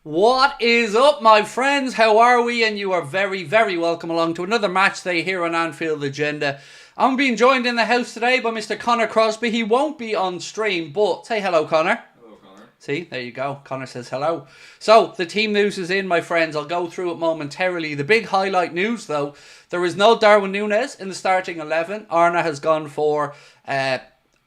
What is up, my friends? How are we? And you are very, very welcome along to another match day here on Anfield Agenda. I'm being joined in the house today by Mr. Connor Crosby. He won't be on stream, but say hello, Connor. Hello, Connor. See, there you go. Connor says hello. So, the team news is in, my friends. I'll go through it momentarily. The big highlight news, though, there is no Darwin Núñez in the starting 11. Arne has gone for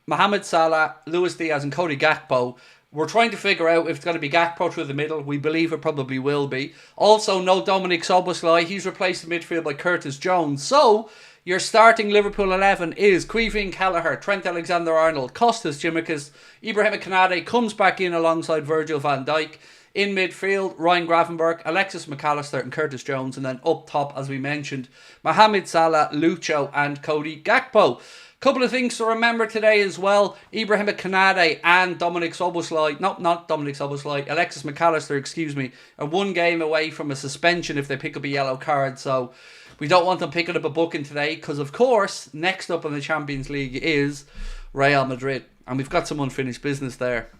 Mohamed Salah, Luis Diaz and Cody Gakpo. We're trying to figure out if it's going to be Gakpo through the middle. We believe it probably will be. Also, no Dominic Szoboszlai. He's replaced in midfield by Curtis Jones. So, your starting Liverpool 11 is Caoimhín Kelleher, Trent Alexander-Arnold, Kostas Tsimikas, Ibrahima Konate comes back in alongside Virgil van Dijk. In midfield, Ryan Gravenberch, Alexis McAllister and Curtis Jones. And then up top, as we mentioned, Mohamed Salah, Lucho and Cody Gakpo. Couple of things to remember today as well. Ibrahima Konate and Dominic Szoboszlai, not Dominic Szoboszlai, Alexis McAllister, are one game away from a suspension if they pick up a yellow card. So we don't want them picking up a booking today because, of course, next up in the Champions League is Real Madrid. And we've got some unfinished business there.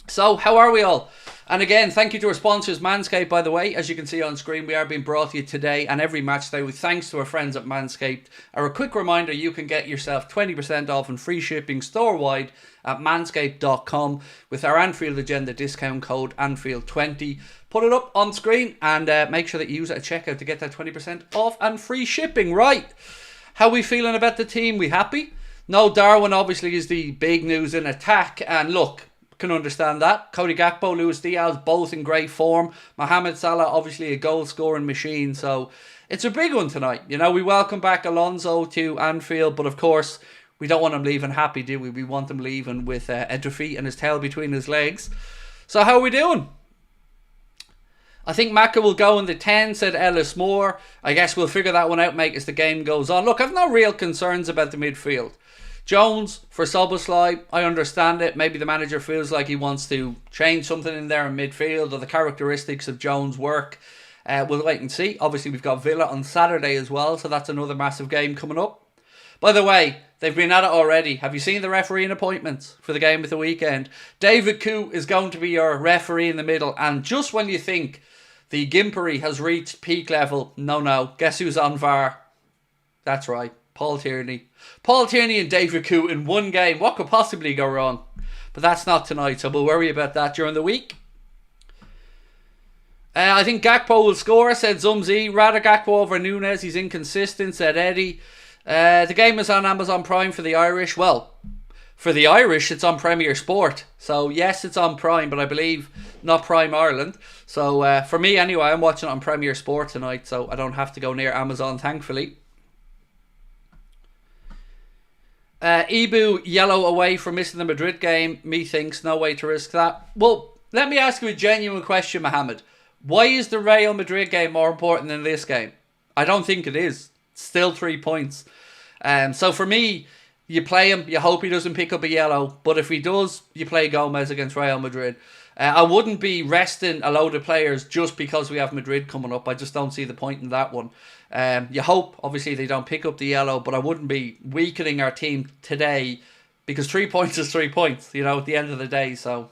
So, how are we all? And again, thank you to our sponsors, Manscaped, by the way. As you can see on screen, we are being brought to you today and every match day with thanks to our friends at Manscaped. A quick reminder, you can get yourself 20% off and free shipping store-wide at manscaped.com with our Anfield Agenda discount code Anfield20. Put it up on screen and make sure that you use it at checkout to get that 20% off and free shipping. Right, how are we feeling about the team? We happy? No, Darwin obviously is the big news in attack. And look, can understand that. Cody Gakpo, Luis Diaz, both in great form. Mohamed Salah, obviously a goal-scoring machine. So it's a big one tonight. You know, we welcome back Alonso to Anfield, but of course, we don't want him leaving happy, do we? We want him leaving with a defeat and his tail between his legs. So how are we doing? I think Maka will go in the 10, said Ellis Moore. I guess we'll figure that one out, mate, as the game goes on. Look, I've no real concerns about the midfield. Jones for Szoboszlai, I understand it. Maybe the manager feels like he wants to change something in there in midfield or the characteristics of Jones' work. We'll wait and see. Obviously, we've got Villa on Saturday as well, so that's another massive game coming up. By the way, they've been at it already. Have you seen the refereeing appointments for the game of the weekend? David Koo is going to be your referee in the middle, and just when you think the Gimpery has reached peak level, no, guess who's on VAR? That's right. Paul Tierney and David Koo in one game. What could possibly go wrong? But that's not tonight, so we'll worry about that during the week. I think Gakpo will score, said Zumzi. Rather Gakpo over Núñez. He's inconsistent, said Eddie. The game is on Amazon Prime for the Irish. Well, for the Irish, it's on Premier Sport. So, yes, it's on Prime, but I believe not Prime Ireland. So, for me anyway, I'm watching it on Premier Sport tonight, so I don't have to go near Amazon, thankfully. Ibu yellow away for missing the Madrid game. Methinks no way to risk that. Well, let me ask you a genuine question, Mohammed. Why is the Real Madrid game more important than this game? I don't think it is. It's still 3 points. So for me, you play him. You hope he doesn't pick up a yellow. But if he does, you play Gomez against Real Madrid. I wouldn't be resting a load of players just because we have Madrid coming up. I just don't see the point in that one. You hope, obviously, they don't pick up the yellow, but I wouldn't be weakening our team today because 3 points is 3 points, you know, at the end of the day. So,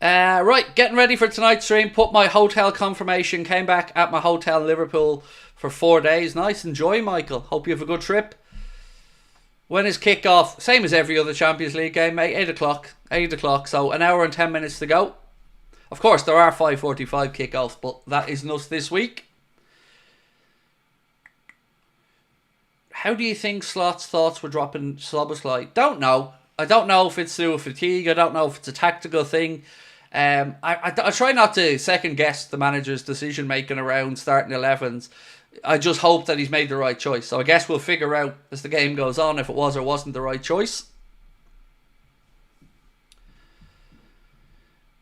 right, getting ready for tonight's stream. Put my hotel confirmation. Came back at my hotel in Liverpool for 4 days. Nice. Enjoy, Michael. Hope you have a good trip. When is kick-off? Same as every other Champions League game, mate. 8 o'clock. 8 o'clock. So, an hour and 10 minutes to go. Of course, there are 5:45 kickoffs, but that isn't us this week. How do you think Slot's thoughts were dropping Szoboszlai? Don't know. I don't know if it's through fatigue. I don't know if it's a tactical thing. I try not to second guess the manager's decision making around starting 11s. I just hope that he's made the right choice. So I guess we'll figure out as the game goes on if it was or wasn't the right choice.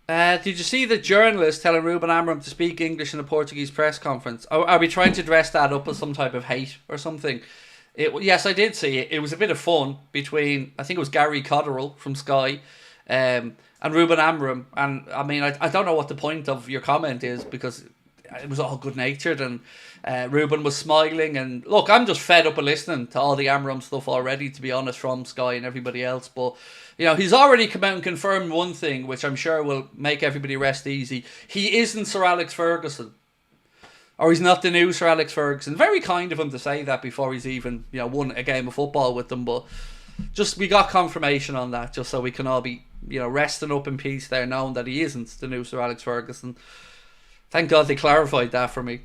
Did you see the journalist telling Ruben Amorim to speak English in a Portuguese press conference? Are we trying to dress that up as some type of hate or something? Yes, I did see it. It was a bit of fun between, I think it was Gary Cotterill from Sky and Ruben Amorim. And I mean, I don't know what the point of your comment is because it was all good natured, and Ruben was smiling. And look, I'm just fed up of listening to all the Amram stuff already, to be honest, from Sky and everybody else. But he's already come out and confirmed one thing, which I'm sure will make everybody rest easy. He isn't Sir Alex Ferguson, or he's not the new Sir Alex Ferguson. Very kind of him to say that before he's even won a game of football with them. But just we got confirmation on that, just so we can all be resting up in peace there, knowing that he isn't the new Sir Alex Ferguson. Thank God they clarified that for me.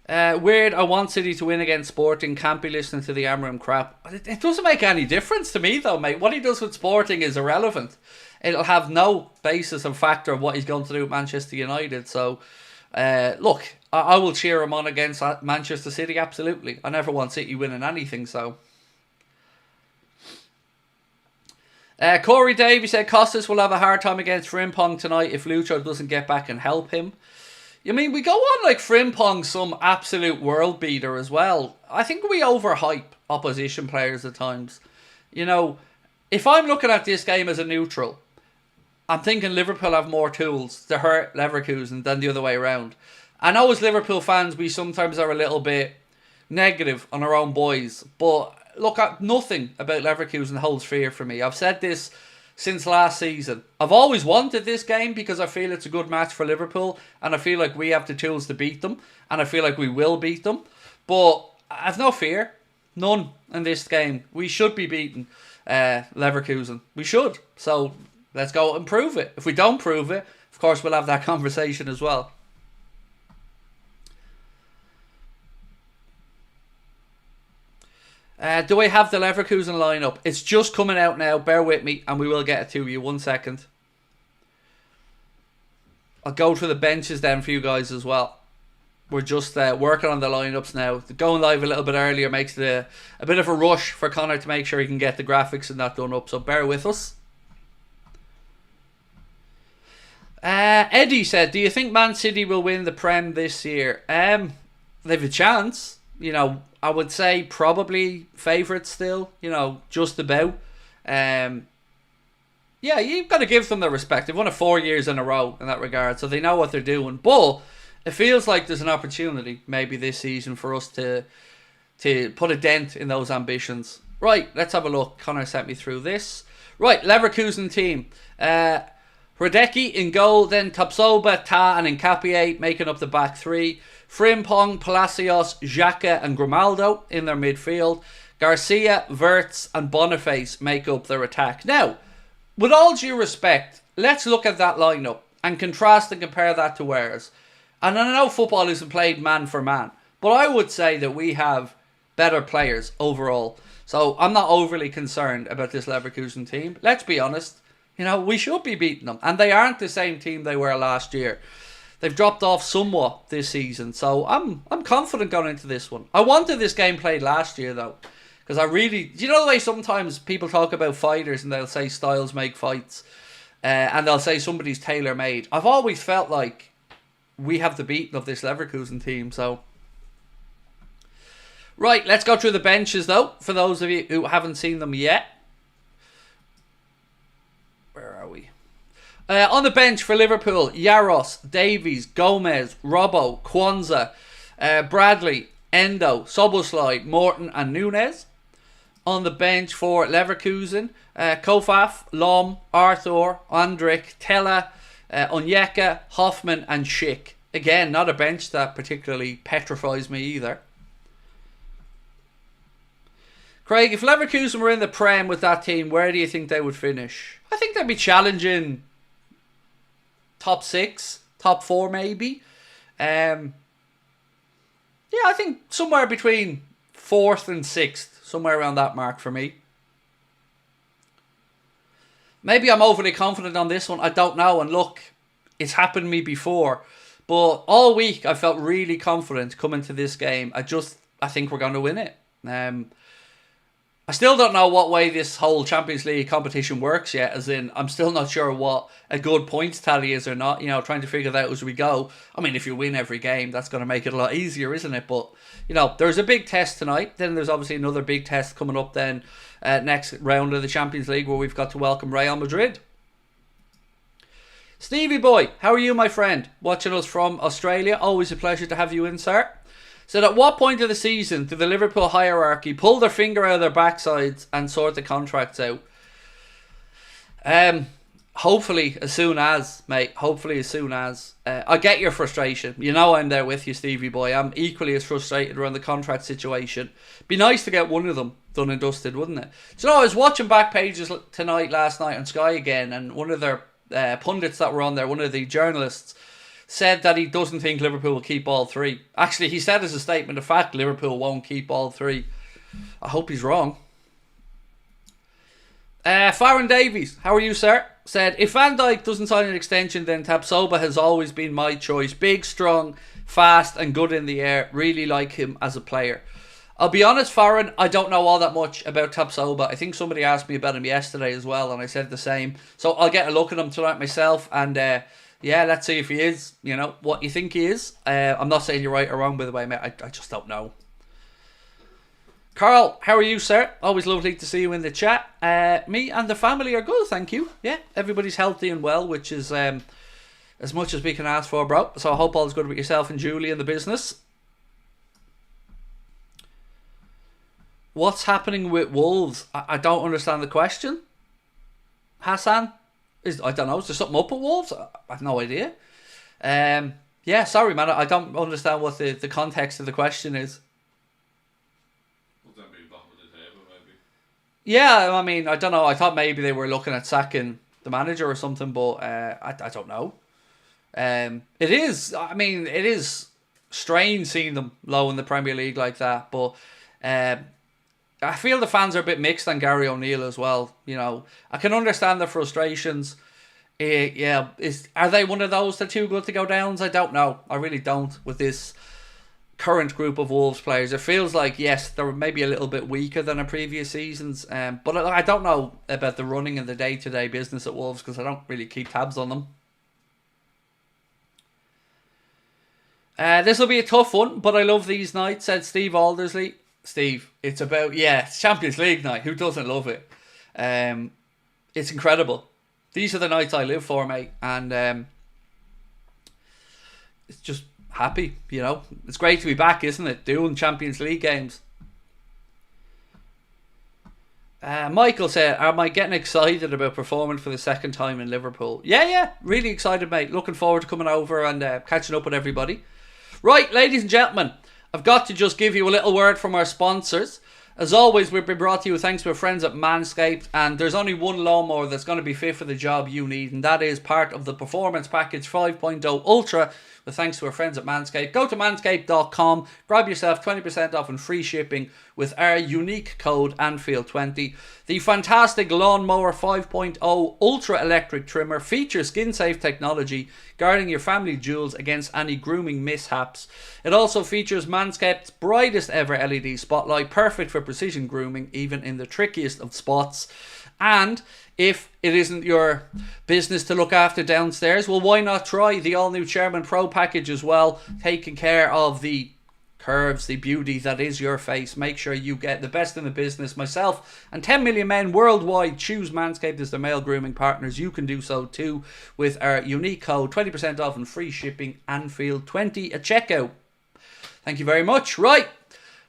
Weird, I want City to win against Sporting. Can't be listening to the Amram crap. It doesn't make any difference to me though, mate. What he does with Sporting is irrelevant. It'll have no basis and factor of what he's going to do with Manchester United. So, look, I will cheer him on against Manchester City, absolutely. I never want City winning anything, so. Corey Davey said Costas will have a hard time against Frimpong tonight if Lucho doesn't get back and help him. I mean, we go on like Frimpong's some absolute world beater as well. I think we overhype opposition players at times. If I'm looking at this game as a neutral, I'm thinking Liverpool have more tools to hurt Leverkusen than the other way around. I know as Liverpool fans, we sometimes are a little bit negative on our own boys, but look, nothing about Leverkusen holds fear for me. I've said this since last season. I've always wanted this game because I feel it's a good match for Liverpool, and I feel like we have the tools to beat them, and I feel like we will beat them. But I have no fear. None in this game. We should be beating Leverkusen. We should. So let's go and prove it. If we don't prove it, of course, we'll have that conversation as well. Do I have the Leverkusen lineup? It's just coming out now. Bear with me and we will get it to you. 1 second. I'll go through the benches then for you guys as well. We're just working on the lineups now. Going live a little bit earlier makes it a bit of a rush for Connor to make sure he can get the graphics and that done up. So bear with us. Eddie said, do you think Man City will win the Prem this year? They've a chance. I would say probably favourites still, just about. Yeah, you've got to give them the respect. They've won it 4 years in a row in that regard, so they know what they're doing. But it feels like there's an opportunity maybe this season for us to put a dent in those ambitions. Right, let's have a look. Connor sent me through this. Right, Leverkusen team. Hradecki in goal, then Tapsoba, Ta and Nkapie making up the back three. Frimpong, Palacios, Xhaka and Grimaldo in their midfield. Garcia, Wirtz and Boniface make up their attack. Now, with all due respect, let's look at that lineup and contrast and compare that to ours. And I know football isn't played man for man, but I would say that we have better players overall. So I'm not overly concerned about this Leverkusen team. Let's be honest, we should be beating them. And they aren't the same team they were last year. They've dropped off somewhat this season, so I'm confident going into this one. I wanted this game played last year though, because I really, the way sometimes people talk about fighters and they'll say styles make fights, and they'll say somebody's tailor made. I've always felt like we have the beating of this Leverkusen team. So, right, let's go through the benches though. For those of you who haven't seen them yet, where are we? On the bench for Liverpool, Yaros, Davies, Gomez, Robbo, Kwanzaa, Bradley, Endo, Soboslai, Morton and Nunes. On the bench for Leverkusen, Kofaf, Lom, Arthur, Andrik, Tella, Onyeka, Hoffman and Schick. Again, not a bench that particularly petrifies me either. Craig, if Leverkusen were in the Prem with that team, where do you think they would finish? I think they'd be challenging top 6, top 4 maybe. Yeah, I think somewhere between 4th and 6th, somewhere around that mark for me. Maybe I'm overly confident on this one, I don't know. And look, it's happened to me before. But all week I felt really confident coming to this game. I think we're going to win it. I still don't know what way this whole Champions League competition works yet, as in I'm still not sure what a good points tally is or not, trying to figure that out as we go. I mean, if you win every game, that's going to make it a lot easier, isn't it? But, there's a big test tonight. Then there's obviously another big test coming up then next round of the Champions League where we've got to welcome Real Madrid. Stevie boy, how are you, my friend? Watching us from Australia. Always a pleasure to have you in, sir. So at what point of the season did the Liverpool hierarchy pull their finger out of their backsides and sort the contracts out? Hopefully as soon as, mate. Hopefully as soon as. I get your frustration. You know I'm there with you, Stevie boy. I'm equally as frustrated around the contract situation. Be nice to get one of them done and dusted, wouldn't it? So I was watching back pages last night on Sky again, and one of their pundits that were on there, one of the journalists, said that he doesn't think Liverpool will keep all three. Actually, he said as a statement of fact, Liverpool won't keep all three. I hope he's wrong. Farron Davies, how are you, sir? Said, if Van Dijk doesn't sign an extension, then Tapsoba has always been my choice. Big, strong, fast and good in the air. Really like him as a player. I'll be honest, Farron, I don't know all that much about Tapsoba. I think somebody asked me about him yesterday as well, and I said the same. So I'll get a look at him tonight myself, and yeah, let's see if he is, you know, what you think he is. I'm not saying you're right or wrong, by the way, mate. I just don't know. Carl, how are you, sir? Always lovely to see you in the chat. Me and the family are good, thank you. Yeah, everybody's healthy and well, which is as much as we can ask for, bro. So I hope all's good with yourself and Julie in the business. What's happening with Wolves? I don't understand the question. Hassan? I don't know, is there something up with Wolves? I have no idea. Yeah, sorry, man. I don't understand what the context of the question is. Yeah, I mean, I don't know. I thought maybe they were looking at sacking the manager or something, but I don't know. It is, I mean, it is strange seeing them low in the Premier League like that, but I feel the fans are a bit mixed on Gary O'Neill as well. You know, I can understand their frustrations. Yeah, are they one of those that are too good to go downs? I don't know. I really don't with this current group of Wolves players. It feels like, yes, they're maybe a little bit weaker than in previous seasons, but I don't know about the running and the day-to-day business at Wolves because I don't really keep tabs on them. This will be a tough one, but I love these nights, said Steve Aldersley. Steve, it's about, yeah, it's Champions League night. Who doesn't love it? It's incredible. These are the nights I live for, mate, and it's just happy, you know. It's great to be back, isn't it? Doing Champions League games. Michael said, am I getting excited about performing for the second time in Liverpool? Yeah, really excited, mate. Looking forward to coming over and catching up with everybody. Right, ladies and gentlemen, I've got to just give you a little word from our sponsors. As always, we've been brought to you thanks to our friends at Manscaped, and there's only one lawnmower that's going to be fit for the job you need, and that is part of the Performance Package 5.0 Ultra, with thanks to our friends at Manscaped. Go to manscaped.com, grab yourself 20% off and free shipping with our unique code Anfield20. The fantastic Lawnmower 5.0 Ultra Electric Trimmer features skin-safe technology, guarding your family jewels against any grooming mishaps. It also features Manscaped's brightest ever LED spotlight, perfect for precision grooming, even in the trickiest of spots. And if it isn't your business to look after downstairs, well, why not try the all-new Chairman Pro package as well, taking care of the curves, the beauty that is your face. Make sure you get the best in the business. Myself and 10 million men worldwide choose Manscaped as their male grooming partners. You can do so too with our unique code, 20% off and free shipping, Anfield20 at checkout. Thank you very much. Right,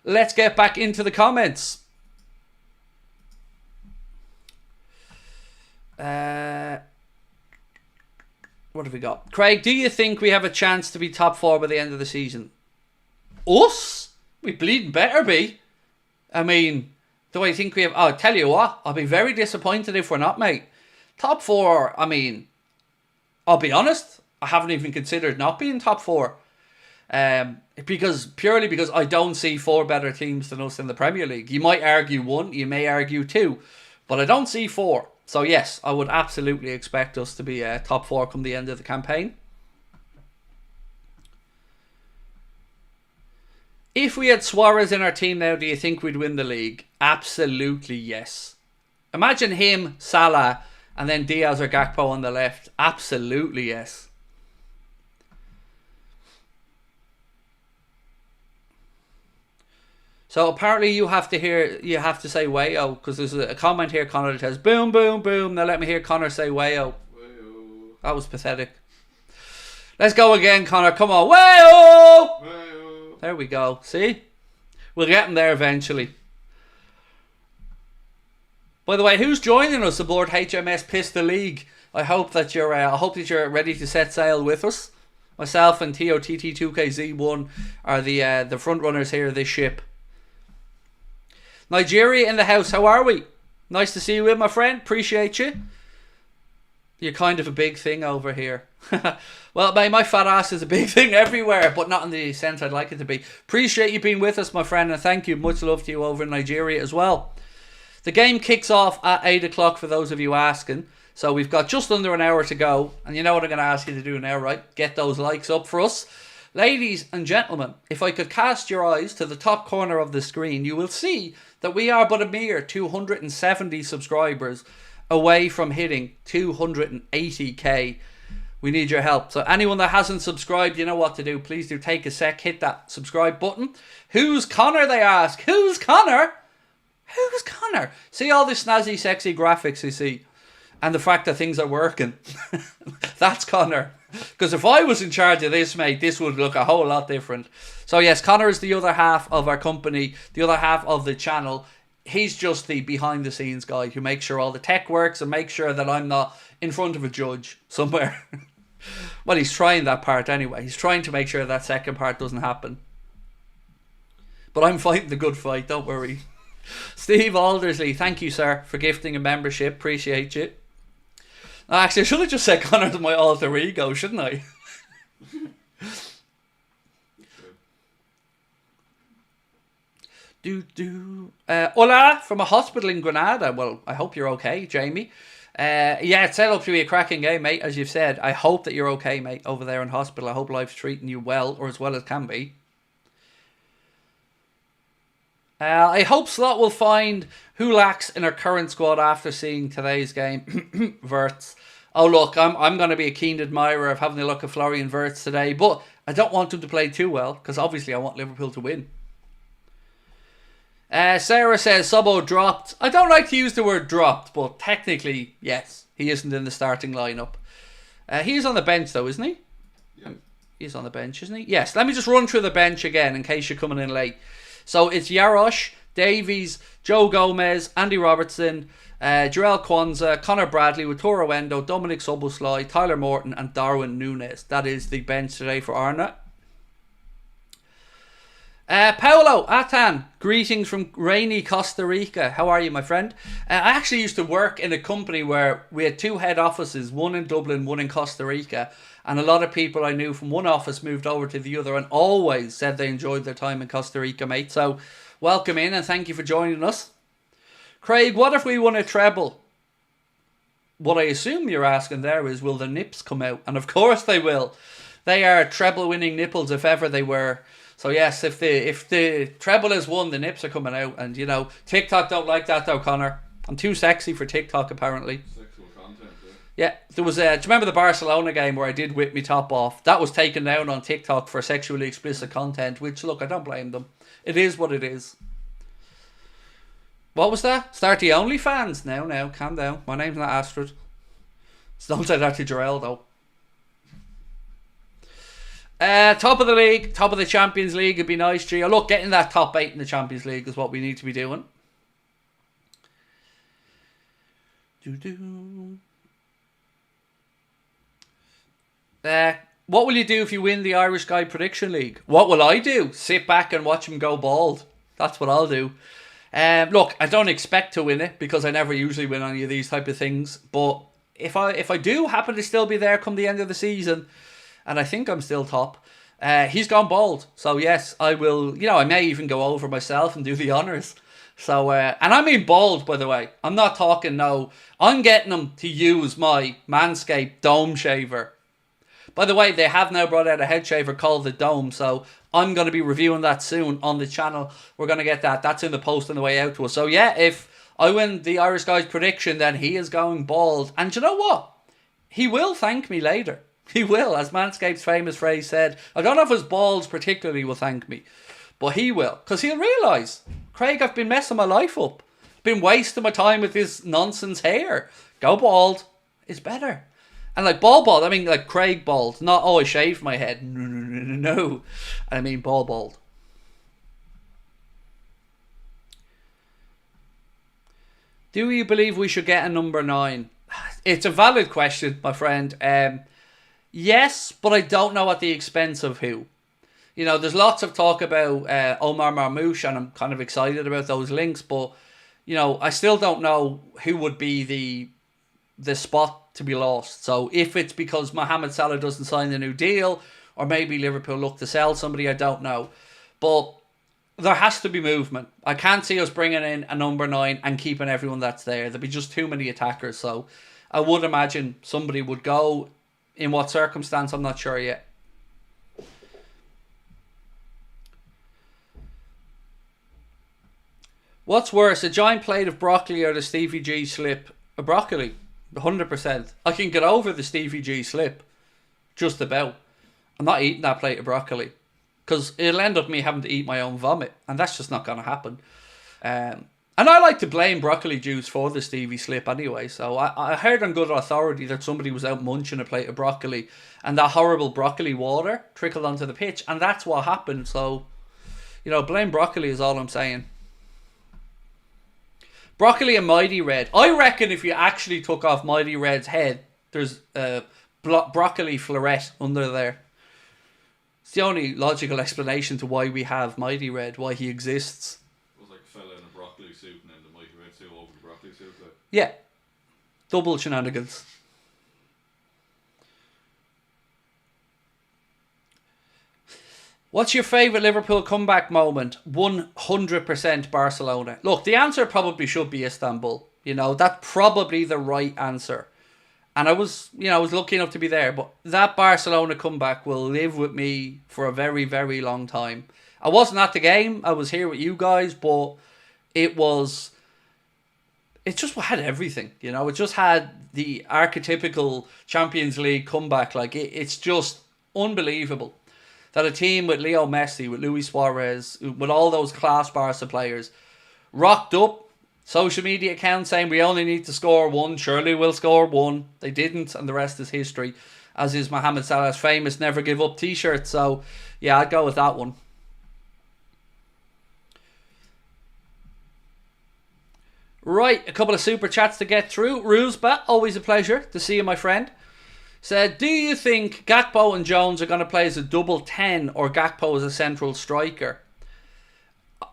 let's get back into the comments. What have we got? Craig, do you think we have a chance to be top four by the end of the season? Us? We bleeding better be. I mean, do I think we have... I'll tell you what, I'll be very disappointed if we're not, mate. Top four, I mean, I'll be honest, I haven't even considered not being top four. Purely because I don't see four better teams than us in the Premier League. You might argue one, you may argue two, but I don't see four. So yes, I would absolutely expect us to be top four come the end of the campaign. If we had Suarez in our team now, do you think we'd win the league? Absolutely yes. Imagine him, Salah, and then Diaz or Gakpo on the left. Absolutely yes. So apparently you have to say Wayo, because there's a comment here, Connor, that says boom, boom, boom. Now let me hear Connor say Wayo. Wayo. That was pathetic. Let's go again, Connor. Come on. Way-oh! There we go. See? We'll get him there eventually. By the way, who's joining us aboard HMS Pista League? I hope that you're ready to set sail with us. Myself and TOTT2KZ1 are the front runners here of this ship. Nigeria in the house. How are we? Nice to see you in, my friend. Appreciate you. You're kind of a big thing over here. Well, mate, my fat ass is a big thing everywhere, but not in the sense I'd like it to be. Appreciate you being with us, my friend, and thank you. Much love to you over in Nigeria as well. The game kicks off at 8 o'clock for those of you asking. So we've got just under an hour to go. And you know what I'm going to ask you to do now, right? Get those likes up for us. Ladies and gentlemen, if I could cast your eyes to the top corner of the screen, you will see that we are but a mere 270 subscribers away from hitting 280k. We need your help. So anyone that hasn't subscribed, you know what to do. Please do take a sec, hit that subscribe button. Who's Connor, they ask. Who's Connor? Who's Connor? See all the snazzy, sexy graphics you see? And the fact that things are working. That's Connor. Because if I was in charge of this, mate, this would look a whole lot different. So yes, Connor is the other half of our company, the other half of the channel. He's just the behind the scenes guy who makes sure all the tech works and makes sure that I'm not in front of a judge somewhere. Well, he's trying that part anyway. He's trying to make sure that second part doesn't happen. But I'm fighting the good fight, don't worry. Steve Aldersley, thank you, sir, for gifting a membership. Appreciate you. Actually, I should have just said Connor's my alter ego, shouldn't I? Hola from a hospital in Granada. Well, I hope you're okay, Jamie. Yeah, it's set up to be a cracking game, mate, as you've said. I hope that you're okay, mate, over there in hospital. I hope life's treating you well, or as well as can be. I hope Slot will find who lacks in our current squad after seeing today's game. Wirtz. Oh, look, I'm going to be a keen admirer of having a look at Florian Wirtz today, but I don't want him to play too well, because obviously I want Liverpool to win. Sarah says Subbo dropped. I don't like to use the word dropped, but technically, yes, he isn't in the starting lineup. He's on the bench though, isn't he? Yeah. He's on the bench, isn't he? Yes, let me just run through the bench again in case you're coming in late. So it's Yarosh, Davies, Joe Gomez, Andy Robertson, Jarell Kwanzaa, Connor Bradley, Witoro Endo, Dominic Soboslai, Tyler Morton and Darwin Núñez. That is the bench today for Arne. Paolo Atan, greetings from rainy Costa Rica. How are you, my friend? I actually used to work in a company where we had two head offices, one in Dublin, one in Costa Rica. And a lot of people I knew from one office moved over to the other and always said they enjoyed their time in Costa Rica, mate. So welcome in and thank you for joining us. Craig, what if we won a treble? What I assume you're asking there is, will the nips come out? And of course they will. They are treble winning nipples if ever they were. So yes, if the treble is won, the nips are coming out. And you know, TikTok don't like that though, Connor. I'm too sexy for TikTok apparently. Sexual content, yeah. There was do you remember the Barcelona game where I did whip me top off? That was taken down on TikTok for sexually explicit content, which look, I don't blame them. It is what it is. What was that? Start the OnlyFans. Now, calm down. My name's not Astrid. Don't say that to Jarell though. Top of the league, top of the Champions League would be nice, G. Look, getting that top 8 in the Champions League is what we need to be doing. What will you do if you win the Irish Guy Prediction League? What will I do? Sit back and watch him go bald. That's what I'll do. Look, I don't expect to win it because I never usually win any of these type of things. But if I do happen to still be there come the end of the season, and I think I'm still top, he's gone bald. So yes, I will, you know, I may even go over myself and do the honours. So, and I mean bald, by the way. I'm not talking, no. I'm getting him to use my Manscaped Dome Shaver. By the way, they have now brought out a head shaver called the Dome. So I'm going to be reviewing that soon on the channel. We're going to get that. That's in the post on the way out to us. So yeah, if I win the Irish Guy's prediction, then he is going bald. And you know what? He will thank me later. He will, as Manscaped's famous phrase said. I don't know if his balls particularly will thank me, but he will. Because he'll realise, Craig, I've been messing my life up. Been wasting my time with this nonsense hair. Go bald. It's better. And like bald, I mean like Craig bald, not I shaved my head. No. I mean bald. Do you believe we should get a number 9? It's a valid question, my friend. Yes, but I don't know at the expense of who. You know, there's lots of talk about Omar Marmoush, and I'm kind of excited about those links, but, you know, I still don't know who would be the spot to be lost. So if it's because Mohamed Salah doesn't sign the new deal, or maybe Liverpool look to sell somebody, I don't know. But there has to be movement. I can't see us bringing in a number 9 and keeping everyone that's there. There'd be just too many attackers. So I would imagine somebody would go. In what circumstance, I'm not sure yet. What's worse, a giant plate of broccoli or the Stevie G slip? A broccoli, 100%. I can get over the Stevie G slip. Just about. I'm not eating that plate of broccoli. Because it'll end up me having to eat my own vomit. And that's just not going to happen. And I like to blame broccoli juice for the Stevie slip anyway. So I heard on good authority that somebody was out munching a plate of broccoli. And that horrible broccoli water trickled onto the pitch. And that's what happened. So, you know, blame broccoli is all I'm saying. Broccoli and Mighty Red. I reckon if you actually took off Mighty Red's head, there's a broccoli floret under there. It's the only logical explanation to why we have Mighty Red, why he exists. It was like a fella in a broccoli suit and then the Mighty Red suit over the broccoli suit. Like. Yeah. Double shenanigans. What's your favourite Liverpool comeback moment? 100% Barcelona. Look, the answer probably should be Istanbul. You know, that's probably the right answer. And I was lucky enough to be there. But that Barcelona comeback will live with me for a very, very long time. I wasn't at the game. I was here with you guys. But it just had everything. You know, it just had the archetypical Champions League comeback. Like, it's just unbelievable that a team with Leo Messi, with Luis Suarez, with all those class Barca players, rocked up. Social media accounts saying we only need to score 1. Surely we'll score 1. They didn't, and the rest is history. As is Mohamed Salah's famous never give up t-shirt. So, yeah, I'd go with that one. Right, a couple of super chats to get through. Rusba, always a pleasure to see you, my friend. Said, do you think Gakpo and Jones are going to play as a double 10 or Gakpo as a central striker?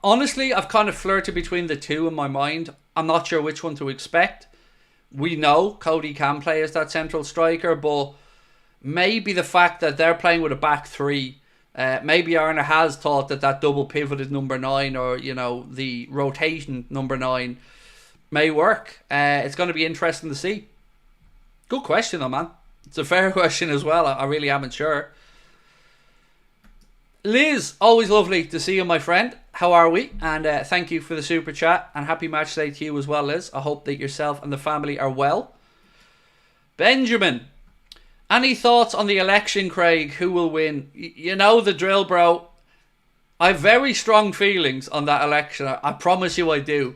Honestly, I've kind of flirted between the two in my mind. I'm not sure which one to expect. We know Cody can play as that central striker, but maybe the fact that they're playing with a back 3, maybe Arne has thought that double pivoted number 9 or, you know, the rotation number 9 may work. It's going to be interesting to see. Good question though, man. It's a fair question as well. I really am sure. Liz, always lovely to see you, my friend. How are we? And thank you for the super chat. And happy match day to you as well, Liz. I hope that yourself and the family are well. Benjamin, any thoughts on the election, Craig? Who will win? You know the drill, bro. I have very strong feelings on that election. I promise you I do.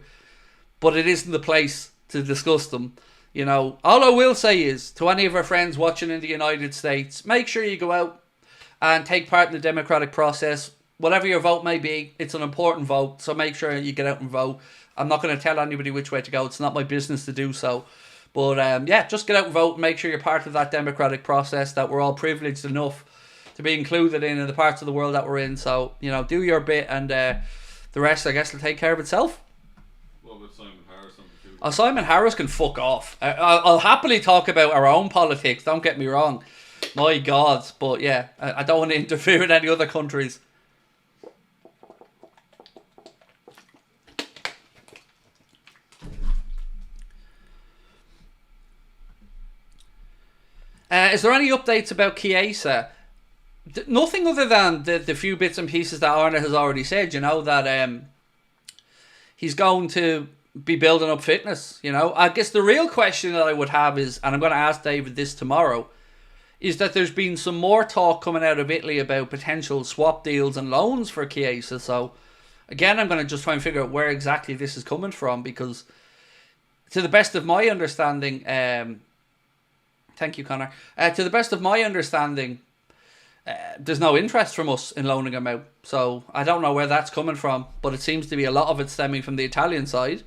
But it isn't the place to discuss them. You know, all I will say is, to any of our friends watching in the United States, make sure you go out and take part in the democratic process. Whatever your vote may be, it's an important vote, so make sure you get out and vote. I'm not going to tell anybody which way to go. It's not my business to do so. But yeah, just get out and vote and make sure you're part of that democratic process that we're all privileged enough to be included in the parts of the world that we're in. So, you know, do your bit and the rest, I guess, will take care of itself. What about Simon Harris on the two? Oh, Simon Harris can fuck off. I'll happily talk about our own politics, don't get me wrong. My God. But yeah, I don't want to interfere with any other countries. Is there any updates about Chiesa? Nothing other than the few bits and pieces that Arne has already said, you know, that he's going to be building up fitness, you know. I guess the real question that I would have is, and I'm going to ask David this tomorrow, is that there's been some more talk coming out of Italy about potential swap deals and loans for Chiesa. So, again, I'm going to just try and figure out where exactly this is coming from, because to the best of my understanding, Thank you, Connor. To the best of my understanding, there's no interest from us in loaning him out. So I don't know where that's coming from, but it seems to be a lot of it stemming from the Italian side.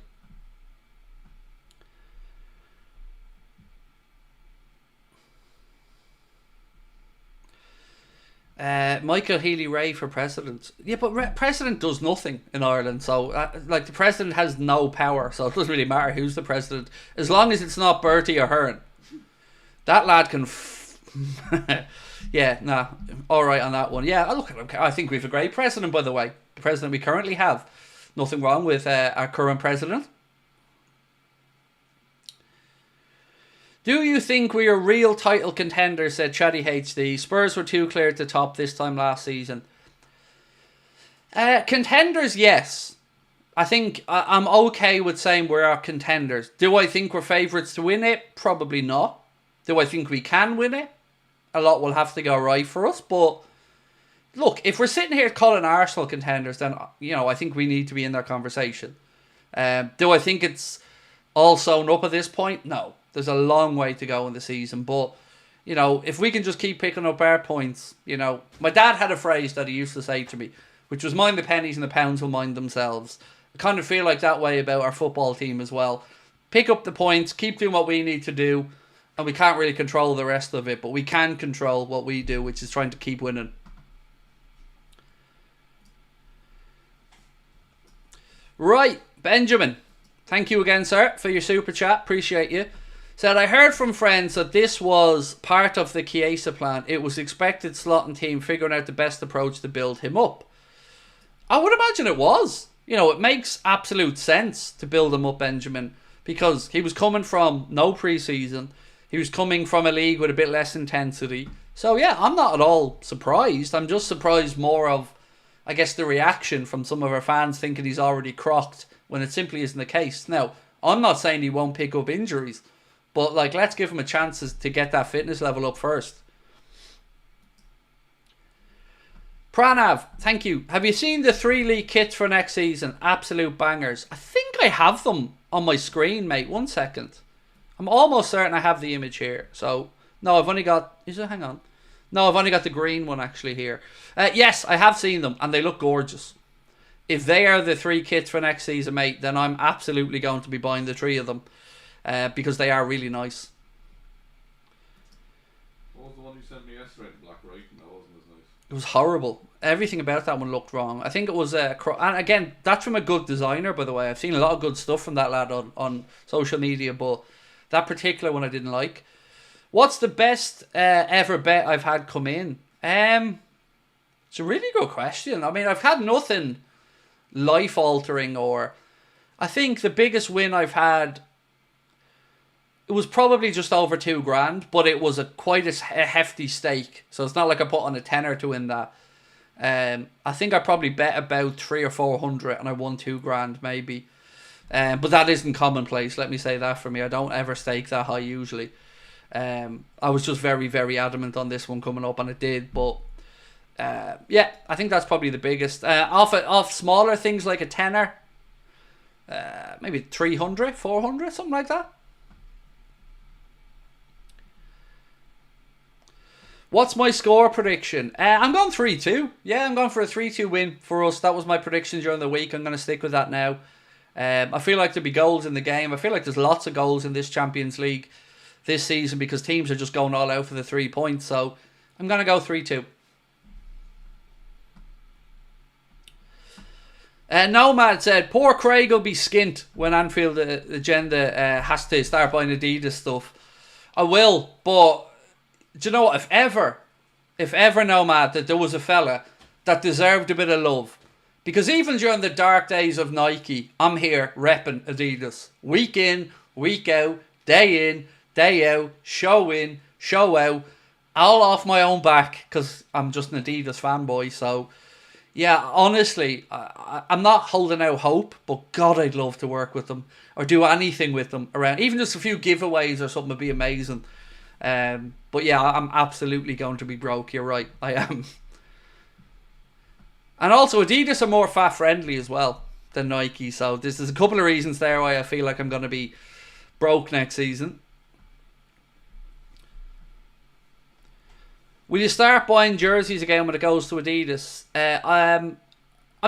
Michael Healy-Rae for president. Yeah, but president does nothing in Ireland. So, like, the president has no power. So it doesn't really matter who's the president. As long as it's not Bertie or Hearn. That lad can... yeah, nah. Alright on that one. Yeah, look, I think we have a great president, by the way. The president we currently have. Nothing wrong with our current president. Do you think we are real title contenders, said Chatty HD. Spurs were too clear to top this time last season. Contenders, yes. I think I'm okay with saying we're our contenders. Do I think we're favourites to win it? Probably not. Do I think we can win it? A lot will have to go right for us. But look, if we're sitting here calling Arsenal contenders, then, you know, I think we need to be in that conversation. Do I think it's all sewn up at this point? No. There's a long way to go in the season, but, you know, if we can just keep picking up our points, you know, my dad had a phrase that he used to say to me, which was mind the pennies and the pounds will mind themselves. I kind of feel like that way about our football team as well. Pick up the points, keep doing what we need to do, and we can't really control the rest of it, but we can control what we do, which is trying to keep winning. Right, Benjamin. Thank you again, sir, for your super chat. Appreciate you. Said, I heard from friends that this was part of the Chiesa plan. It was expected slot and team figuring out the best approach to build him up. I would imagine it was. You know, it makes absolute sense to build him up, Benjamin, because he was coming from no pre-season. He was coming from a league with a bit less intensity. So, yeah, I'm not at all surprised. I'm just surprised more of, I guess, the reaction from some of our fans thinking he's already crocked when it simply isn't the case. Now, I'm not saying he won't pick up injuries. But, like, let's give him a chance to get that fitness level up first. Pranav, thank you. Have you seen the 3 league kits for next season? Absolute bangers. I think I have them on my screen, mate. 1 second. I'm almost certain I have the image here. So, no, I've only got... Is it? Hang on. No, I've only got the green one actually here. Yes, I have seen them, and they look gorgeous. If they are the 3 kits for next season, mate, then I'm absolutely going to be buying the 3 of them. Because they are really nice. What was the one you sent me yesterday? The Black Writing, that wasn't as nice. It was horrible. Everything about that one looked wrong. I think it was... and again, that's from a good designer, by the way. I've seen a lot of good stuff from that lad on social media, but that particular one I didn't like. What's the best ever bet I've had come in? It's a really good question. I mean, I've had nothing life-altering or... I think the biggest win I've had... It was probably just over $2,000, but it was quite a hefty stake. So it's not like I put on a tenner to win that. I think I probably bet about 300 or 400 and I won $2,000 maybe. But that isn't commonplace. Let me say that for me. I don't ever stake that high usually. I was just very, very adamant on this one coming up, and it did. But yeah, I think that's probably the biggest. Off smaller things like a tenner, maybe 300, 400, something like that. What's my score prediction? I'm going 3-2. Yeah, I'm going for a 3-2 win for us. That was my prediction during the week. I'm going to stick with that now. I feel like there'll be goals in the game. I feel like there's lots of goals in this Champions League this season because teams are just going all out for the 3 points. So I'm going to go 3-2. Nomad said, poor Craig will be skint when Anfield Agenda has to start buying Adidas stuff. I will, but... Do you know what? If ever, Nomad, that there was a fella that deserved a bit of love. Because even during the dark days of Nike, I'm here repping Adidas. Week in, week out, day in, day out, show in, show out. All off my own back because I'm just an Adidas fanboy. So, yeah, honestly, I'm not holding out hope. But God, I'd love to work with them. Or do anything with them around. Even just a few giveaways or something would be amazing. But yeah, I'm absolutely going to be broke. You're right, I am. And also, Adidas are more fat friendly as well than Nike. So there's a couple of reasons there why I feel like I'm going to be broke next season. Will you start buying jerseys again when it goes to Adidas? I'm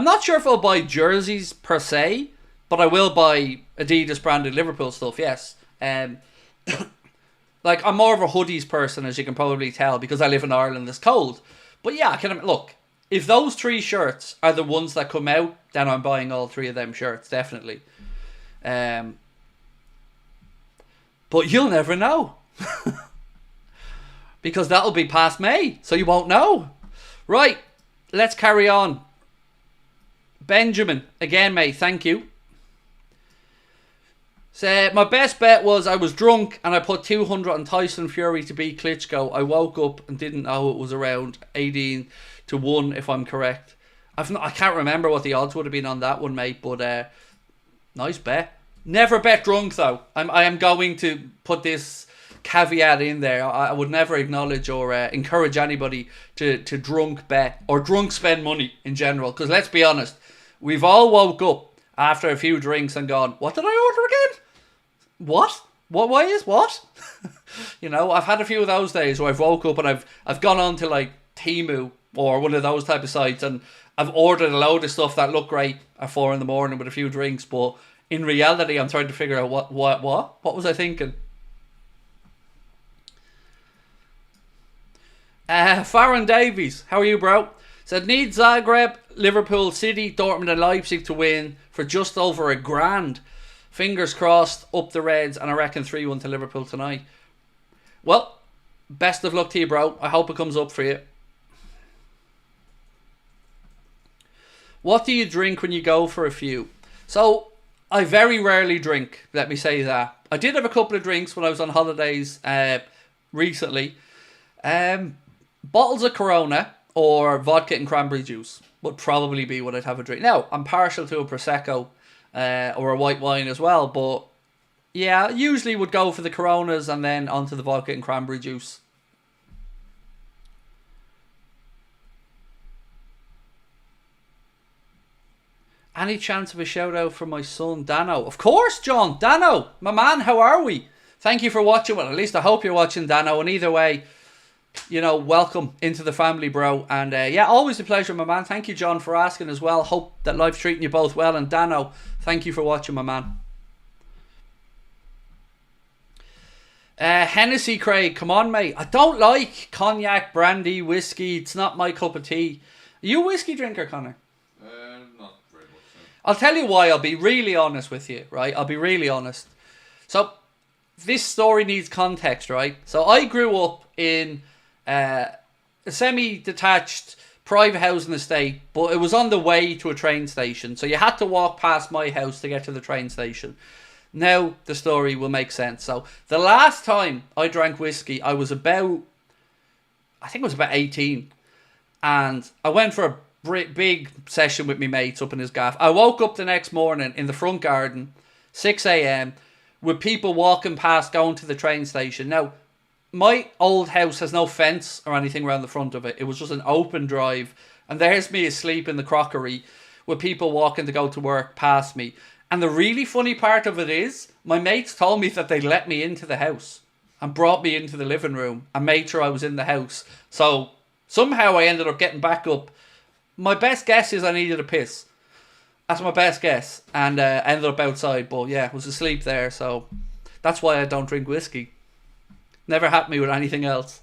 not sure if I'll buy jerseys per se, but I will buy Adidas branded Liverpool stuff, yes. Like, I'm more of a hoodies person, as you can probably tell, because I live in Ireland, it's cold. But yeah, look, if those 3 shirts are the ones that come out, then I'm buying all 3 of them shirts, definitely. But you'll never know. Because that'll be past May, so you won't know. Right, let's carry on. Benjamin, again, mate, thank you. So, my best bet was I was drunk and I put 200 on Tyson Fury to beat Klitschko. I woke up and didn't know it was around 18 to 1, if I'm correct. I can't remember what the odds would have been on that one, mate, but nice bet. Never bet drunk, though. I am going to put this caveat in there. I would never acknowledge or encourage anybody to drunk bet or drunk spend money in general. Because let's be honest, we've all woke up after a few drinks and gone, what did I order again? What? Why is what? You know, I've had a few of those days where I've woke up and I've gone on to like Temu or one of those type of sites and I've ordered a load of stuff that looked great at 4 a.m. with a few drinks, but in reality I'm trying to figure out what was I thinking? Farron Davies, how are you, bro? Said need Zagreb, Liverpool, City, Dortmund and Leipzig to win for just over £1,000. Fingers crossed, up the Reds, and I reckon 3-1 to Liverpool tonight. Well, best of luck to you, bro. I hope it comes up for you. What do you drink when you go for a few? So, I very rarely drink, let me say that. I did have a couple of drinks when I was on holidays recently. Bottles of Corona or vodka and cranberry juice would probably be what I'd have a drink. Now, I'm partial to a Prosecco or a white wine as well, but yeah, usually would go for the Coronas and then onto the vodka and cranberry juice. Any chance of a shout out for my son Dano? Of course, John. Dano, my man, how are we? Thank you for watching. Well, at least I hope you're watching, Dano, and either way, you know, welcome into the family, bro. And yeah, always a pleasure, my man. Thank you, John, for asking as well. Hope that life's treating you both well. And Dano, thank you for watching, my man. Hennessy, Craig, come on, mate. I don't like cognac, brandy, whiskey. It's not my cup of tea. Are you a whiskey drinker, Connor? Not very much. No. I'll tell you why. I'll be really honest with you, right? I'll be really honest. So, this story needs context, right? So, I grew up in a semi-detached private housing estate, but it was on the way to a train station. So you had to walk past my house to get to the train station. Now the story will make sense. So the last time I drank whiskey, I think it was about 18. And I went for a big session with my mates up in his gaff. I woke up the next morning in the front garden, 6 a.m, with people walking past going to the train station. Now, my old house has no fence or anything around the front of it. It was just an open drive. And there's me asleep in the crockery with people walking to go to work past me. And the really funny part of it is, my mates told me that they let me into the house and brought me into the living room and made sure I was in the house. So somehow I ended up getting back up. My best guess is I needed a piss. That's my best guess. And I ended up outside. But yeah, I was asleep there. So that's why I don't drink whiskey. Never happened me with anything else.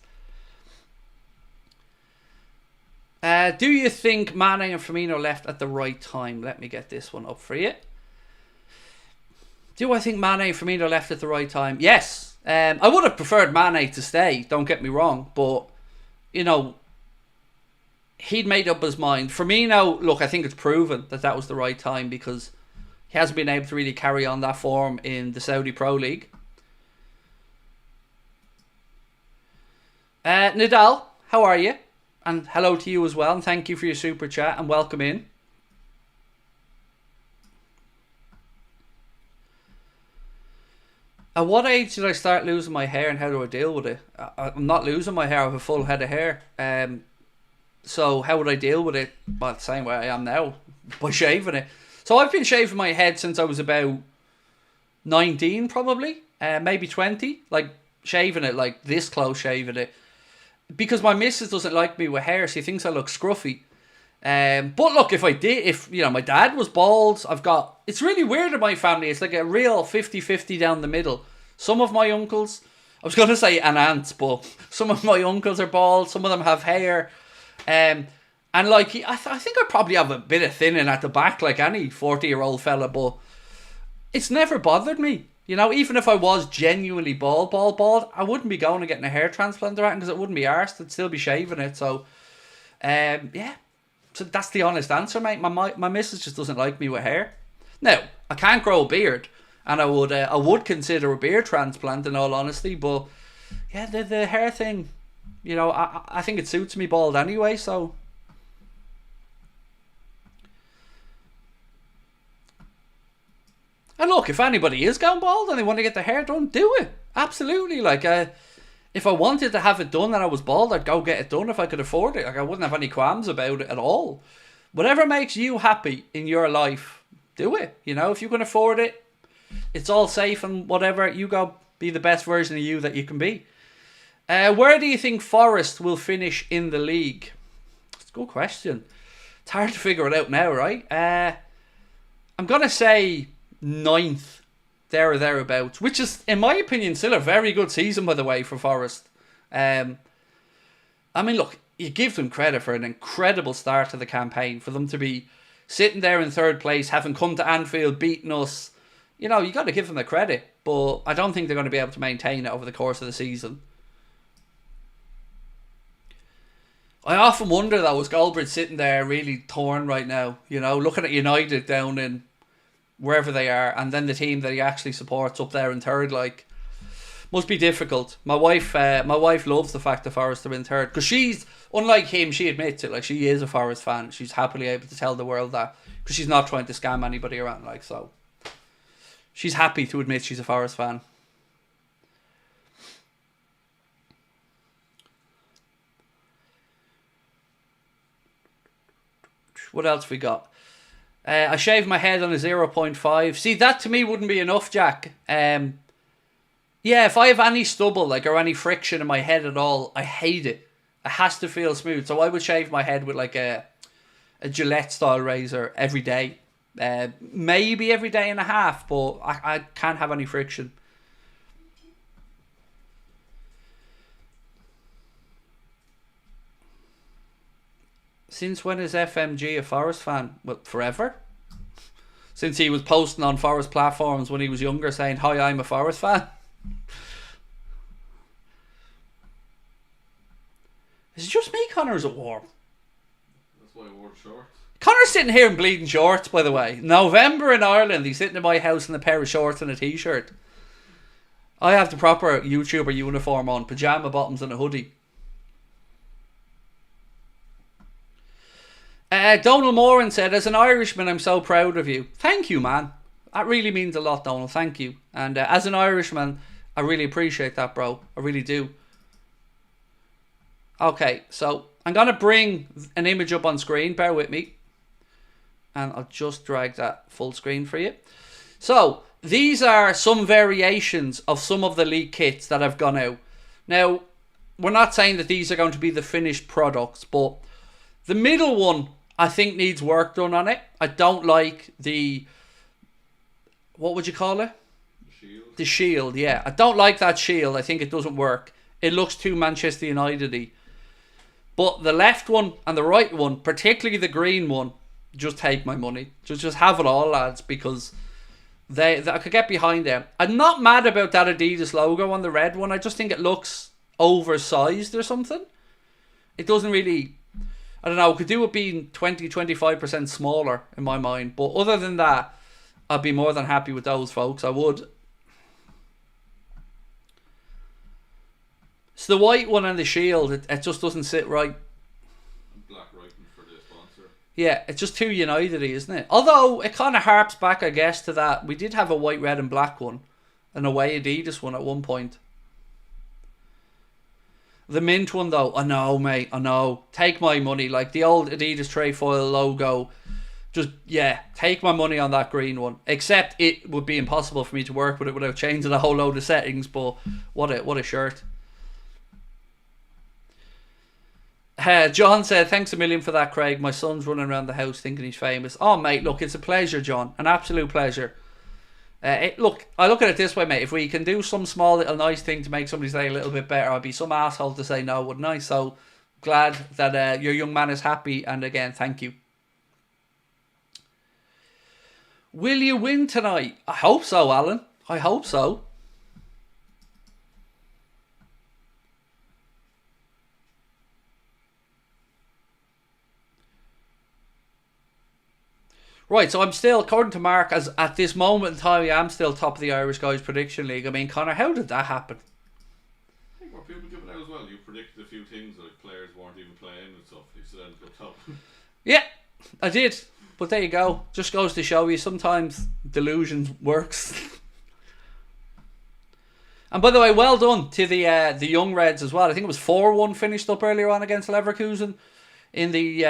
Do you think Mane and Firmino left at the right time? Let me get this one up for you. Do I think Mane and Firmino left at the right time? Yes. I would have preferred Mane to stay, don't get me wrong. But, you know, he'd made up his mind. Firmino, look, I think it's proven that that was the right time because he hasn't been able to really carry on that form in the Saudi Pro League. Nadal, how are you? And hello to you as well. And thank you for your super chat and welcome in. At what age did I start losing my hair and how do I deal with it? I'm not losing my hair. I have a full head of hair. So how would I deal with it? Well, the same way I am now, by shaving it. So I've been shaving my head since I was about 19 probably. Maybe 20. Like shaving it, like this close shaving it. because my missus doesn't like me with hair. She thinks I look scruffy. But look, if my dad was bald, it's really weird in my family. It's like a real 50-50 down the middle. Some of my uncles, I was going to say an aunt, but some of my uncles are bald. Some of them have hair. And like, I think I probably have a bit of thinning at the back like any 40-year-old fella, but it's never bothered me. Even if I was genuinely bald, I wouldn't be going and getting a hair transplant or anything because it wouldn't be arsed. I'd still be shaving it. So, yeah. So that's the honest answer, mate. My missus just doesn't like me with hair. Now, I can't grow a beard, and I would consider a beard transplant in all honesty. But yeah, the hair thing, I think it suits me bald anyway. So. And look, if anybody is going bald and they want to get their hair done, do it. Absolutely. Like, if I wanted to have it done and I was bald, I'd go get it done if I could afford it. Like, I wouldn't have any qualms about it at all. Whatever makes you happy in your life, do it. If you can afford it, it's all safe and whatever. You go be the best version of you that you can be. Where do you think Forest will finish in the league? It's a good question. It's hard to figure it out now, right? I'm going to say 9th, there or thereabouts, which is, in my opinion, still a very good season, by the way, for Forest. I mean, look, you give them credit for an incredible start to the campaign, for them to be sitting there in 3rd place, having come to Anfield, beating us. You got to give them the credit, but I don't think they're going to be able to maintain it over the course of the season. I often wonder, though, is Goldbridge sitting there really torn right now, looking at United down in wherever they are, and then the team that he actually supports up there in 3rd, like, must be difficult. My wife loves the fact that Forest are in 3rd, because she's, unlike him, she admits it, like, she is a Forest fan. She's happily able to tell the world that, because she's not trying to scam anybody around, like, so she's happy to admit she's a Forest fan. What else we got? I shaved my head on a 0.5. See, that to me wouldn't be enough, Jack. Yeah, if I have any stubble, like, or any friction in my head at all, I hate it. It has to feel smooth. So I would shave my head with like a Gillette style razor every day. Maybe every day and a half, but I can't have any friction. Since when is FMG a Forest fan? Well, forever. Since he was posting on Forest platforms when he was younger saying, "Hi, I'm a Forest fan." Is it just me, Connor, or is it warm? That's why I wore shorts. Connor's sitting here in bleeding shorts, by the way. November in Ireland, he's sitting in my house in a pair of shorts and a t-shirt. I have the proper YouTuber uniform on, pyjama bottoms and a hoodie. Donald Moran said, "As an Irishman, I'm so proud of you." Thank you, man. That really means a lot, Donald. Thank you. And as an Irishman, I really appreciate that, bro. I really do. Okay, so I'm going to bring an image up on screen. Bear with me. And I'll just drag that full screen for you. So, these are some variations of some of the league kits that have gone out. Now, we're not saying that these are going to be the finished products, but the middle one, I think, needs work done on it. I don't like the... What would you call it? The shield, yeah. I don't like that shield. I think it doesn't work. It looks too Manchester United-y. But the left one and the right one, particularly the green one, just take my money. Just have it all, lads, because I could get behind them. I'm not mad about that Adidas logo on the red one. I just think it looks oversized or something. It doesn't really... I don't know, could do it being 20-25% smaller in my mind. But other than that, I'd be more than happy with those, folks. I would. It's the white one and the shield. It just doesn't sit right. And black writing for the sponsor. Yeah, it's just too United-y, isn't it? Although, it kind of harps back, I guess, to that. We did have a white, red and black one. An away Adidas one at one point. The mint one, though, I know, mate, I know. Take my money. Like the old Adidas trefoil logo. Just, yeah, take my money on that green one. Except it would be impossible for me to work with it without changing a whole load of settings. But what a shirt. John said, thanks a million for that, Craig. My son's running around the house thinking he's famous. Oh, mate, look, it's a pleasure, John. An absolute pleasure. Look, I look at it this way, mate. If we can do some small little nice thing to make somebody's day a little bit better, I'd be some asshole to say no, wouldn't I? So glad that your young man is happy. And again, thank you. Will you win tonight? I hope so, Alan. I hope so. Right, so I'm still, according to Mark, as at this moment in time, I am still top of the Irish Guys Prediction League. I mean, Connor, how did that happen? I think what people give it out as well. You predicted a few things, like players weren't even playing and stuff. You still ended up top. Yeah, I did. But there you go. Just goes to show you sometimes delusion works. And by the way, well done to the young Reds as well. I think it was 4-1 finished up earlier on against Leverkusen in the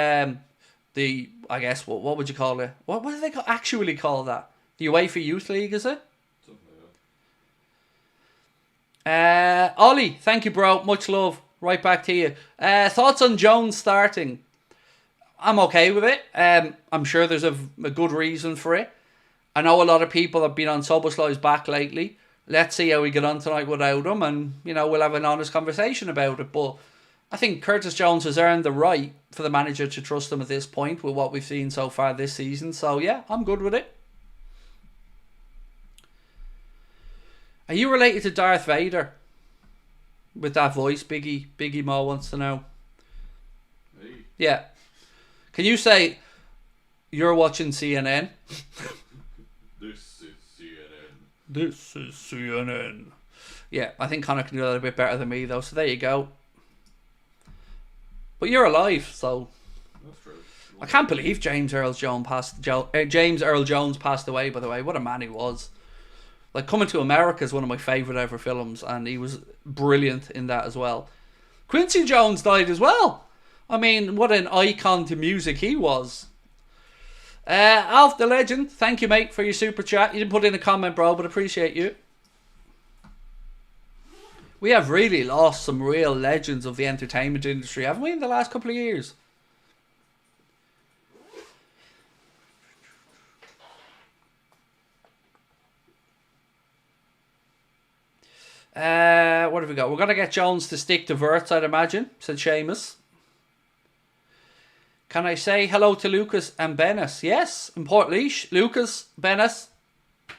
I guess what would you call it? What do they actually call that? The UEFA Youth League, is it? Something like that. Ollie, thank you, bro. Much love. Right back to you. Thoughts on Jones starting? I'm okay with it. I'm sure there's a good reason for it. I know a lot of people have been on Soboslai's back lately. Let's see how we get on tonight without him, and we'll have an honest conversation about it. But I think Curtis Jones has earned the right for the manager to trust him at this point with what we've seen so far this season. So yeah, I'm good with it. Are you related to Darth Vader? With that voice, Biggie Mo wants to know. Hey. Yeah. Can you say you're watching CNN? This is CNN. This is CNN. Yeah, I think Connor can do that a bit better than me though. So there you go. But you're alive, so That's true. I can't believe James Earl Jones passed away. By the way, what a man he was! Like, Coming to America is one of my favourite ever films, and he was brilliant in that as well. Quincy Jones died as well. I mean, what an icon to music he was. Alf the Legend, thank you, mate, for your super chat. You didn't put in a comment, bro, but appreciate you. We have really lost some real legends of the entertainment industry, haven't we, in the last couple of years? What have we got? We're going to get Jones to stick to Verts, I'd imagine, said Seamus. Can I say hello to Lucas and Bennis? Yes, in Portlaoise. Lucas, Bennis,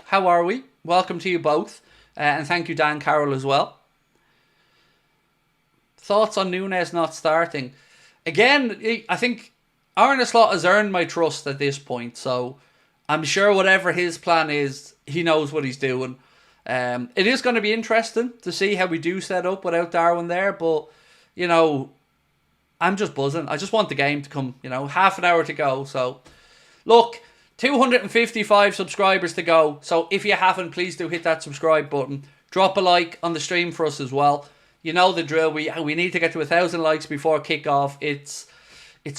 how are we? Welcome to you both. And thank you, Dan Carroll, as well. Thoughts on Núñez not starting? Again, I think Arne Slot has earned my trust at this point, so I'm sure whatever his plan is, he knows what he's doing. It is going to be interesting to see how we do set up without Darwin there, but, I'm just buzzing. I just want the game to come, half an hour to go. So, look, 255 subscribers to go. So, if you haven't, please do hit that subscribe button. Drop a like on the stream for us as well. You know the drill. We need to get to 1,000 likes before kickoff. It's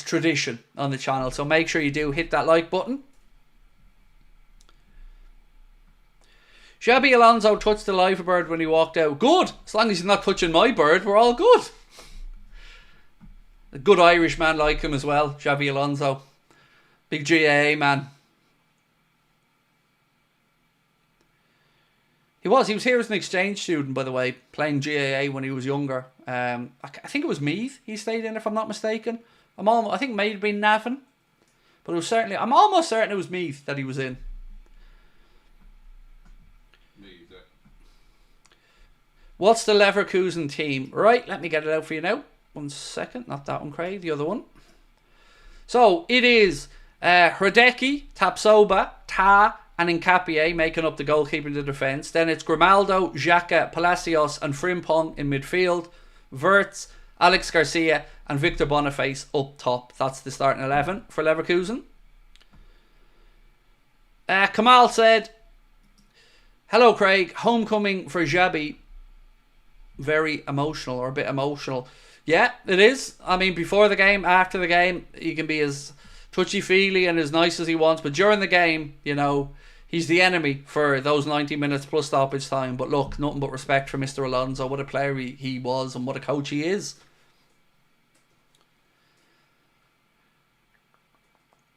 tradition on the channel. So, make sure you do hit that like button. Xabi Alonso touched the live bird when he walked out. Good. As long as he's not touching my bird, we're all good. A good Irish man like him as well, Xabi Alonso. Big GAA man. He was here as an exchange student, by the way, playing GAA when he was younger. I think it was Meath he stayed in, if I'm not mistaken. I think it may have been Navan. But it was I'm almost certain it was Meath that he was in. What's the Leverkusen team? Right, let me get it out for you now. 1 second. Not that one, Craig. The other one. So, it is Hradecki, Tapsoba, Ta, and Nkapie making up the goalkeeper in the defence. Then it's Grimaldo, Xhaka, Palacios, and Frimpong in midfield. Verts, Alex Garcia, and Victor Boniface up top. That's the starting 11 for Leverkusen. Kamal said, hello, Craig. Homecoming for Xabi. Very emotional, or a bit emotional. Yeah, it is. I mean, before the game, after the game, he can be as touchy-feely and as nice as he wants. But during the game, he's the enemy for those 90 minutes plus stoppage time. But look, nothing but respect for Mr. Alonso. What a player he was and what a coach he is.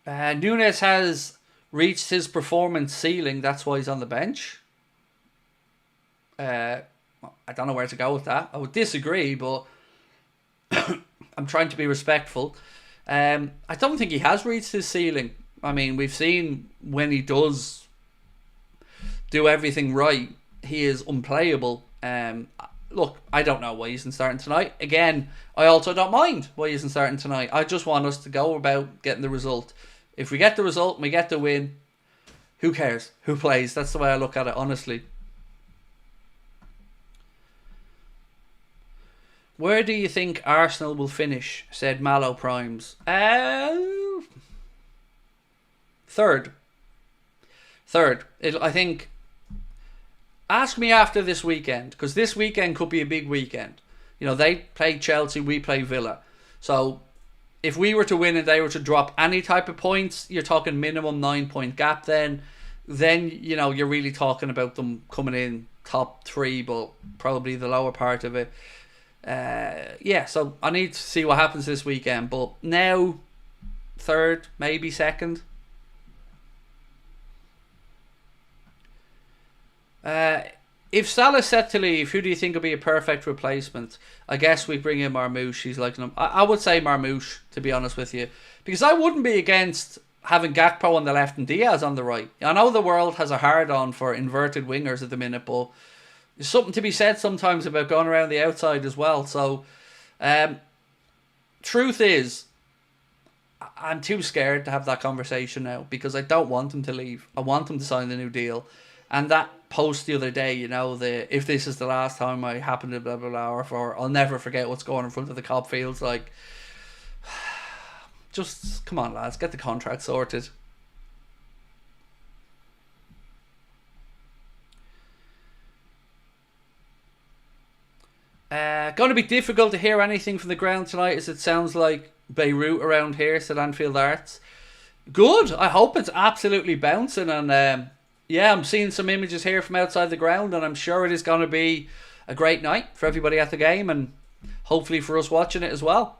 Nunes has reached his performance ceiling. That's why he's on the bench. I don't know where to go with that. I would disagree, but I'm trying to be respectful. I don't think he has reached his ceiling. I mean, we've seen when he does do everything right, he is unplayable. Look, I don't know why he isn't starting tonight. Again, I also don't mind why he isn't starting tonight. I just want us to go about getting the result. If we get the result and we get the win, who cares? Who plays? That's the way I look at it, honestly. Where do you think Arsenal will finish? Said Mallow Primes. Third. I think. Ask me after this weekend, because this weekend could be a big weekend. You know, they play Chelsea, we play Villa. So, if we were to win and they were to drop any type of points, you're talking minimum 9-point gap then. Then, you know, you're really talking about them coming in top 3, but probably the lower part of it. Yeah, so I need to see what happens this weekend. But now, third, maybe second. If Salah's set to leave, who do you think will be a perfect replacement? I guess we bring in Marmoush. He's like, I would say Marmoush, to be honest with you, because I wouldn't be against having Gakpo on the left and Diaz on the right. I know the world has a hard on for inverted wingers at the minute, but there's something to be said sometimes about going around the outside as well. So, truth is, I'm too scared to have that conversation now, because I don't want him to leave. I want him to sign the new deal. And that post the other day, you know, if this is the last time I happen to blah blah blah, or I'll never forget what's going in front of the Cobb Fields, like, just come on, lads, get the contract sorted. Going to be difficult to hear anything from the ground tonight, as it sounds like Beirut around here, said Anfield Arts. Good. I hope it's absolutely bouncing, and yeah, I'm seeing some images here from outside the ground, and I'm sure it is going to be a great night for everybody at the game, and hopefully for us watching it as well.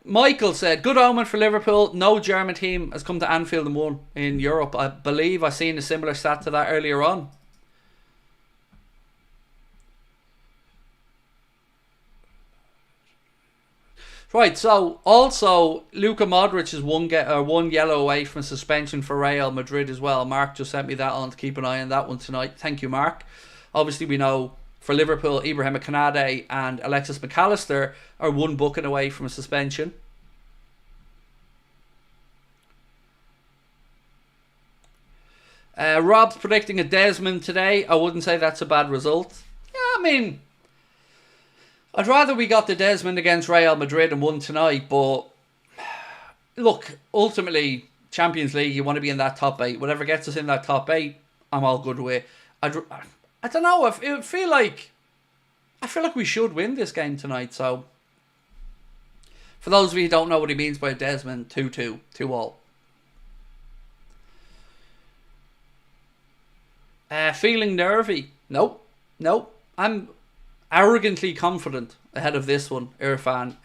Michael said, good omen for Liverpool. No German team has come to Anfield and won in Europe. I believe I seen a similar stat to that earlier on. Right, so also Luka Modric is one yellow away from suspension for Real Madrid as well. Mark just sent me that on to keep an eye on that one tonight. Thank you, Mark. Obviously, we know for Liverpool, Ibrahim Konate and Alexis McAllister are one booking away from a suspension. Rob's predicting a Desmond today. I wouldn't say that's a bad result. Yeah, I mean, I'd rather we got the Desmond against Real Madrid and won tonight, but look, ultimately, Champions League, you want to be in that top 8. Whatever gets us in that top 8, I'm all good with. I don't know, I feel like we should win this game tonight, so for those of you who don't know what he means by Desmond, 2-2, 2-all. Feeling nervy? Nope. I'm arrogantly confident ahead of this one, Irfan.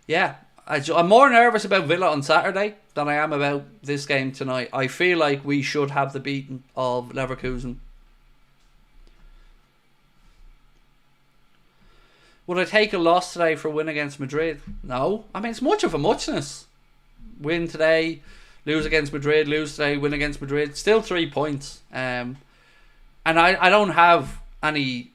Yeah, I'm more nervous about Villa on Saturday than I am about this game tonight. I feel like we should have the beating of Leverkusen. Would I take a loss today for a win against Madrid? No. I mean, it's much of a muchness. Win today, lose against Madrid, lose today, win against Madrid. Still 3 points. And I don't have any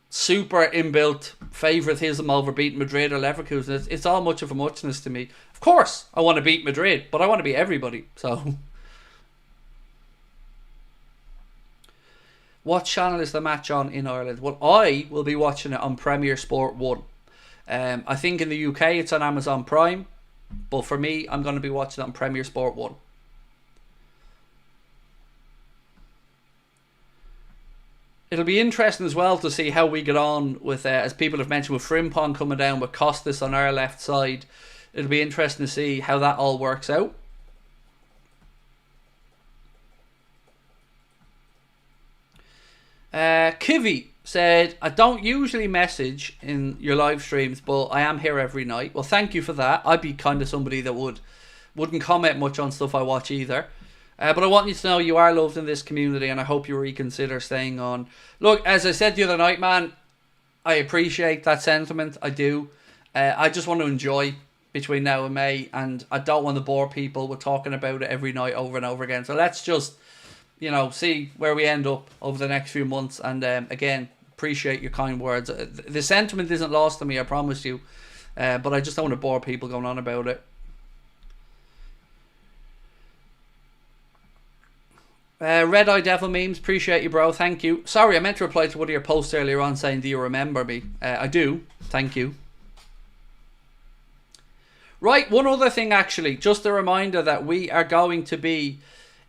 super inbuilt favoritism over beating Madrid or Leverkusen. It's all much of a muchness to me. Of course, I want to beat Madrid, but I want to beat everybody. So, what channel is the match on in Ireland? Well, I will be watching it on Premier Sport 1. I think in the UK it's on Amazon Prime, but for me, I'm going to be watching it on Premier Sport 1. It'll be interesting as well to see how we get on with, as people have mentioned, with Frimpong coming down, with Costas on our left side. It'll be interesting to see how that all works out. Kivy said, I don't usually message in your live streams, but I am here every night. Well, thank you for that. I'd be kind of somebody that wouldn't comment much on stuff I watch either. But I want you to know you are loved in this community, and I hope you reconsider staying on. Look, as I said the other night, man, I appreciate that sentiment. I do. I just want to enjoy between now and May, and I don't want to bore people with talking about it every night over and over again. So let's just, see where we end up over the next few months. And again, appreciate your kind words. The sentiment isn't lost on me, I promise you. But I just don't want to bore people going on about it. Red Eye Devil Memes, appreciate you, bro. Thank you. Sorry, I meant to reply to one of your posts earlier on saying, do you remember me? I do. Thank you. Right, one other thing actually. Just a reminder that we are going to be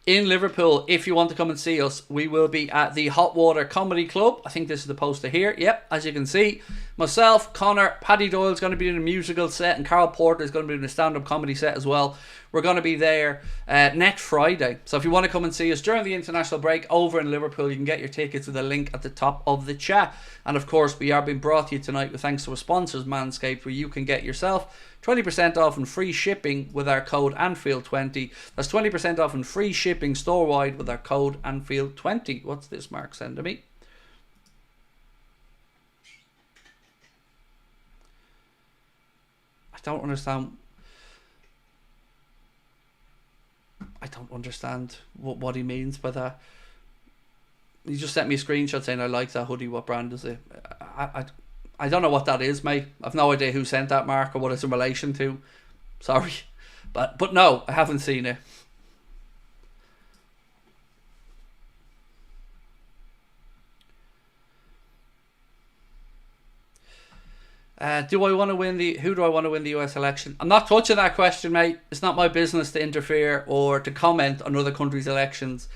in Liverpool. If you want to come and see us, we will be at the Hot Water Comedy Club. I think this is the poster here. Yep, as you can see. Myself, Connor, Paddy Doyle's going to be in a musical set, and Carl Porter is going to be in a stand-up comedy set as well. We're going to be there next Friday. So if you want to come and see us during the international break over in Liverpool, you can get your tickets with the link at the top of the chat. And of course, we are being brought to you tonight with thanks to our sponsors, Manscaped, where you can get yourself 20% off and free shipping with our code Anfield20. That's 20% off and free shipping store-wide with our code Anfield20. What's this Mark sending me? I don't understand what he means by that. He just sent me a screenshot saying, I like that hoodie. What brand is it? I don't know what that is, mate. I've no idea who sent that, Mark, or what it's in relation to. Sorry. But no, I haven't seen it. Who do I want to win the US election? I'm not touching that question, mate. It's not my business to interfere or to comment on other countries' elections.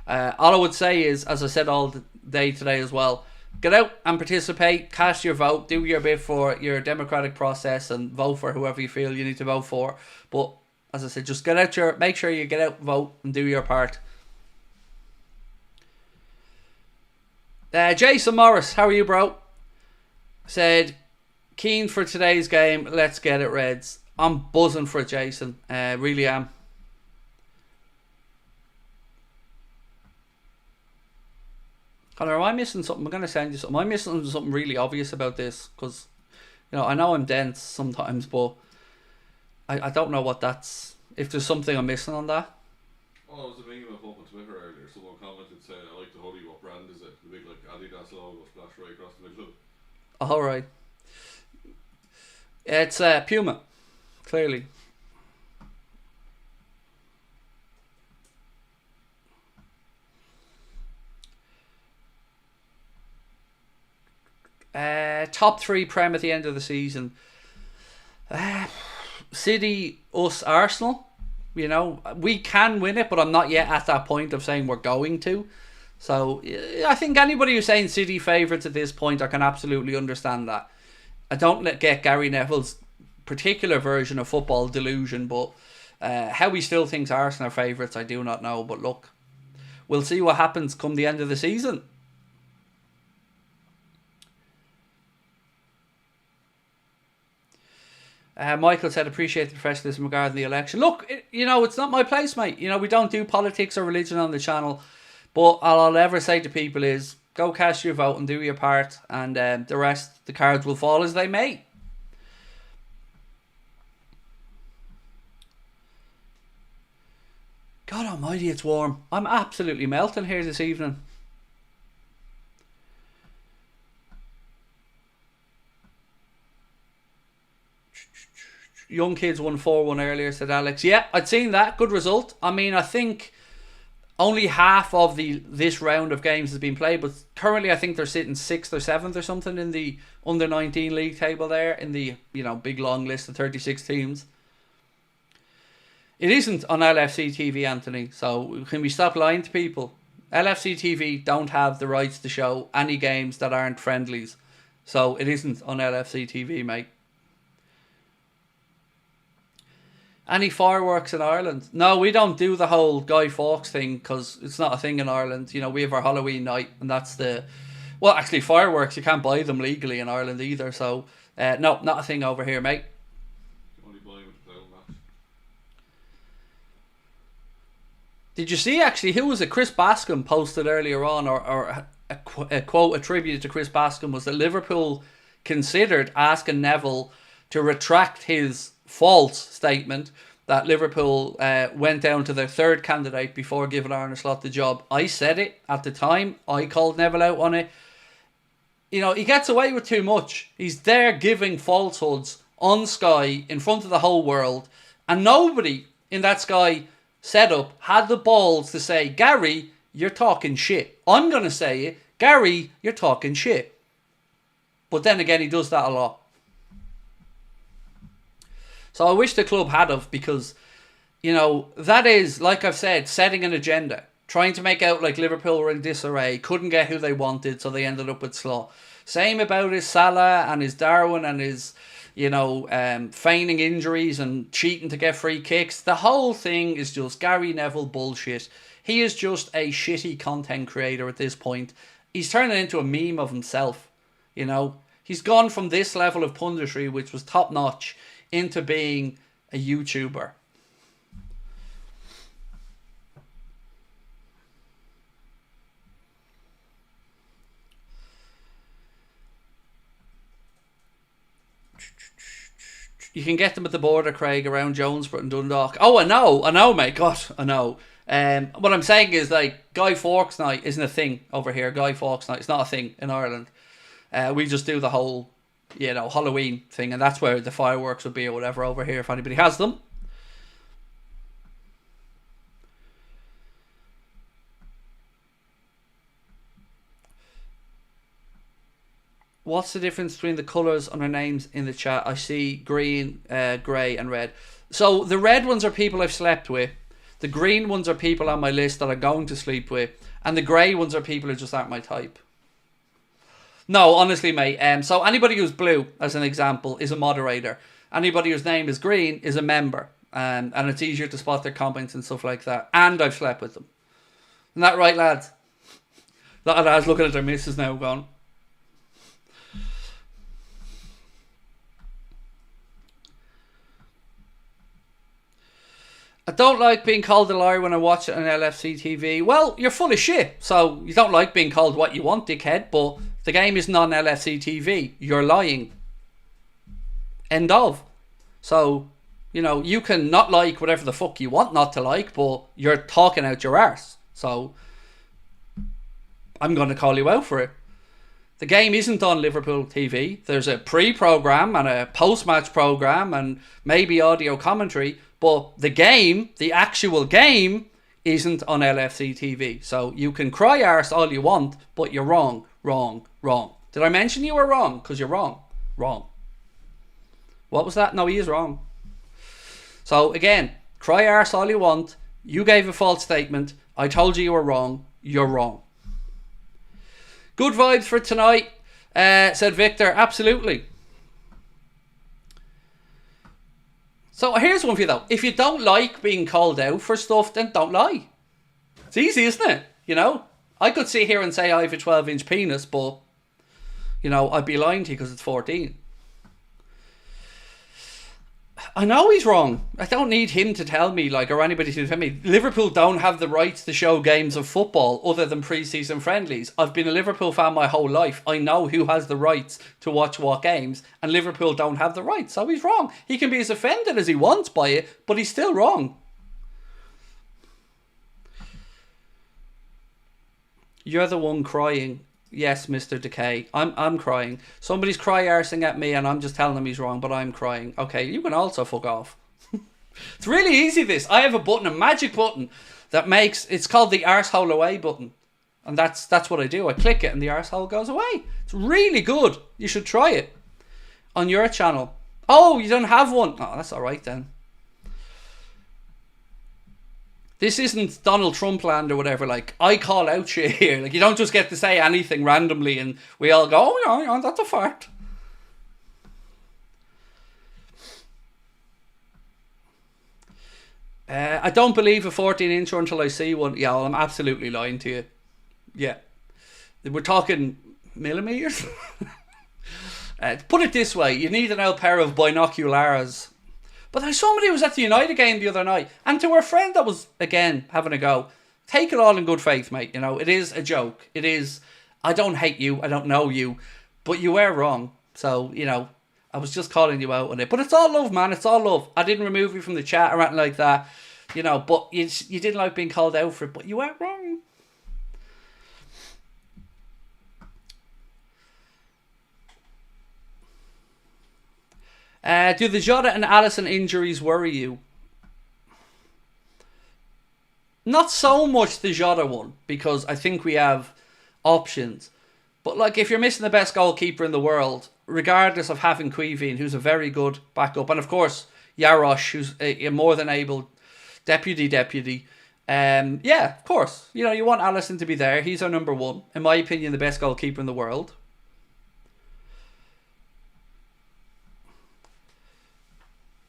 All I would say is, as I said all day today as well, get out and participate, cast your vote, do your bit for your democratic process and vote for whoever you feel you need to vote for. But as I said, just make sure you get out, vote and do your part. Jason Morris, how are you, bro? Said, keen for today's game, let's get it, Reds. I'm buzzing for it, Jason. Really am. Connor, am I missing something? I'm going to send you something. Am I missing something really obvious about this? Because, I know I'm dense sometimes, but I don't know what that's... If there's something I'm missing on that. Oh, I was a meme up on Twitter earlier. Someone commented saying, I like the hoodie, what brand is it? The big Adidas logo splashed right across the middle. Alright. It's Puma, clearly. Top 3 Prem at the end of the season. City, us, Arsenal. We can win it, but I'm not yet at that point of saying we're going to. So I think anybody who's saying City favourites at this point, I can absolutely understand that. I don't get Gary Neville's particular version of football delusion, but how he still thinks Arsenal are favourites, I do not know. But look, we'll see what happens come the end of the season. Michael said, appreciate the professionalism regarding the election. Look, it's not my place, mate. We don't do politics or religion on the channel. But all I'll ever say to people is, go cast your vote and do your part. And the rest, the cards will fall as they may. God almighty, it's warm. I'm absolutely melting here this evening. Young kids won 4-1 earlier, said Alex. Yeah, I'd seen that. Good result. I mean, I think only half of this round of games has been played, but currently I think they're sitting 6th or 7th or something in the under-19 league table there, in the big long list of 36 teams. It isn't on LFC TV, Anthony, so can we stop lying to people? LFC TV don't have the rights to show any games that aren't friendlies, so it isn't on LFC TV, mate. Any fireworks in Ireland? No, we don't do the whole Guy Fawkes thing because it's not a thing in Ireland. We have our Halloween night, and that's the Well, actually, fireworks, you can't buy them legally in Ireland either. So, no, not a thing over here, mate. Only buy with the clown match. Did you see, actually, who was it? Chris Bascom posted earlier on, or a quote attributed to Chris Bascom was that Liverpool considered asking Neville to retract his false statement that Liverpool went down to their third candidate before giving Arne Slot the job. I said it at the time. I called Neville out on it. You know, he gets away with too much. He's there giving falsehoods on Sky in front of the whole world, and nobody in that Sky setup had the balls to say, Gary, you're talking shit. I'm going to say it. Gary, you're talking shit. But then again, he does that a lot. So I wish the club had of, because, you know, that is, like I've said, setting an agenda. Trying to make out like Liverpool were in disarray, couldn't get who they wanted, so they ended up with Slot. Same about his Salah and his Darwin and his, you know, feigning injuries and cheating to get free kicks. The whole thing is just Gary Neville bullshit. He is just a shitty content creator at this point. He's turning into a meme of himself, you know. He's gone from this level of punditry, which was top notch, into being a YouTuber. You can get them at the border, Craig, around Jonesborough and Dundalk. Oh, I know, mate. God, I know. What I'm saying is, like, Guy Fawkes Night isn't a thing over here. Guy Fawkes Night, it's not a thing in Ireland. We just do the whole, you know, Halloween thing, and that's where the fireworks would be or whatever over here if anybody has them. What's the difference between the colours on our names in the chat? I see green, grey and red. So the red ones are people I've slept with. The green ones are people on my list that I'm going to sleep with. And the grey ones are people who just aren't my type. No, honestly, mate. So anybody who's blue, as an example, is a moderator. Anybody whose name is green is a member. And it's easier to spot their comments and stuff like that. And I've slept with them. Isn't that right, lads? A lot of lads looking at their missus now going, I don't like being called a liar when I watch it on LFC TV. Well, you're full of shit. So you don't like being called what you want, dickhead. But the game isn't on LFC TV. You're lying. End of. So, you know, you can not like whatever the fuck you want not to like, but you're talking out your arse. So I'm going to call you out for it. The game isn't on Liverpool TV. There's a pre-programme and a post-match programme and maybe audio commentary. But the game, the actual game, isn't on LFC TV. So you can cry arse all you want, but you're wrong, wrong, wrong. Did I mention you were wrong? Because you're wrong. Wrong. What was that? No, he is wrong. So again, cry arse all you want. You gave a false statement. I told you were wrong. You're wrong. Good vibes for tonight, said Victor. Absolutely. So here's one for you though. If you don't like being called out for stuff, then don't lie. It's easy, isn't it? You know? I could sit here and say I have a 12-inch penis, but, you know, I'd be lying to you because it's 14. I know he's wrong. I don't need him to tell me, like, or anybody to tell me. Liverpool don't have the rights to show games of football other than pre-season friendlies. I've been a Liverpool fan my whole life. I know who has the rights to watch what games, and Liverpool don't have the rights. So he's wrong. He can be as offended as he wants by it, but he's still wrong. You're the one crying. Yes, Mr. Decay. I'm crying. Somebody's cry-arsing at me and I'm just telling him he's wrong, but I'm crying. Okay, you can also fuck off. It's really easy, this. I have a button, a magic button, that makes... It's called the arsehole away button. And that's what I do. I click it and the arsehole goes away. It's really good. You should try it. On your channel. Oh, you don't have one? Oh, that's alright then. This isn't Donald Trump land or whatever. Like, I call out shit here. Like, you don't just get to say anything randomly and we all go, oh, yeah, that's a fact. I don't believe a 14-inch until I see one. Yeah, well, I'm absolutely lying to you. Yeah. We're talking millimeters. Put it this way, you need an old pair of binoculars. But there's somebody who was at the United game the other night, and to our friend that was, again, having a go, take it all in good faith, mate. You know, it is a joke. It is, I don't hate you, I don't know you, but you were wrong. So, you know, I was just calling you out on it. But it's all love, man, it's all love. I didn't remove you from the chat or anything like that. You know, but you didn't like being called out for it, but you were wrong. Do the Jota and Alisson injuries worry you? Not so much the Jota one, because I think we have options. But like, if you're missing the best goalkeeper in the world, regardless of having Quivin, who's a very good backup, and of course Jarosz, who's a more than able deputy. Yeah, of course. You know, you want Alisson to be there. He's our number one. In my opinion, the best goalkeeper in the world.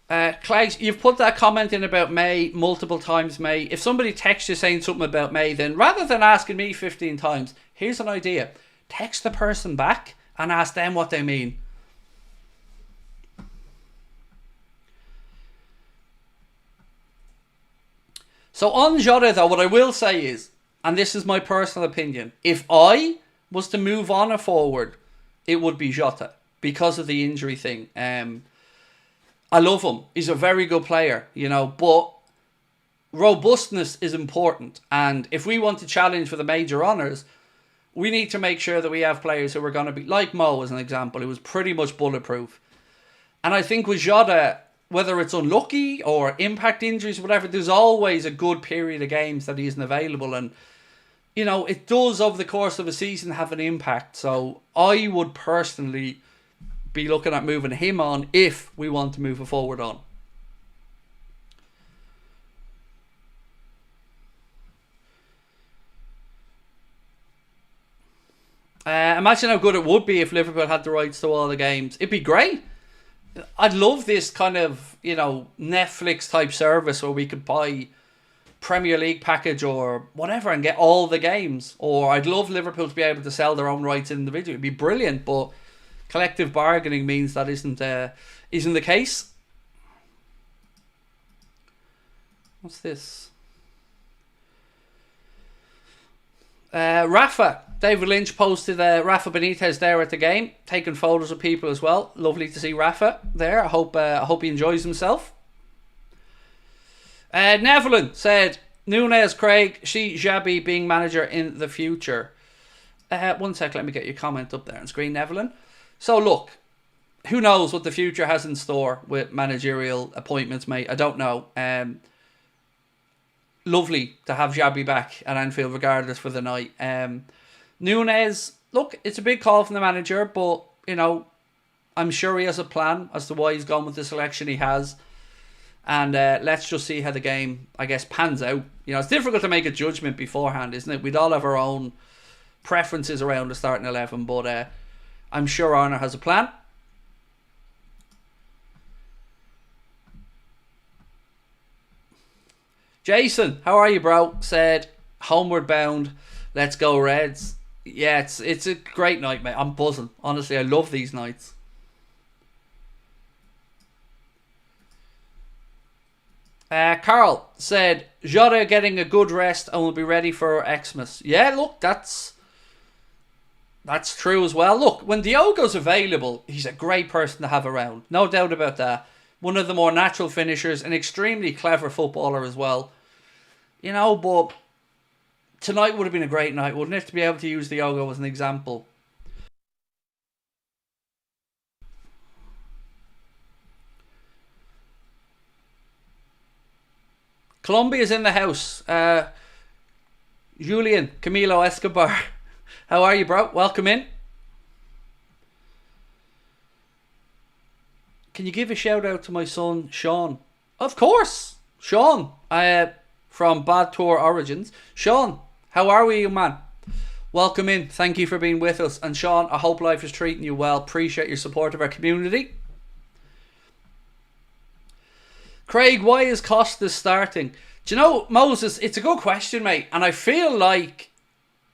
Clegg, you've put that comment in about May multiple times, May. If somebody texts you saying something about May, then rather than asking me 15 times, here's an idea. Text the person back and ask them what they mean. So on Jota, though, what I will say is, and this is my personal opinion, if I was to move on a forward, it would be Jota because of the injury thing. I love him. He's a very good player, you know, but robustness is important. And if we want to challenge for the major honours, we need to make sure that we have players who are going to be, like Mo as an example, who was pretty much bulletproof. And I think with Jota, whether it's unlucky or impact injuries, whatever, there's always a good period of games that he isn't available. And, you know, it does over the course of a season have an impact. So I would personally be looking at moving him on if we want to move forward on. Imagine how good it would be if Liverpool had the rights to all the games. It'd be great. I'd love this kind of, you know, Netflix type service where we could buy Premier League package or whatever and get all the games. Or I'd love Liverpool to be able to sell their own rights individually. It'd be brilliant, but collective bargaining means that isn't the case. What's this? Rafa. David Lynch posted Rafa Benitez there at the game, taking photos of people as well. Lovely to see Rafa there. I hope he enjoys himself. Nevelin said, Nunes, Craig, see Xabi being manager in the future. 1 sec, let me get your comment up there on screen, Nevelin. So look, who knows what the future has in store with managerial appointments, mate. I don't know. Lovely to have Xabi back at Anfield regardless for the night. Nunes, look, it's a big call from the manager, but, you know, I'm sure he has a plan as to why he's gone with the selection he has. And let's just see how the game, I guess, pans out. You know, it's difficult to make a judgment beforehand, isn't it? We'd all have our own preferences around the starting 11, but I'm sure Arne has a plan. Jason, how are you, bro? Said, homeward bound, let's go Reds. Yeah, it's a great night, mate. I'm buzzing. Honestly, I love these nights. Carl said, Jota getting a good rest and will be ready for Xmas. Yeah, look, that's true as well. Look, when Diogo's available, he's a great person to have around. No doubt about that. One of the more natural finishers, an extremely clever footballer as well. You know, but tonight would have been a great night, wouldn't it? To be able to use Diogo as an example. Colombia's in the house. Julian Camilo Escobar. How are you, bro? Welcome in. Can you give a shout out to my son, Sean? Of course. Sean. From Bad Tour Origins. Sean, how are we, you man? Welcome in. Thank you for being with us. And Sean, I hope life is treating you well. Appreciate your support of our community. Craig, why is Costa starting? Do you know, Moses, it's a good question, mate. And I feel like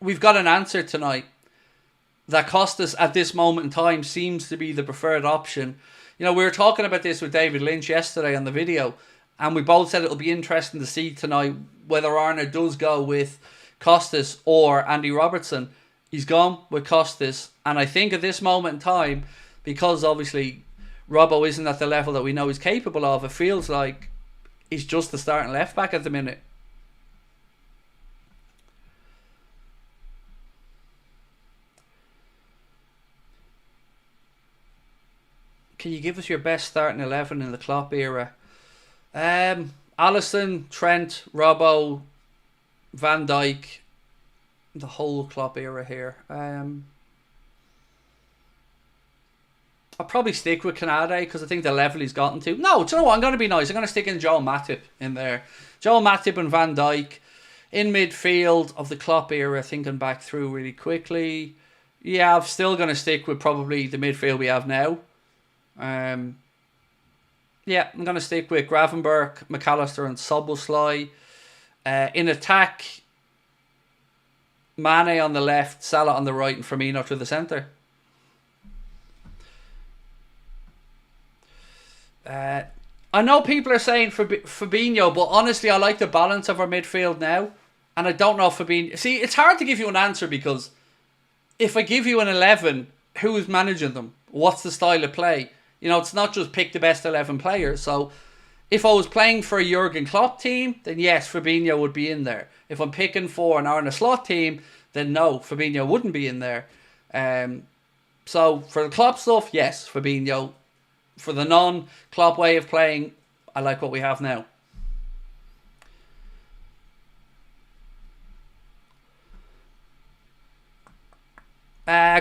we've got an answer tonight. that Costas at this moment in time seems to be the preferred option. You know, we were talking about this with David Lynch yesterday on the video, and we both said it'll be interesting to see tonight whether Arne does go with Costas or Andy Robertson. He's gone with Costas, and I think at this moment in time, because obviously Robbo isn't at the level that we know he's capable of, it feels like he's just the starting left back at the minute. Can you give us your best starting 11 in the Klopp era? Alisson, Trent, Robbo, Van Dijk, the whole Klopp era here. I'll probably stick with Canade because I think the level he's gotten to. No, do you know what? I'm going to be nice. I'm going to stick in Joel Matip in there. Joel Matip and Van Dijk in midfield of the Klopp era, thinking back through really quickly. Yeah, I'm still going to stick with probably the midfield we have now. Yeah, I'm going to stick with Gravenberch, McAllister and Szoboszlai. In attack, Mane on the left, Salah on the right and Firmino through the centre. I know people are saying Fabinho, but honestly I like the balance of our midfield now. And I don't know if Fabinho... See, it's hard to give you an answer because if I give you an 11, who's managing them? What's the style of play? You know, it's not just pick the best 11 players. So if I was playing for a Jurgen Klopp team, then yes, Fabinho would be in there. If I'm picking for an Arne Slot team, then no, Fabinho wouldn't be in there. So for the Klopp stuff, yes, Fabinho. For the non-Klopp way of playing, I like what we have now.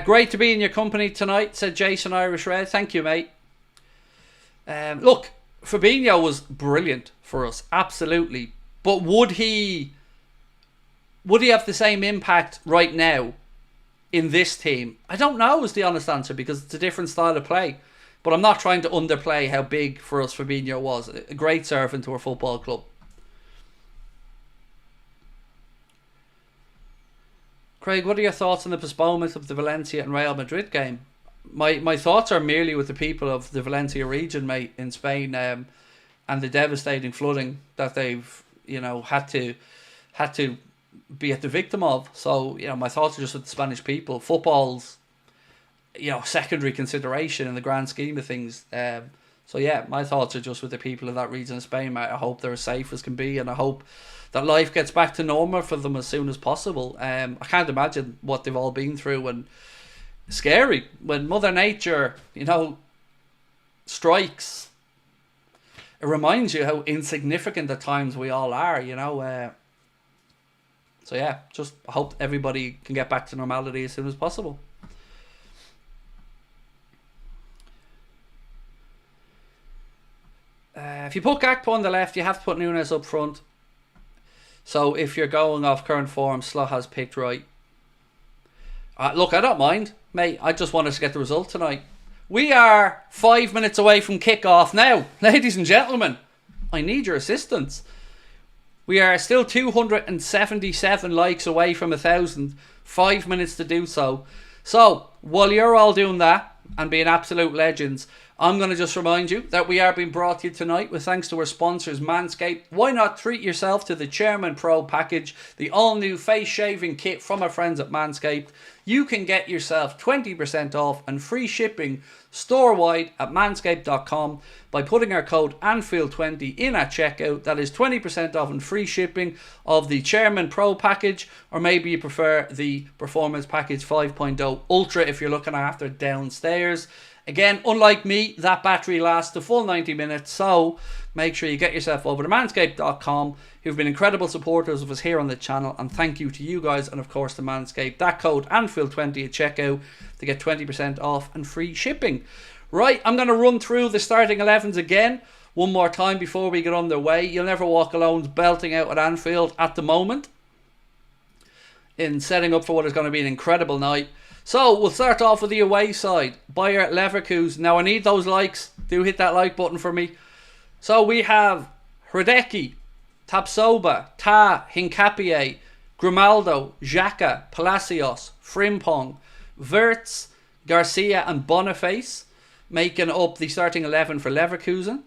Great to be in your company tonight, said Jason Irish Red. Thank you, mate. Look, Fabinho was brilliant for us, absolutely. But would he have the same impact right now in this team? I don't know is the honest answer because it's a different style of play. But I'm not trying to underplay how big for us Fabinho was. A great servant to our football club. Craig, what are your thoughts on the postponement of the Valencia and Real Madrid game? My thoughts are merely with the people of the Valencia region, mate, in Spain, and the devastating flooding that they've, had to be at the victim of. So, my thoughts are just with the Spanish people. Football's, secondary consideration in the grand scheme of things. So yeah, my thoughts are just with the people of that region of Spain, mate. I hope they're as safe as can be, and I hope that life gets back to normal for them as soon as possible. I can't imagine what they've all been through, and scary when Mother Nature, strikes. It reminds you how insignificant at times we all are, So yeah, just hope everybody can get back to normality as soon as possible. If you put Gakpo on the left, you have to put Núñez up front. So if you're going off current form, Slot has picked right. Look, I don't mind, mate. I just want us to get the result tonight. We are 5 minutes away from kickoff now. Ladies and gentlemen, I need your assistance. We are still 277 likes away from 1,000. 5 minutes to do so. So, while you're all doing that and being absolute legends, I'm going to just remind you that we are being brought to you tonight with thanks to our sponsors, Manscaped. Why not treat yourself to the Chairman Pro package, the all-new face shaving kit from our friends at Manscaped. You can get yourself 20% off and free shipping store-wide at manscaped.com by putting our code Anfield20 in at checkout. That is 20% off and free shipping of the Chairman Pro package, or maybe you prefer the Performance Package 5.0 Ultra if you're looking after downstairs. Again, unlike me, that battery lasts the full 90 minutes, so make sure you get yourself over to manscaped.com, who've been incredible supporters of us here on the channel, and thank you to you guys, and of course to Manscaped. That code Anfield20 at checkout to get 20% off and free shipping. Right, I'm going to run through the starting 11s again one more time before we get underway. You'll Never Walk Alone's belting out at Anfield at the moment in setting up for what is going to be an incredible night. So, we'll start off with the away side. BAYER Leverkusen. Now, I need those likes. Do hit that like button for me. So, we have Hrdecki, Tapsoba, Ta, Hincapié, Grimaldo, Xhaka, Palacios, Frimpong, Wirtz, Garcia and Boniface making up the starting 11 for Leverkusen.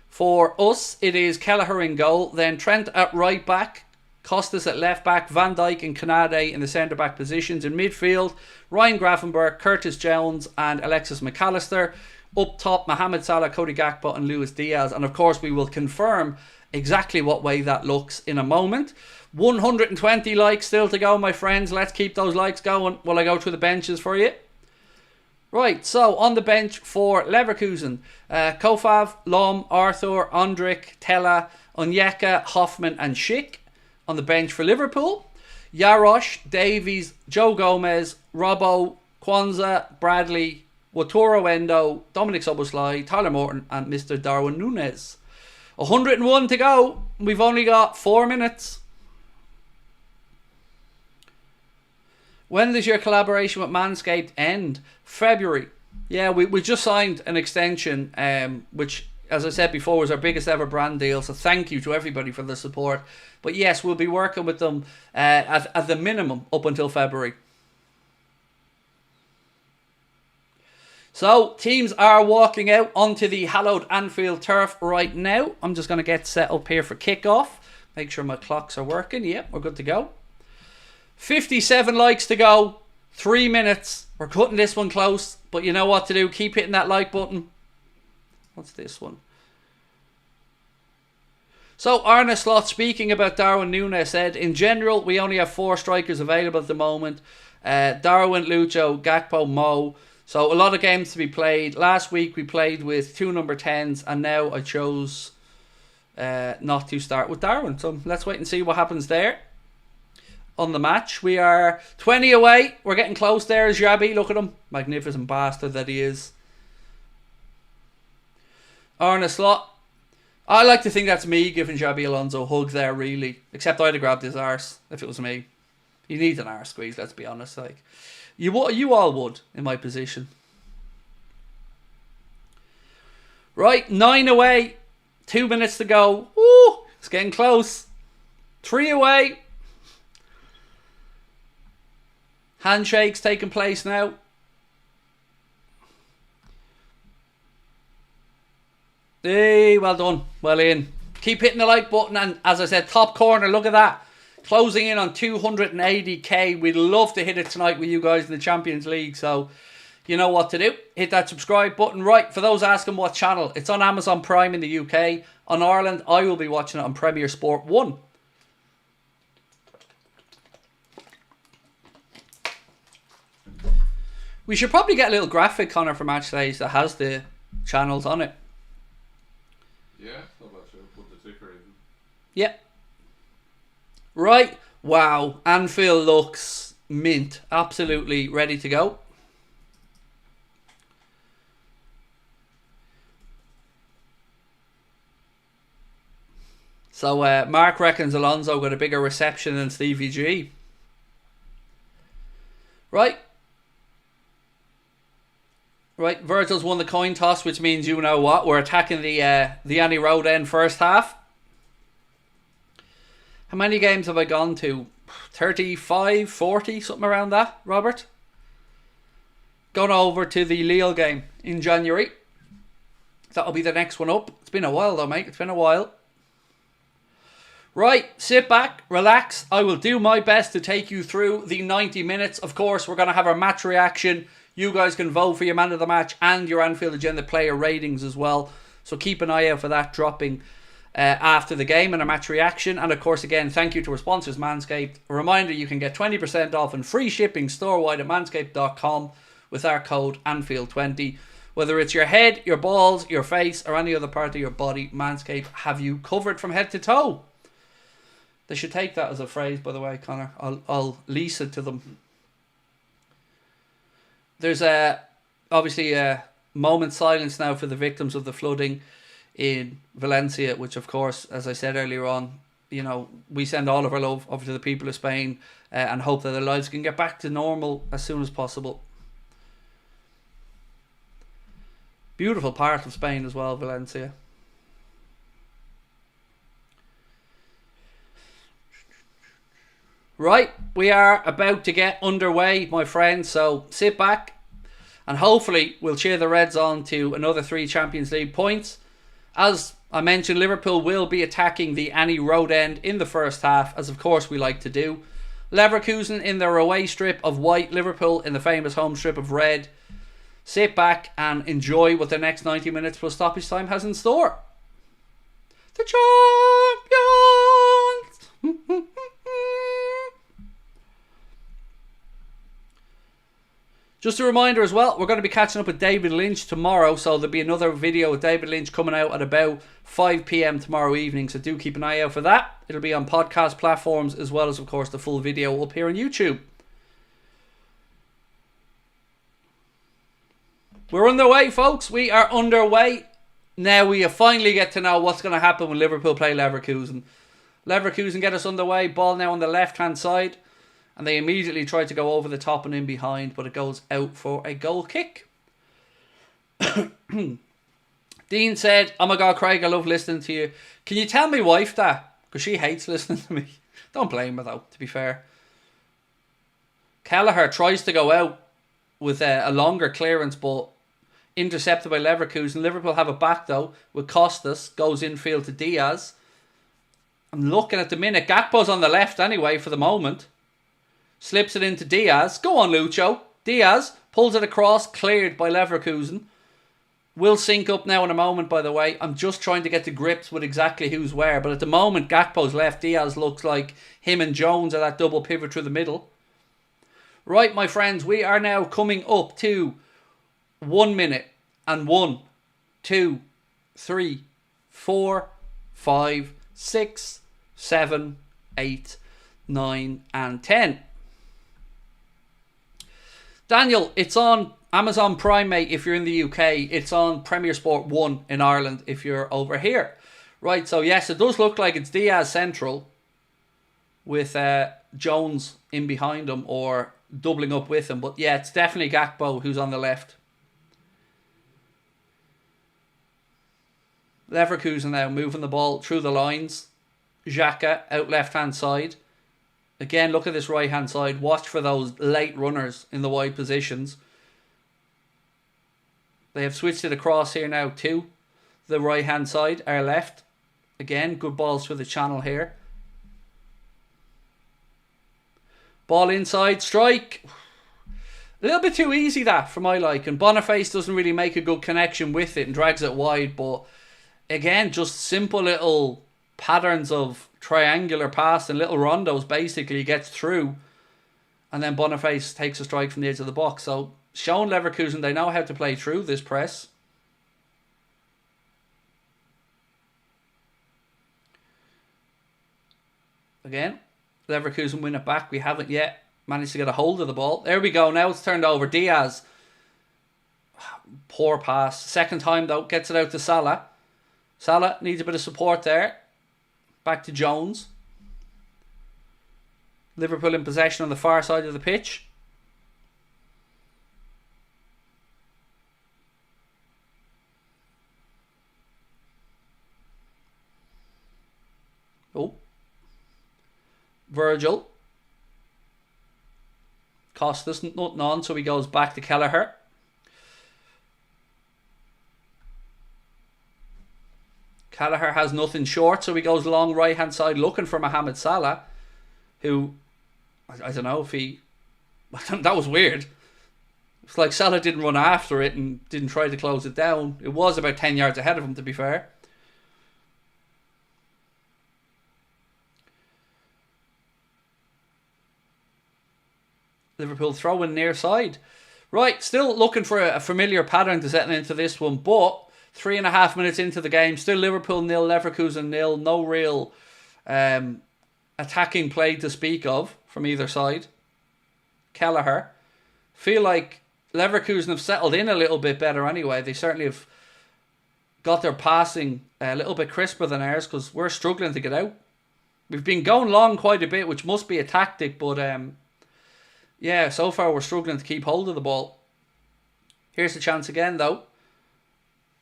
For us, it is Kelleher in goal, then Trent at right back, Costas at left back, Van Dijk and Kanade in the centre back positions. In midfield, Ryan Gravenberch, Curtis Jones and Alexis McAllister. Up top, Mohamed Salah, Cody Gakpo and Luis Diaz. And of course, we will confirm exactly what way that looks in a moment. 120 likes still to go, my friends. Let's keep those likes going while I go through the benches for you. Right, so on the bench for Leverkusen, Kofav, Lom, Arthur, Ondrik, Tella, Onyeka, Hoffman and Schick. On the bench for Liverpool, Jarosz, Davies, Joe Gomez, Robbo, Kwanzaa, Bradley, Watoro Endo, Dominic Szoboszlai, Tyler Morton and Mr. Darwin Núñez. 101 to go. We've only got 4 minutes. When does your collaboration with Manscaped end? February. Yeah, we just signed an extension, which, as I said before, was our biggest ever brand deal. So thank you to everybody for the support. But yes, we'll be working with them at the minimum up until February. So teams are walking out onto the hallowed Anfield turf right now. I'm just going to get set up here for kickoff. Make sure my clocks are working. Yep, we're good to go. 57 likes to go. 3 minutes. We're cutting this one close. But you know what to do. Keep hitting that like button. What's this one? So Arne Slot, speaking about Darwin Núñez, said, in general, we only have 4 strikers available at the moment. Darwin, Lucho, Gakpo, Mo. So a lot of games to be played. Last week we played with 2 number 10s. And now I chose not to start with Darwin. So let's wait and see what happens there. On the match, we are 20 away. We're getting close there. Xabi, look at him. Magnificent bastard that he is. Arne Slot. I like to think that's me giving Xabi Alonso a hug there, really. Except I'd have grabbed his arse if it was me. He needs an arse squeeze, let's be honest. Like, you all would in my position. Right, 9 away. 2 minutes to go. Woo, it's getting close. 3 away. Handshakes taking place now. Hey, well done. Well in. Keep hitting the like button. And as I said, top corner, look at that. Closing in on 280k. We'd love to hit it tonight with you guys in the Champions League. So, you know what to do. Hit that subscribe button. Right, for those asking what channel, it's on Amazon Prime in the UK. On Ireland, I will be watching it on Premier Sport 1. We should probably get a little graphic, Connor, for Match Days that has the channels on it. Yeah, not bad. Sure. Put the ticker in. Yep. Right. Wow. Anfield looks mint. Absolutely ready to go. So Mark reckons Alonso got a bigger reception than Stevie G. Right. Right, Virgil's won the coin toss, which means you know what. We're attacking the Annie Road end first half. How many games have I gone to? 35, 40, something around that, Robert? Gone over to the Lille game in January. That'll be the next one up. It's been a while though, mate. It's been a while. Right, sit back, relax. I will do my best to take you through the 90 minutes. Of course, we're going to have our match reaction. You guys can vote for your man of the match and your Anfield Agenda player ratings as well. So keep an eye out for that dropping after the game and a match reaction. And of course, again, thank you to our sponsors, Manscaped. A reminder, you can get 20% off and free shipping store-wide at manscaped.com with our code Anfield20. Whether it's your head, your balls, your face, or any other part of your body, Manscaped have you covered from head to toe. They should take that as a phrase, by the way, Connor. I'll lease it to them. There's obviously a moment's silence now for the victims of the flooding in Valencia, which of course, as I said earlier on, you know, we send all of our love over to the people of Spain and hope that their lives can get back to normal as soon as possible. Beautiful part of Spain as well, Valencia. Right, we are about to get underway, my friends, so sit back and hopefully we'll cheer the Reds on to another 3 Champions League points. As I mentioned, Liverpool will be attacking the Annie Road end in the first half, as of course we like to do. Leverkusen in their away strip of white, Liverpool in the famous home strip of red. Sit back and enjoy what the next 90 minutes plus stoppage time has in store. The champions! Just a reminder as well, we're going to be catching up with David Lynch tomorrow, so there'll be another video with David Lynch coming out at about 5 PM tomorrow evening, so do keep an eye out for that. It'll be on podcast platforms as well as, of course, the full video up here on YouTube. We're underway, folks. We are underway. Now we finally get to know what's going to happen when Liverpool play Leverkusen. Leverkusen get us underway, ball now on the left-hand side. And they immediately try to go over the top and in behind, but it goes out for a goal kick. Dean said, "Oh my God, Craig, I love listening to you. Can you tell my wife that? Because she hates listening to me." Don't blame her though, to be fair. Kelleher tries to go out with a longer clearance, but intercepted by Leverkusen. Liverpool have it back though, with Costas, goes infield to Diaz. I'm looking at the minute. Gakpo's on the left anyway for the moment. Slips it into Diaz. Go on, Lucho. Diaz pulls it across, cleared by Leverkusen. Will sync up now in a moment, by the way. I'm just trying to get to grips with exactly who's where. But at the moment, Gakpo's left. Diaz looks like him and Jones are that double pivot through the middle. Right, my friends, we are now coming up to 1 minute. And 1, 2, 3, 4, 5, 6, 7, 8, 9, and 10. Daniel, it's on Amazon Prime, mate, if you're in the UK. It's on Premier Sport 1 in Ireland if you're over here. Right, so yes, it does look like it's Diaz central with Jones in behind him or doubling up with him. But yeah, it's definitely Gakpo who's on the left. Leverkusen now moving the ball through the lines. Xhaka out left-hand side. Again, look at this right-hand side. Watch for those late runners in the wide positions. They have switched it across here now to the right-hand side, our left. Again, good balls through the channel here. Ball inside, strike. A little bit too easy that for my liking. Boniface doesn't really make a good connection with it and drags it wide. But again, just simple little patterns of triangular pass and little rondos basically gets through, and then Boniface takes a strike from the edge of the box. So showing Leverkusen they know how to play through this press. Again, Leverkusen win it back. We haven't yet managed to get a hold of the ball. There we go. Now it's turned over. Diaz, poor pass. Second time though, gets it out to Salah. Salah needs a bit of support there. Back to Jones. Liverpool in possession on the far side of the pitch. Oh. Virgil. Costas nothing on, so he goes back to Kelleher. Kelleher has nothing short, so he goes long right-hand side looking for Mohamed Salah, who, I don't know if he... that was weird. It's like Salah didn't run after it and didn't try to close it down. It was about 10 yards ahead of him, to be fair. Liverpool throwing near side. Right, still looking for a familiar pattern to settle into this one, but 3.5 minutes into the game, still Liverpool 0, Leverkusen 0. No real attacking play to speak of from either side. Kelleher. Feel like Leverkusen have settled in a little bit better anyway. They certainly have got their passing a little bit crisper than ours because we're struggling to get out. We've been going long quite a bit, which must be a tactic, but yeah, so far we're struggling to keep hold of the ball. Here's the chance again though.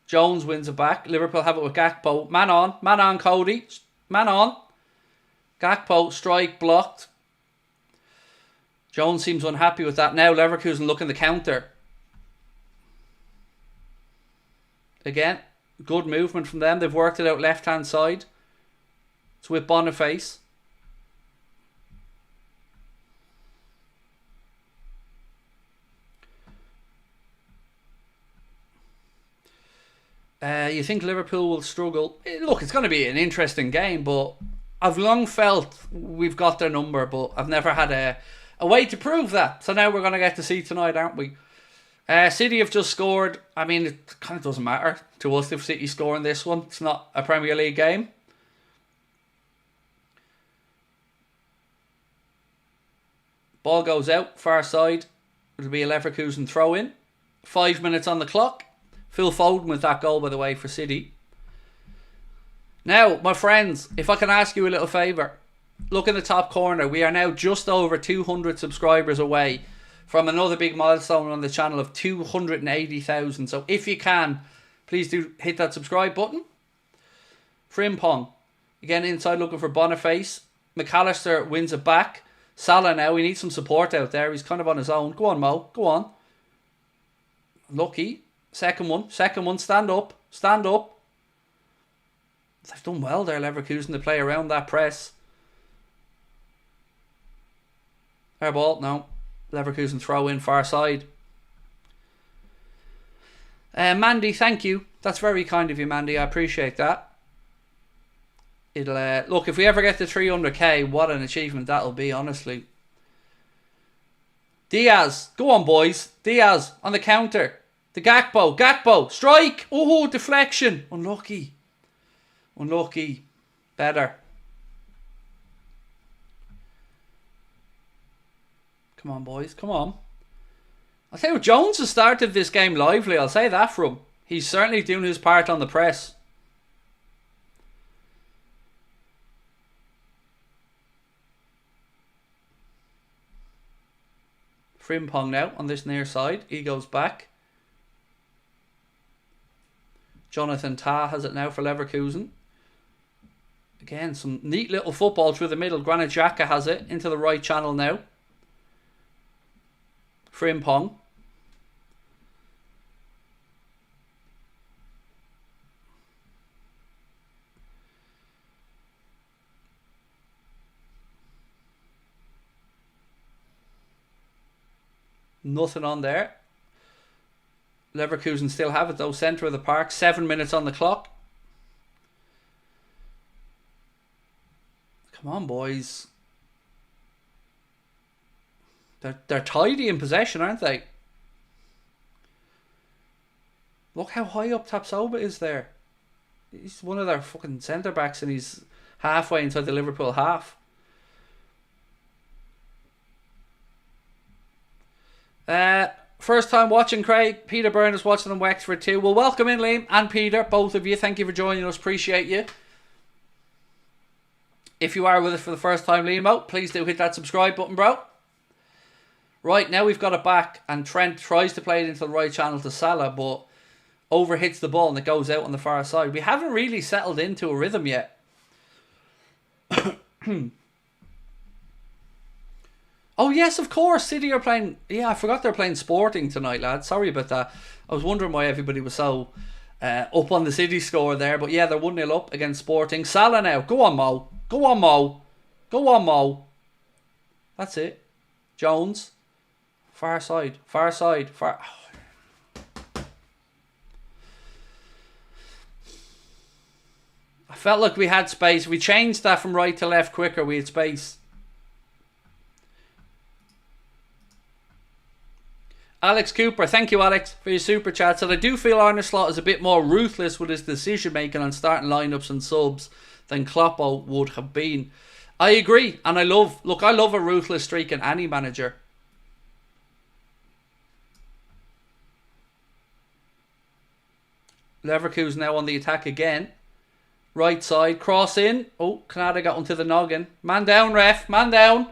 Jones wins it back. Liverpool have it with Gakpo. Man on, Cody. Man on. Gakpo, strike, blocked. Jones seems unhappy with that now. Leverkusen looking the counter. Again, good movement from them. They've worked it out left-hand side. It's with Boniface. You think Liverpool will struggle? Look, it's going to be an interesting game, but I've long felt we've got their number, but I've never had a way to prove that. So now we're going to get to see tonight, aren't we? City have just scored. I mean, it kind of doesn't matter to us if City score in this one. It's not a Premier League game. Ball goes out, far side. It'll be a Leverkusen throw-in. 5 minutes on the clock. Phil Foden with that goal, by the way, for City. Now, my friends, if I can ask you a little favour. Look in the top corner. We are now just over 200 subscribers away from another big milestone on the channel of 280,000. So if you can, please do hit that subscribe button. Frimpong. Again, inside looking for Boniface. McAllister wins it back. Salah now. We need some support out there. He's kind of on his own. Go on, Mo. Go on. Lucky. Second one. Stand up. Stand up. They've done well there, Leverkusen, to play around that press. Air ball. No. Leverkusen throw in far side. Mandy, thank you. That's very kind of you, Mandy. I appreciate that. It'll look, if we ever get to 300k, what an achievement that'll be, honestly. Diaz, go on, boys. Diaz on the counter. The Gakpo, strike. Oh, deflection. Unlucky. Better. Come on, boys. Come on. I'll tell you what, Jones has started this game lively. I'll say that for him. He's certainly doing his part on the press. Frimpong now on this near side. He goes back. Jonathan Tah has it now for Leverkusen. Again, some neat little football through the middle. Granit Xhaka has it into the right channel now. Frimpong. Nothing on there. Leverkusen still have it though. Centre of the park. 7 minutes on the clock. Come on, boys. They're tidy in possession, aren't they? Look how high up Tapsoba is there. He's one of their fucking centre backs and he's halfway inside the Liverpool half. First time watching, Craig. Peter Byrne is watching in Wexford too. Well, welcome in, Liam and Peter, both of you. Thank you for joining us. Appreciate you. If you are with us for the first time, Liam, please do hit that subscribe button, bro. Right, now we've got it back and Trent tries to play it into the right channel to Salah, but overhits the ball and it goes out on the far side. We haven't really settled into a rhythm yet. Oh, yes, of course. City are playing... Yeah, I forgot they're playing Sporting tonight, lads. Sorry about that. I was wondering why everybody was so up on the City score there. But yeah, they're 1-0 up against Sporting. Salah now. Go on, Mo. Go on, Mo. Go on, Mo. That's it. Jones. Far side. Far side. Far... I felt like we had space. We changed that from right to left quicker. We had space. Alex Cooper, thank you, Alex, for your super chat. Said I do feel Arne Slot is a bit more ruthless with his decision making on starting lineups and subs than Kloppo would have been. I agree, and I love a ruthless streak in any manager. Leverkusen now on the attack again. Right side, cross in. Oh, Canada got onto the noggin. Man down, ref, man down.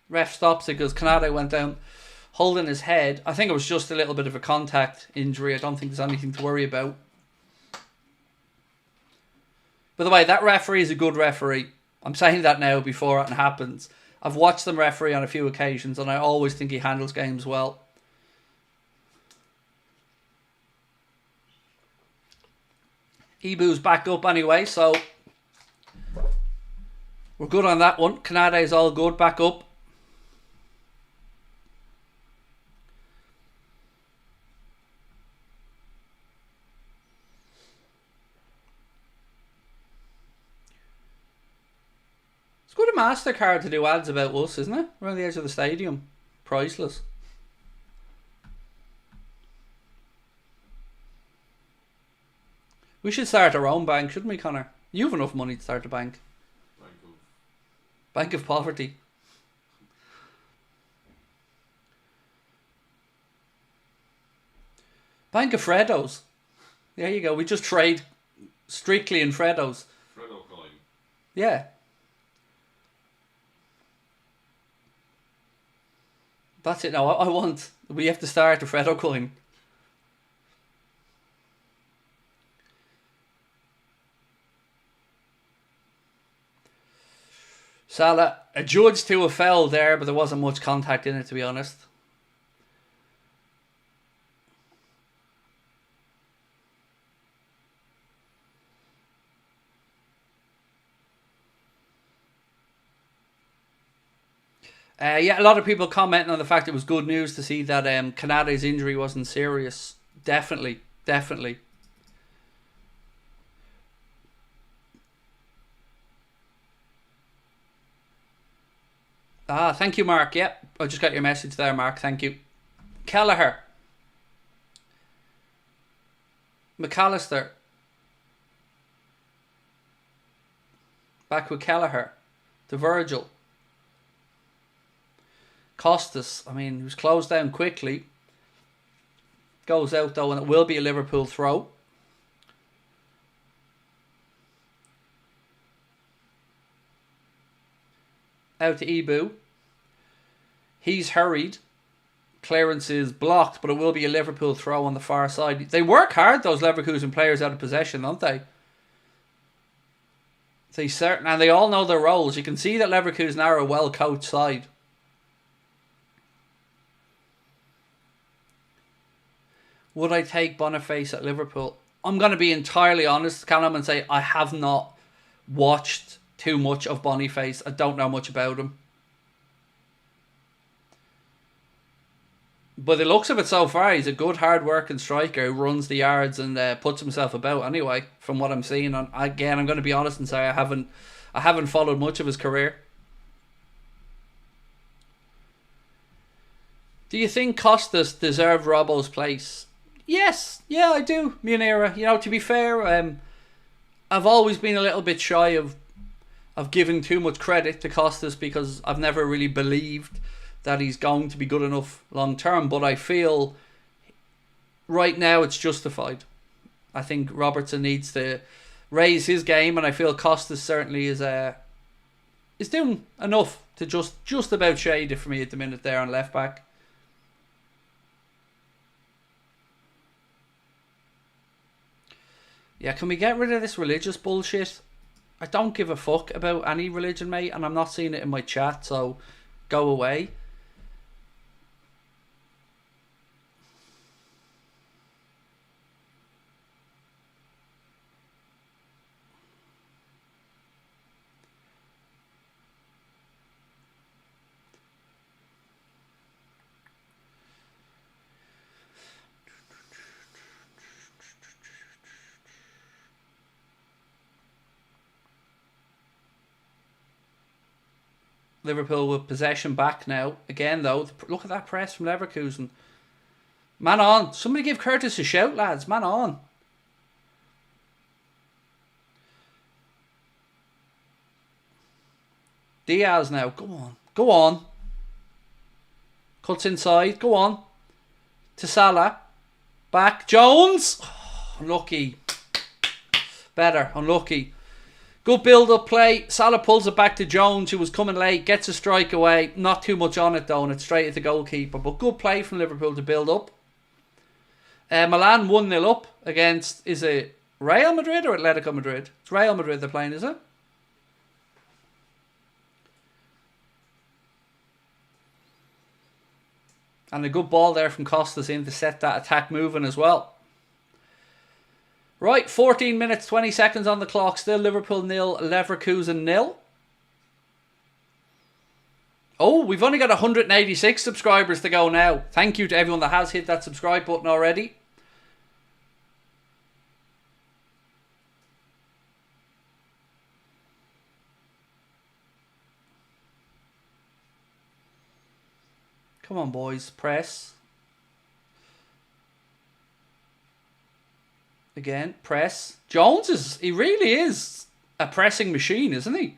Ref stops it because Canada went down holding his head. I think it was just a little bit of a contact injury. I don't think there's anything to worry about. By the way, that referee is a good referee. I'm saying that now before it happens. I've watched them referee on a few occasions, and I always think he handles games well. Ibu's back up anyway, so we're good on that one. Kanade is all good, back up. It's good a MasterCard to do ads about us, isn't it? Around the edge of the stadium. Priceless. We should start our own bank, shouldn't we, Connor? You have enough money to start a bank. Bank of poverty. Bank of Freddos. There you go. We just trade strictly in Freddos. Freddo coin. Yeah. That's it now. I want... We have to start a Freddo coin. Salah, adjudged to a foul there, but there wasn't much contact in it, to be honest. Yeah, a lot of people commenting on the fact it was good news to see that Kanade's injury wasn't serious. Definitely, definitely. Ah, thank you, Mark. Yep, I just got your message there, Mark. Thank you. Kelleher. McAllister. Back with Kelleher. To Virgil. Costas. I mean, he was closed down quickly. Goes out though, and it will be a Liverpool throw. Out to Ibu. He's hurried. Clearance is blocked, but it will be a Liverpool throw on the far side. They work hard, those Leverkusen players, out of possession, don't they? And they all know their roles. You can see that Leverkusen are a well-coached side. Would I take Boniface at Liverpool? I'm going to be entirely honest, Callum, and say I have not watched too much of Boniface. I don't know much about him. But the looks of it so far, he's a good, hard-working striker who runs the yards and puts himself about anyway, from what I'm seeing. And again, I'm going to be honest and say I haven't followed much of his career. Do you think Costas deserved Robbo's place? Yes. Yeah, I do, Munira. You know, to be fair, I've always been a little bit shy of giving too much credit to Costas because I've never really believed that he's going to be good enough long term, but I feel right now it's justified. I think Robertson needs to raise his game, and I feel Costas certainly is doing enough to just about shade it for me at the minute there on left back. Yeah, can we get rid of this religious bullshit? I don't give a fuck about any religion, mate, and I'm not seeing it in my chat, so go away. Liverpool with possession back now. Again, though, look at that press from Leverkusen. Man on. Somebody give Curtis a shout, lads. Man on. Diaz now. Go on. Go on. Cuts inside. Go on. To Salah. Back. Jones. Oh, unlucky. Better. Unlucky. Good build-up play. Salah pulls it back to Jones, who was coming late. Gets a strike away. Not too much on it, though, and it's straight at the goalkeeper. But good play from Liverpool to build up. Milan 1-0 up against, is it Real Madrid or Atletico Madrid? It's Real Madrid they're playing, is it? And a good ball there from Costas in to set that attack moving as well. Right, 14 minutes, 20 seconds on the clock. Still Liverpool 0, Leverkusen 0. Oh, we've only got 186 subscribers to go now. Thank you to everyone that has hit that subscribe button already. Come on, boys. Press. Again, press. Jones he really is a pressing machine, isn't he?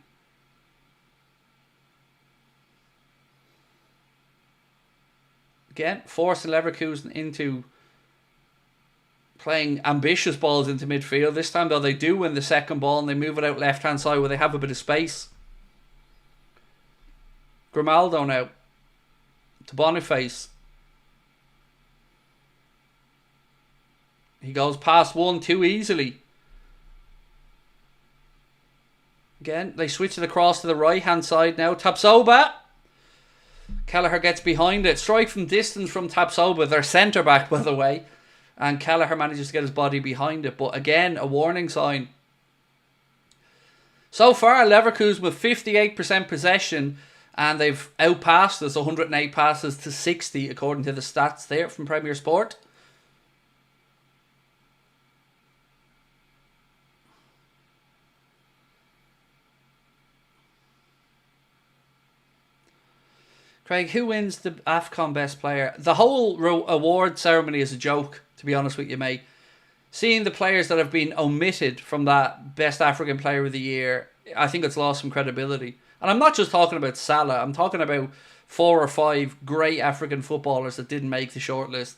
Again, forcing Leverkusen into playing ambitious balls into midfield. This time, though, they do win the second ball and they move it out left-hand side where they have a bit of space. Grimaldo now to Boniface. He goes past one too easily. Again, they switch it across to the right-hand side now. Tapsoba. Kelleher gets behind it. Strike from distance from Tapsoba. Their centre-back, by the way. And Kelleher manages to get his body behind it. But again, a warning sign. So far, Leverkusen with 58% possession. And they've outpassed us 108 passes to 60, according to the stats there from Premier Sport. Craig, who wins the AFCON Best Player? The whole award ceremony is a joke, to be honest with you, mate. Seeing the players that have been omitted from that Best African Player of the Year, I think it's lost some credibility. And I'm not just talking about Salah. I'm talking about 4 or 5 great African footballers that didn't make the shortlist.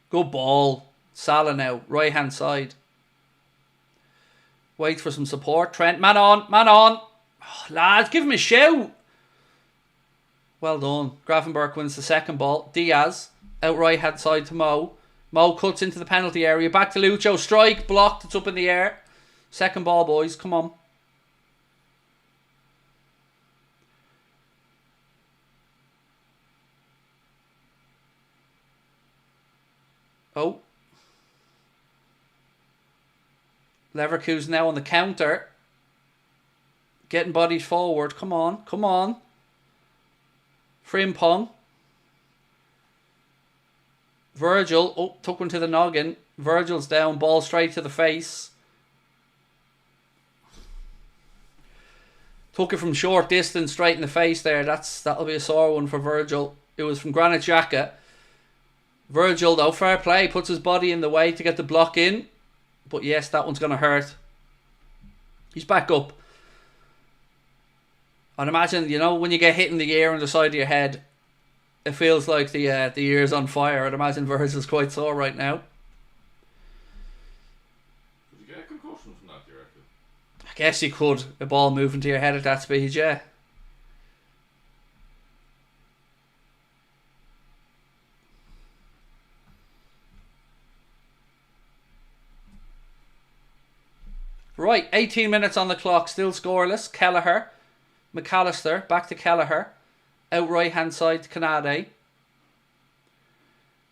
Good ball. Salah now, right-hand side. Wait for some support. Trent, man on, man on. Oh, lads, give him a shout. Well done. Gravenberch wins the second ball. Diaz, out right-hand side to Mo. Mo cuts into the penalty area. Back to Lucho. Strike, blocked. It's up in the air. Second ball, boys. Come on. Oh. Leverkusen now on the counter. Getting bodies forward. Come on. Come on. Frimpong. Virgil. Oh, took one to the noggin. Virgil's down. Ball straight to the face. Took it from short distance straight in the face there. That'll be a sore one for Virgil. It was from Granit Xhaka. Virgil, though, fair play. Puts his body in the way to get the block in. But yes, that one's going to hurt. He's back up. I'd imagine, you know, when you get hit in the ear on the side of your head, it feels like the ear's on fire. I'd imagine Virgil's quite sore right now. Did you get a concussion from that, do you reckon? I guess you could. A ball moving to your head at that speed, yeah. Right, 18 minutes on the clock, still scoreless. Kelleher, McAllister, back to Kelleher. Out right hand side to Kanade.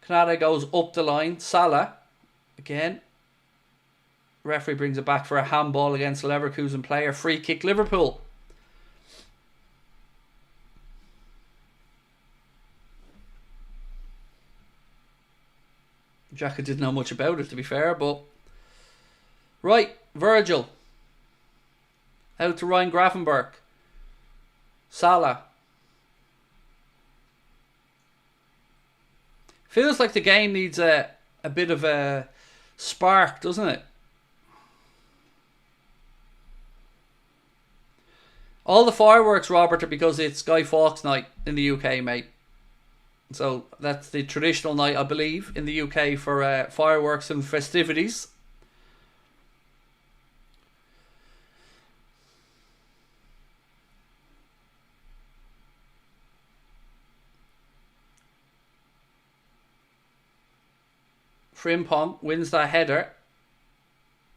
Kanade goes up the line. Salah, again. Referee brings it back for a handball against Leverkusen player. Free kick Liverpool. Xhaka didn't know much about it, to be fair, but... Right, Virgil. Out to Ryan Gravenberch. Salah. Feels like the game needs a bit of a spark, doesn't it? All the fireworks, Robert, are because it's Guy Fawkes night in the UK, mate. So that's the traditional night, I believe, in the UK for fireworks and festivities. Frimpong wins that header.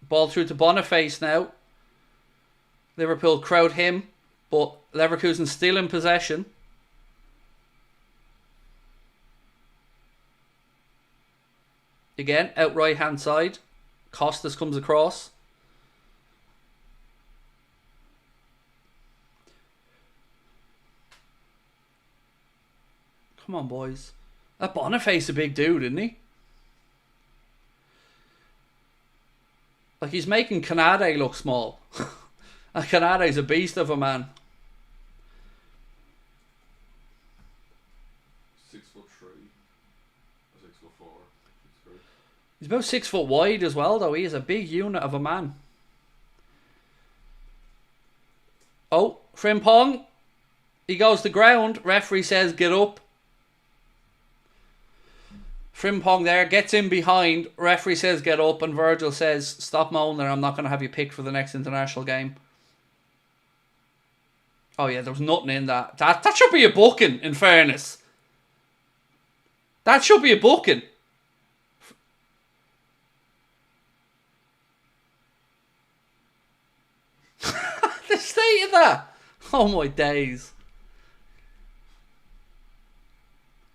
Ball through to Boniface now. Liverpool crowd him, but Leverkusen still in possession. Again, out right hand side. Costas comes across. Come on, boys. That Boniface a big dude, isn't he? Like, he's making Kanade look small. And Kanade's a beast of a man. 6'3", 6'4". He's about 6 foot wide as well, though. He is a big unit of a man. Oh, Frimpong. He goes to ground. Referee says get up. Frimpong there gets in behind. Referee says get up, and Virgil says stop moaning. I'm not going to have you picked for the next international game. Oh yeah, there was nothing in that. That should be a booking, in fairness. That should be a booking. The state of that. Oh my days.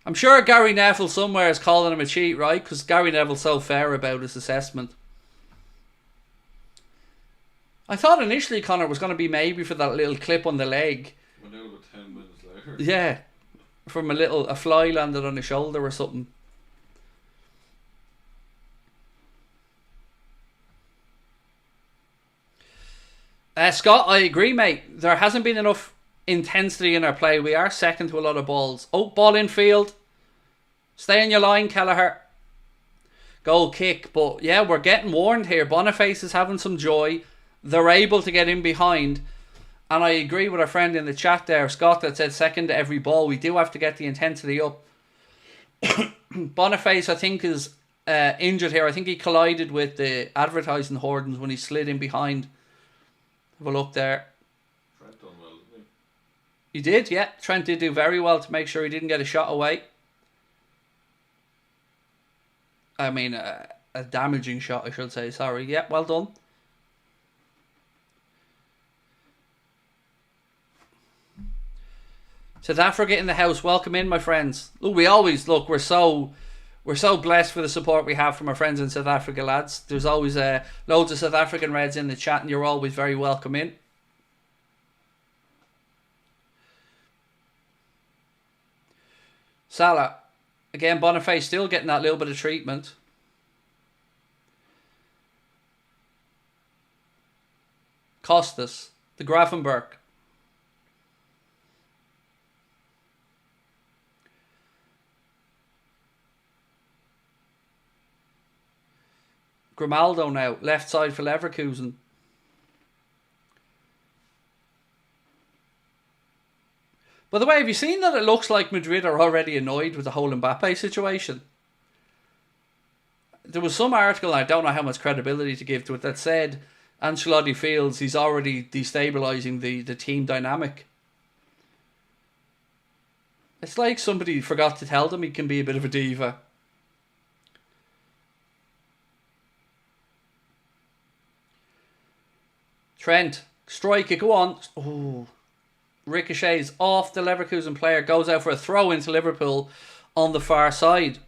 I'm sure Gary Neville somewhere is calling him a cheat, right? Because Gary Neville's so fair about his assessment. I thought initially Connor was going to be maybe for that little clip on the leg. Went out about 10 minutes later. Yeah. From a fly landed on his shoulder or something. Scott, I agree, mate. There hasn't been enough intensity in our play. We are second to a lot of balls. Oh, ball in field. Stay on your line, Kelleher. Goal kick. But yeah, we're getting warned here. Boniface is having some joy. They're able to get in behind. And I agree with our friend in the chat there, Scott, that said second to every ball. We do have to get the intensity up. Boniface, I think, is injured here. I think he collided with the advertising hoardings when he slid in behind. Have a look there. Trent done well, didn't He did, yeah. Trent did do very well to make sure he didn't get a shot away. I mean, a damaging shot, I should say. Sorry. Yeah, well done. South Africa in the house. Welcome in, my friends. Look, we're so blessed for the support we have from our friends in South Africa, lads. There's always loads of South African Reds in the chat, and you're always very welcome in. Salah. Again, Boniface still getting that little bit of treatment. Costas. The Grafenberg. Grimaldo now, left side for Leverkusen. By the way, have you seen that it looks like Madrid are already annoyed with the whole Mbappe situation? There was some article, I don't know how much credibility to give to it, that said Ancelotti feels he's already destabilising the team dynamic. It's like somebody forgot to tell them he can be a bit of a diva. Trent, strike it, go on. Oh, ricochets off the Leverkusen player, goes out for a throw into Liverpool on the far side.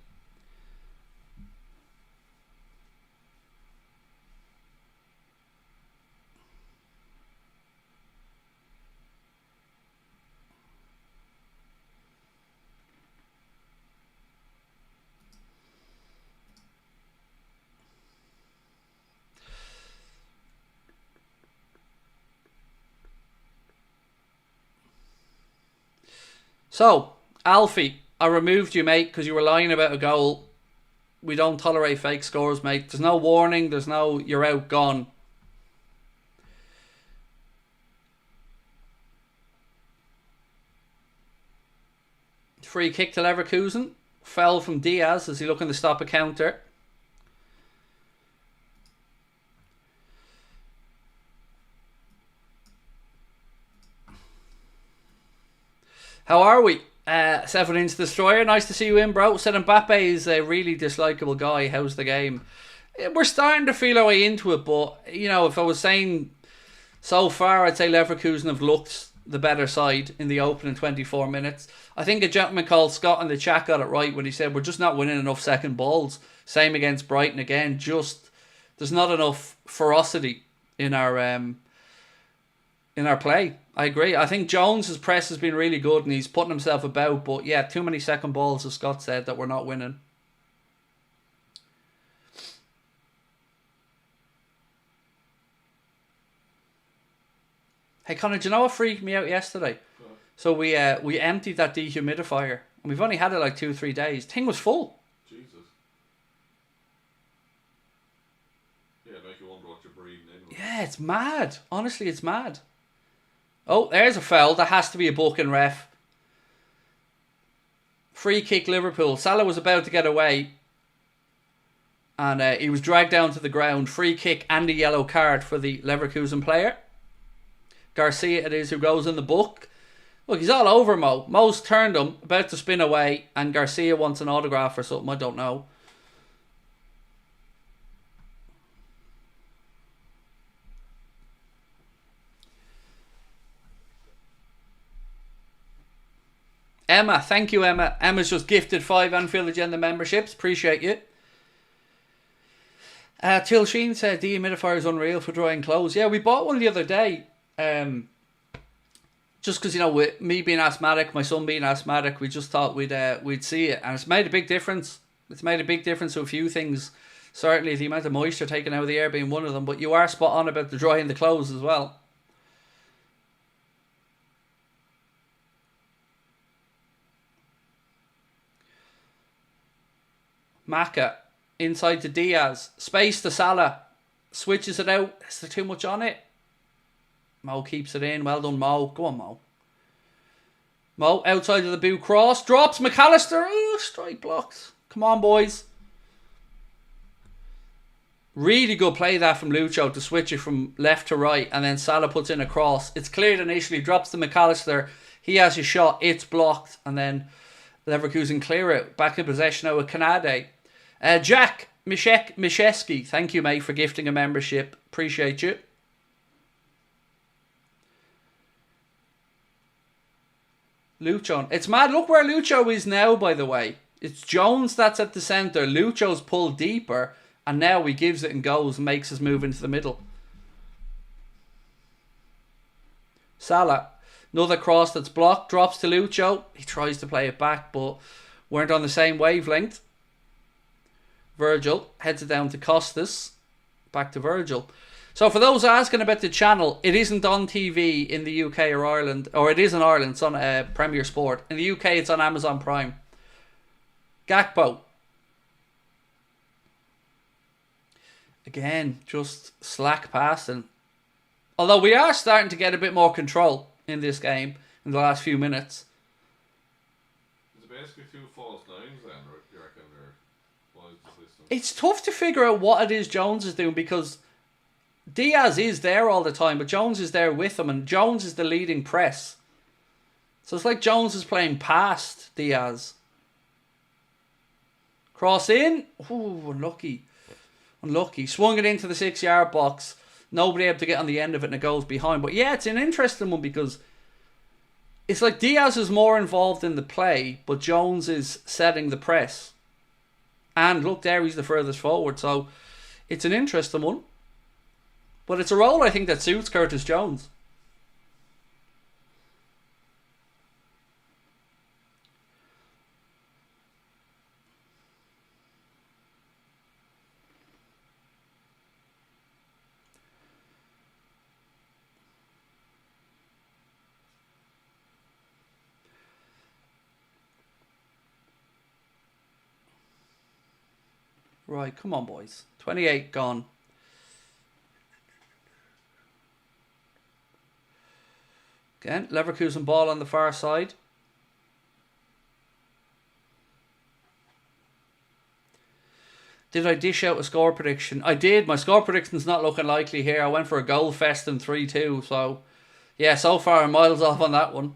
So, Alfie, I removed you, mate, because you were lying about a goal. We don't tolerate fake scores, mate. There's no warning. There's no, you're out, gone. Free kick to Leverkusen. Foul from Diaz as he looking to stop a counter. How are we? 7-inch Destroyer, nice to see you in, bro. Said Mbappe is a really dislikable guy. How's the game? We're starting to feel our way into it, but, you know, if I was saying So far, I'd say Leverkusen have looked the better side in the opening 24 minutes. I think a gentleman called Scott in the chat got it right when he said we're just not winning enough second balls. Same against Brighton again. Just there's not enough ferocity in our play. I agree. I think Jones' press has been really good and he's putting himself about. But yeah, too many second balls, as Scott said, that we're not winning. Hey Connor, do you know what freaked me out yesterday? What? So we emptied that dehumidifier and we've only had it like 2-3 days. Thing was full. Jesus. Yeah, make you wonder what you're breathing in. Yeah, it's mad. Honestly, it's mad. Oh, there's a foul. That has to be a booking, ref. Free kick Liverpool. Salah was about to get away. And he was dragged down to the ground. Free kick and a yellow card for the Leverkusen player. Garcia it is who goes in the book. Look, he's all over Mo. Mo's turned him, about to spin away, and Garcia wants an autograph or something, I don't know. Emma, thank you Emma. Emma's just gifted 5 Anfield Agenda memberships, appreciate you. Till Sheen said dehumidifier is unreal for drying clothes. Yeah, we bought one the other day. Just because, you know, with me being asthmatic, my son being asthmatic, we just thought we'd see it, and it's made a big difference. It's made a big difference to a few things. Certainly the amount of moisture taken out of the air being one of them, but you are spot on about the drying the clothes as well. Maka inside to Diaz, space to Salah, switches it out. Is there too much on it? Mo keeps it in. Well done, Mo. Go on, Mo. Mo outside of the boot cross. Drops McAllister. Ooh, strike blocked. Come on, boys. Really good play that from Lucho to switch it from left to right. And then Salah puts in a cross. It's cleared initially. Drops to McAllister. He has his shot. It's blocked. And then Leverkusen clear it. Back in possession now with Kanade. Jack Misheski. Thank you, mate, for gifting a membership. Appreciate you. Lucho. It's mad. Look where Lucho is now, by the way. It's Jones that's at the centre. Lucho's pulled deeper. And now he gives it and goes and makes his move into the middle. Salah. Another cross that's blocked. Drops to Lucho. He tries to play it back, but weren't on the same wavelength. Virgil heads it down to Costas. Back to Virgil. So for those asking about the channel, it isn't on TV in the UK or Ireland. Or it is in Ireland. It's on Premier Sport. In the UK, it's on Amazon Prime. Gakpo. Again, just slack passing. Although we are starting to get a bit more control in this game in the last few minutes. Is it basically 2 false nines then, or do you reckon, or what is the system? It's tough to figure out what it is Jones is doing because Diaz is there all the time, but Jones is there with him, and Jones is the leading press. So it's like Jones is playing past Diaz. Cross in. Ooh, unlucky. Unlucky. Swung it into the 6-yard box. Nobody able to get on the end of it and it goes behind. But yeah, it's an interesting one because it's like Diaz is more involved in the play, but Jones is setting the press. And look there, he's the furthest forward. So it's an interesting one. But it's a role I think that suits Curtis Jones. Right, come on, boys. 28 gone. Again, Leverkusen ball on the far side. Did I dish out a score prediction? I did. My score prediction's not looking likely here. I went for a goal fest in 3-2. So, yeah, so far I'm miles off on that one.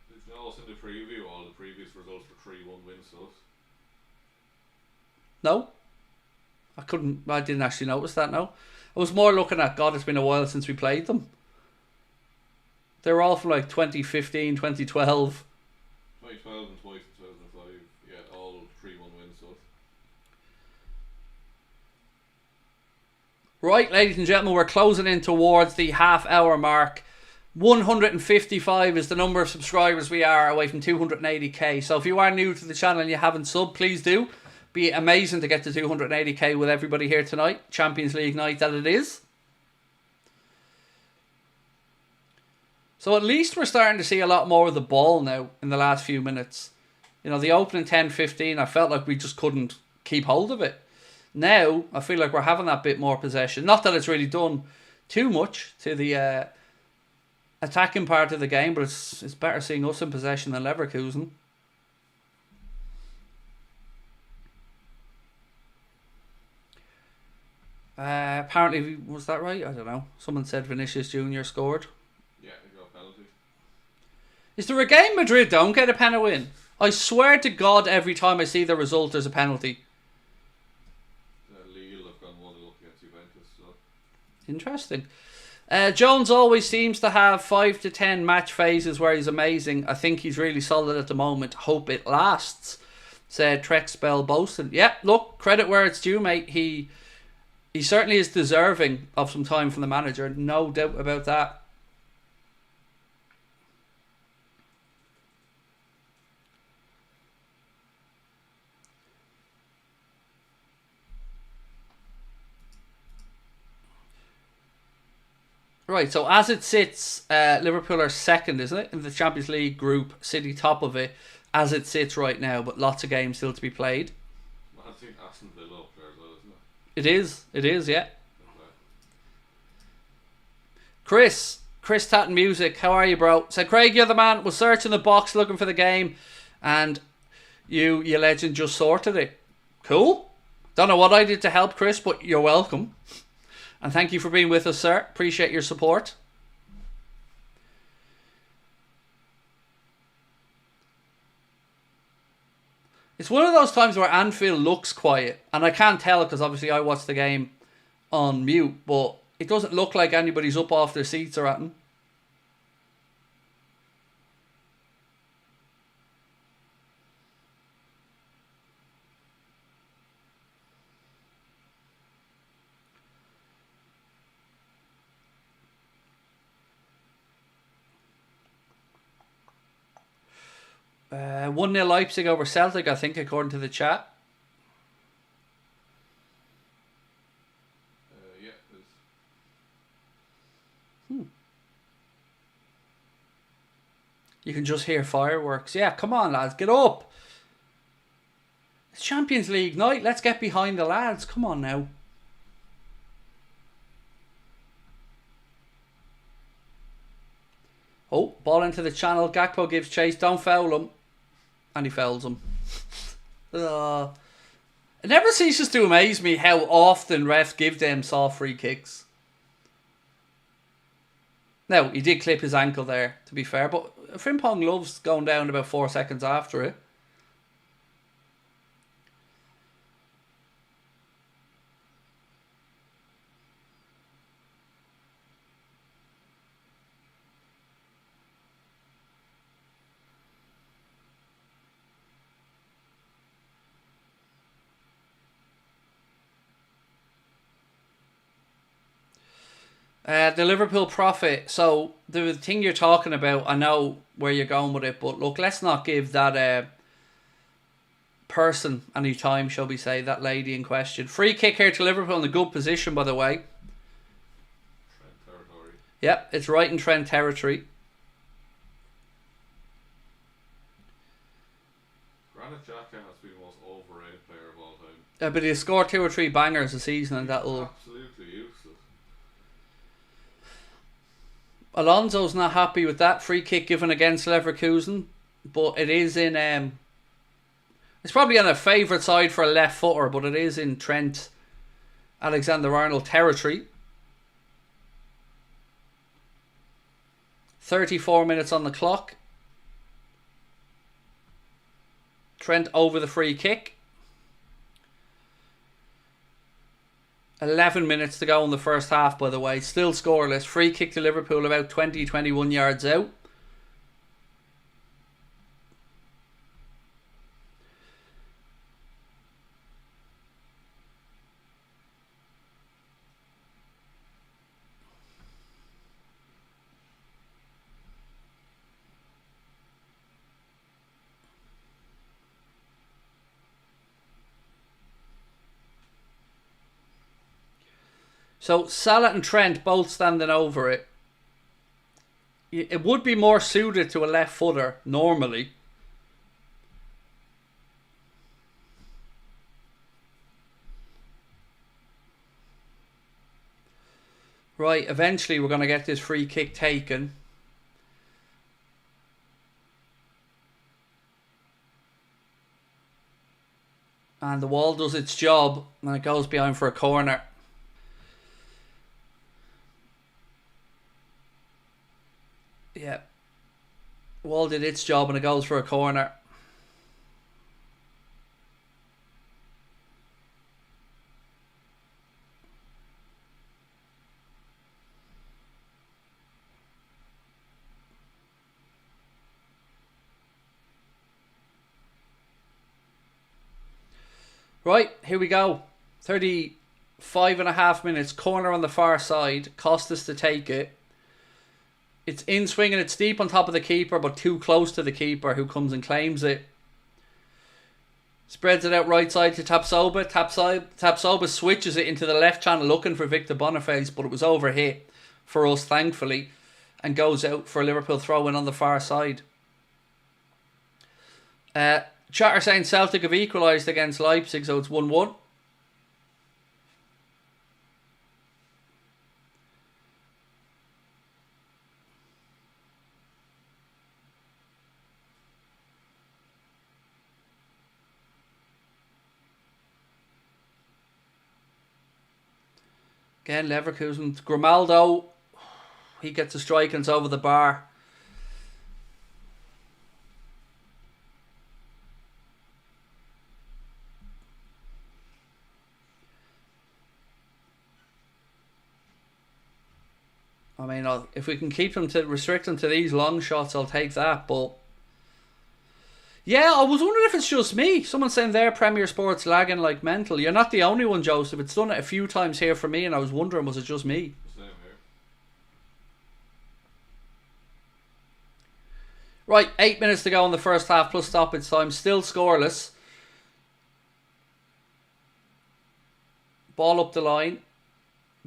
Did you notice in the preview all the previous results were 3-1 wins to us? No. I didn't actually notice that, no. I was more looking at, God, it's been a while since we played them. They were all from like 2015, 2012. 2012 and twice in 2005. Yeah, all 3-1 wins. So. Right, ladies and gentlemen, we're closing in towards the half-hour mark. 155 is the number of subscribers we are away from 280k. So if you are new to the channel and you haven't subbed, please do. Be amazing to get to 280k with everybody here tonight. Champions League night that it is. So at least we're starting to see a lot more of the ball now in the last few minutes. You know, the opening 10-15, I felt like we just couldn't keep hold of it. Now, I feel like we're having that bit more possession. Not that it's really done too much to the attacking part of the game, but it's better seeing us in possession than Leverkusen. Apparently, was that right? I don't know. Someone said Vinicius Jr. scored. Yeah, he got a penalty. Is there a game Madrid don't get a penalty win? I swear to God, every time I see the result, there's a penalty. Lille have gone 1-0 against Juventus. So. Interesting. Jones always seems to have 5 to 10 match phases where he's amazing. I think he's really solid at the moment. Hope it lasts, said Trexbell Boaston. Yeah, look, credit where it's due, mate. He certainly is deserving of some time from the manager. No doubt about that. Right, so as it sits, Liverpool are second, isn't it? In the Champions League group, City top of it, as it sits right now, but lots of games still to be played. I think Aston Villa up there as well, isn't It is, yeah. Okay. Chris Tatton Music, how are you, bro? Said, Craig, you're the man, was searching the box looking for the game, and you legend, just sorted it. Cool. Don't know what I did to help, Chris, but you're welcome. And thank you for being with us, sir. Appreciate your support. It's one of those times where Anfield looks quiet. And I can't tell because obviously I watched the game on mute. But it doesn't look like anybody's up off their seats or anything. Uh, 1-0 Leipzig over Celtic, I think, according to the chat. Yeah, You can just hear fireworks. Yeah, come on, lads, get up. It's Champions League night. Let's get behind the lads. Come on now. Oh, ball into the channel. Gakpo gives chase. Don't foul him. And he fouls him. It never ceases to amaze me how often refs give them soft free kicks. Now, he did clip his ankle there, to be fair. But Frimpong loves going down about 4 seconds after it. The Liverpool profit. So the thing you're talking about, I know where you're going with it, but look, let's not give that person any time, shall we say, that lady in question. Free kick here to Liverpool in a good position, by the way. Trent territory. Yep, it's right in Trent territory. Granit Xhaka has to be the most overrated player of all time. But he'll score 2 or 3 bangers a season, and that'll... Absolutely useless. Alonso's not happy with that free kick given against Leverkusen, but it is in it's probably on a favourite side for a left footer, but it is in Trent Alexander-Arnold territory. 34 minutes on the clock. Trent over the free kick. 11 minutes to go in the first half, by the way. Still scoreless. Free kick to Liverpool about 20-21 yards out. So Salah and Trent both standing over it. It would be more suited to a left footer normally. Right, eventually we're going to get this free kick taken. And the wall does its job and it goes behind for a corner. Yeah. Wall did its job and it goes for a corner. Right, here we go. 35.5 minutes. Corner on the far side. Cost us to take it. It's in swinging. It's deep on top of the keeper, but too close to the keeper, who comes and claims it. Spreads it out right side to Tapsoba. Tapsoba switches it into the left channel looking for Victor Boniface, but it was overhit for us, thankfully, and goes out for a Liverpool throw-in on the far side. Chatter saying Celtic have equalised against Leipzig, so it's 1-1. Again, Leverkusen. Grimaldo, he gets a strike and it's over the bar. I mean, if we can keep them to restrict them to these long shots, I'll take that. But yeah, I was wondering if it's just me. Someone's saying their Premier Sports lagging like mental. You're not the only one, Joseph. It's done it a few times here for me, and I was wondering, was it just me? Same here. Right, 8 minutes to go in the first half plus stoppage time. Still scoreless. Ball up the line.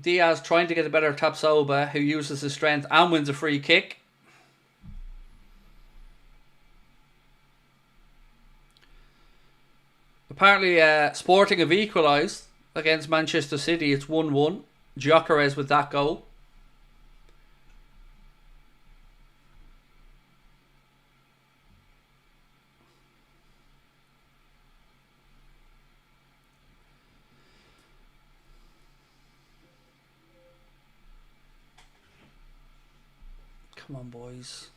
Diaz trying to get a better Tapsoba, who uses his strength and wins a free kick. Apparently, Sporting have equalised against Manchester City. It's 1-1. Gyökeres with that goal. Come on, boys.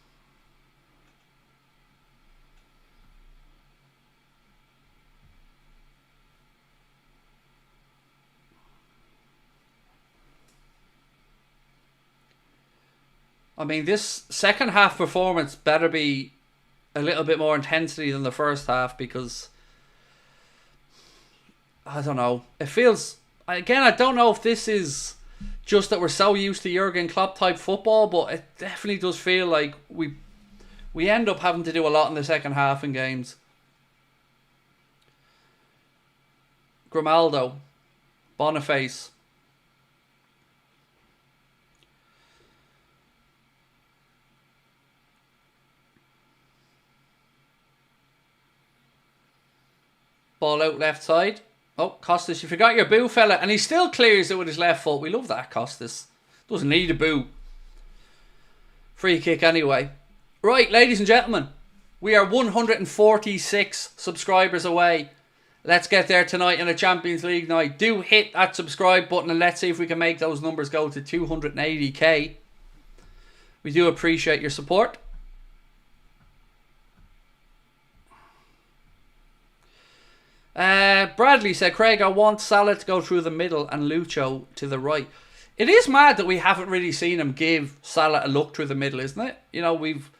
I mean, this second half performance better be a little bit more intensity than the first half, because I don't know. It feels, again, I don't know if this is just that we're so used to Jurgen Klopp type football, but it definitely does feel like we end up having to do a lot in the second half in games. Grimaldo, Boniface. Ball out left side. Oh, Costas, you forgot your boo, fella. And he still clears it with his left foot. We love that, Costas. Doesn't need a boo. Free kick anyway. Right, ladies and gentlemen. We are 146 subscribers away. Let's get there tonight in a Champions League night. Do hit that subscribe button and let's see if we can make those numbers go to 280k. We do appreciate your support. Bradley said, Craig, I want Salah to go through the middle and Lucho to the right. It is mad that we haven't really seen him give Salah a look through the middle, isn't it? You know, we've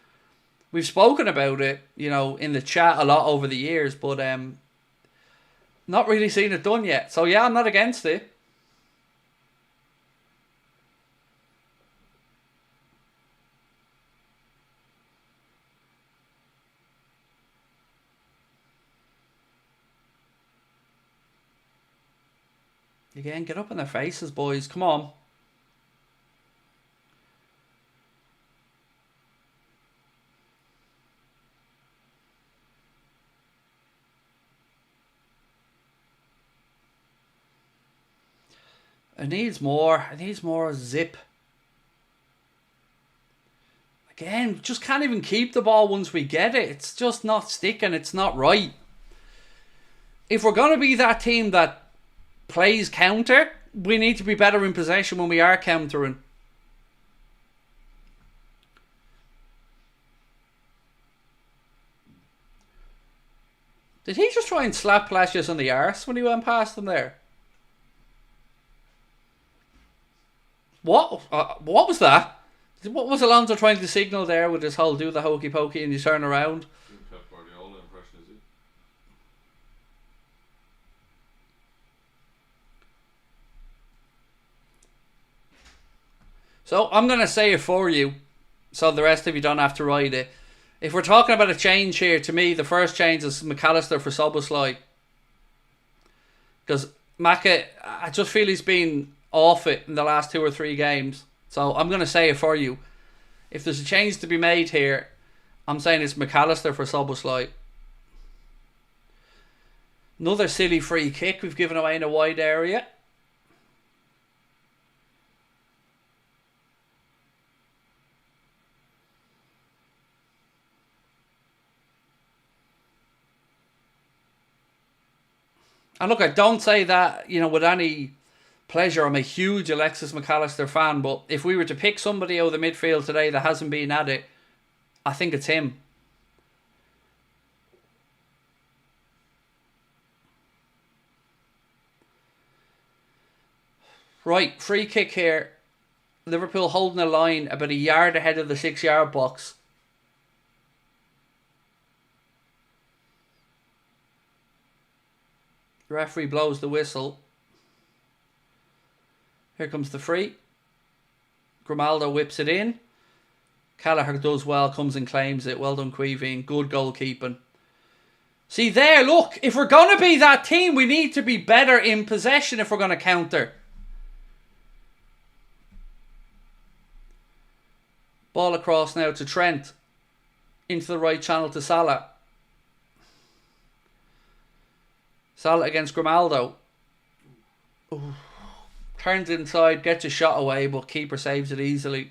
spoken about it, you know, in the chat a lot over the years, but not really seen it done yet. So yeah, I'm not against it. Again, get up in their faces, boys. Come on. It needs more. It needs more zip. Again, just can't even keep the ball once we get it. It's just not sticking. It's not right. If we're going to be that team that plays counter, we need to be better in possession when we are countering. Did he just try and slap Palacios on the arse when he went past them there? What? What was that? What was Alonso trying to signal there with this whole do the hokey pokey and you turn around? Impression, is he? So I'm going to say it for you, so the rest of you don't have to write it. If we're talking about a change here, to me, the first change is McAllister for Szoboszlai. Because Maka, I just feel he's been off it in the last 2 or 3 games. So I'm going to say it for you. If there's a change to be made here, I'm saying it's McAllister for Szoboszlai. Another silly free kick we've given away in a wide area. And look, I don't say that, you know, with any pleasure. I'm a huge Alexis McAllister fan, but if we were to pick somebody out of the midfield today that hasn't been at it, I think it's him. Right, free kick here. Liverpool holding a line about a yard ahead of the 6-yard box. The referee blows the whistle. Here comes the free. Grimaldo whips it in. Callagher does well, comes and claims it. Well done, Queeveen. Good goalkeeping. See there, look. If we're going to be that team, we need to be better in possession if we're going to counter. Ball across now to Trent. Into the right channel to Salah. Salah against Grimaldo. Ooh. Turns inside, gets a shot away, but keeper saves it easily.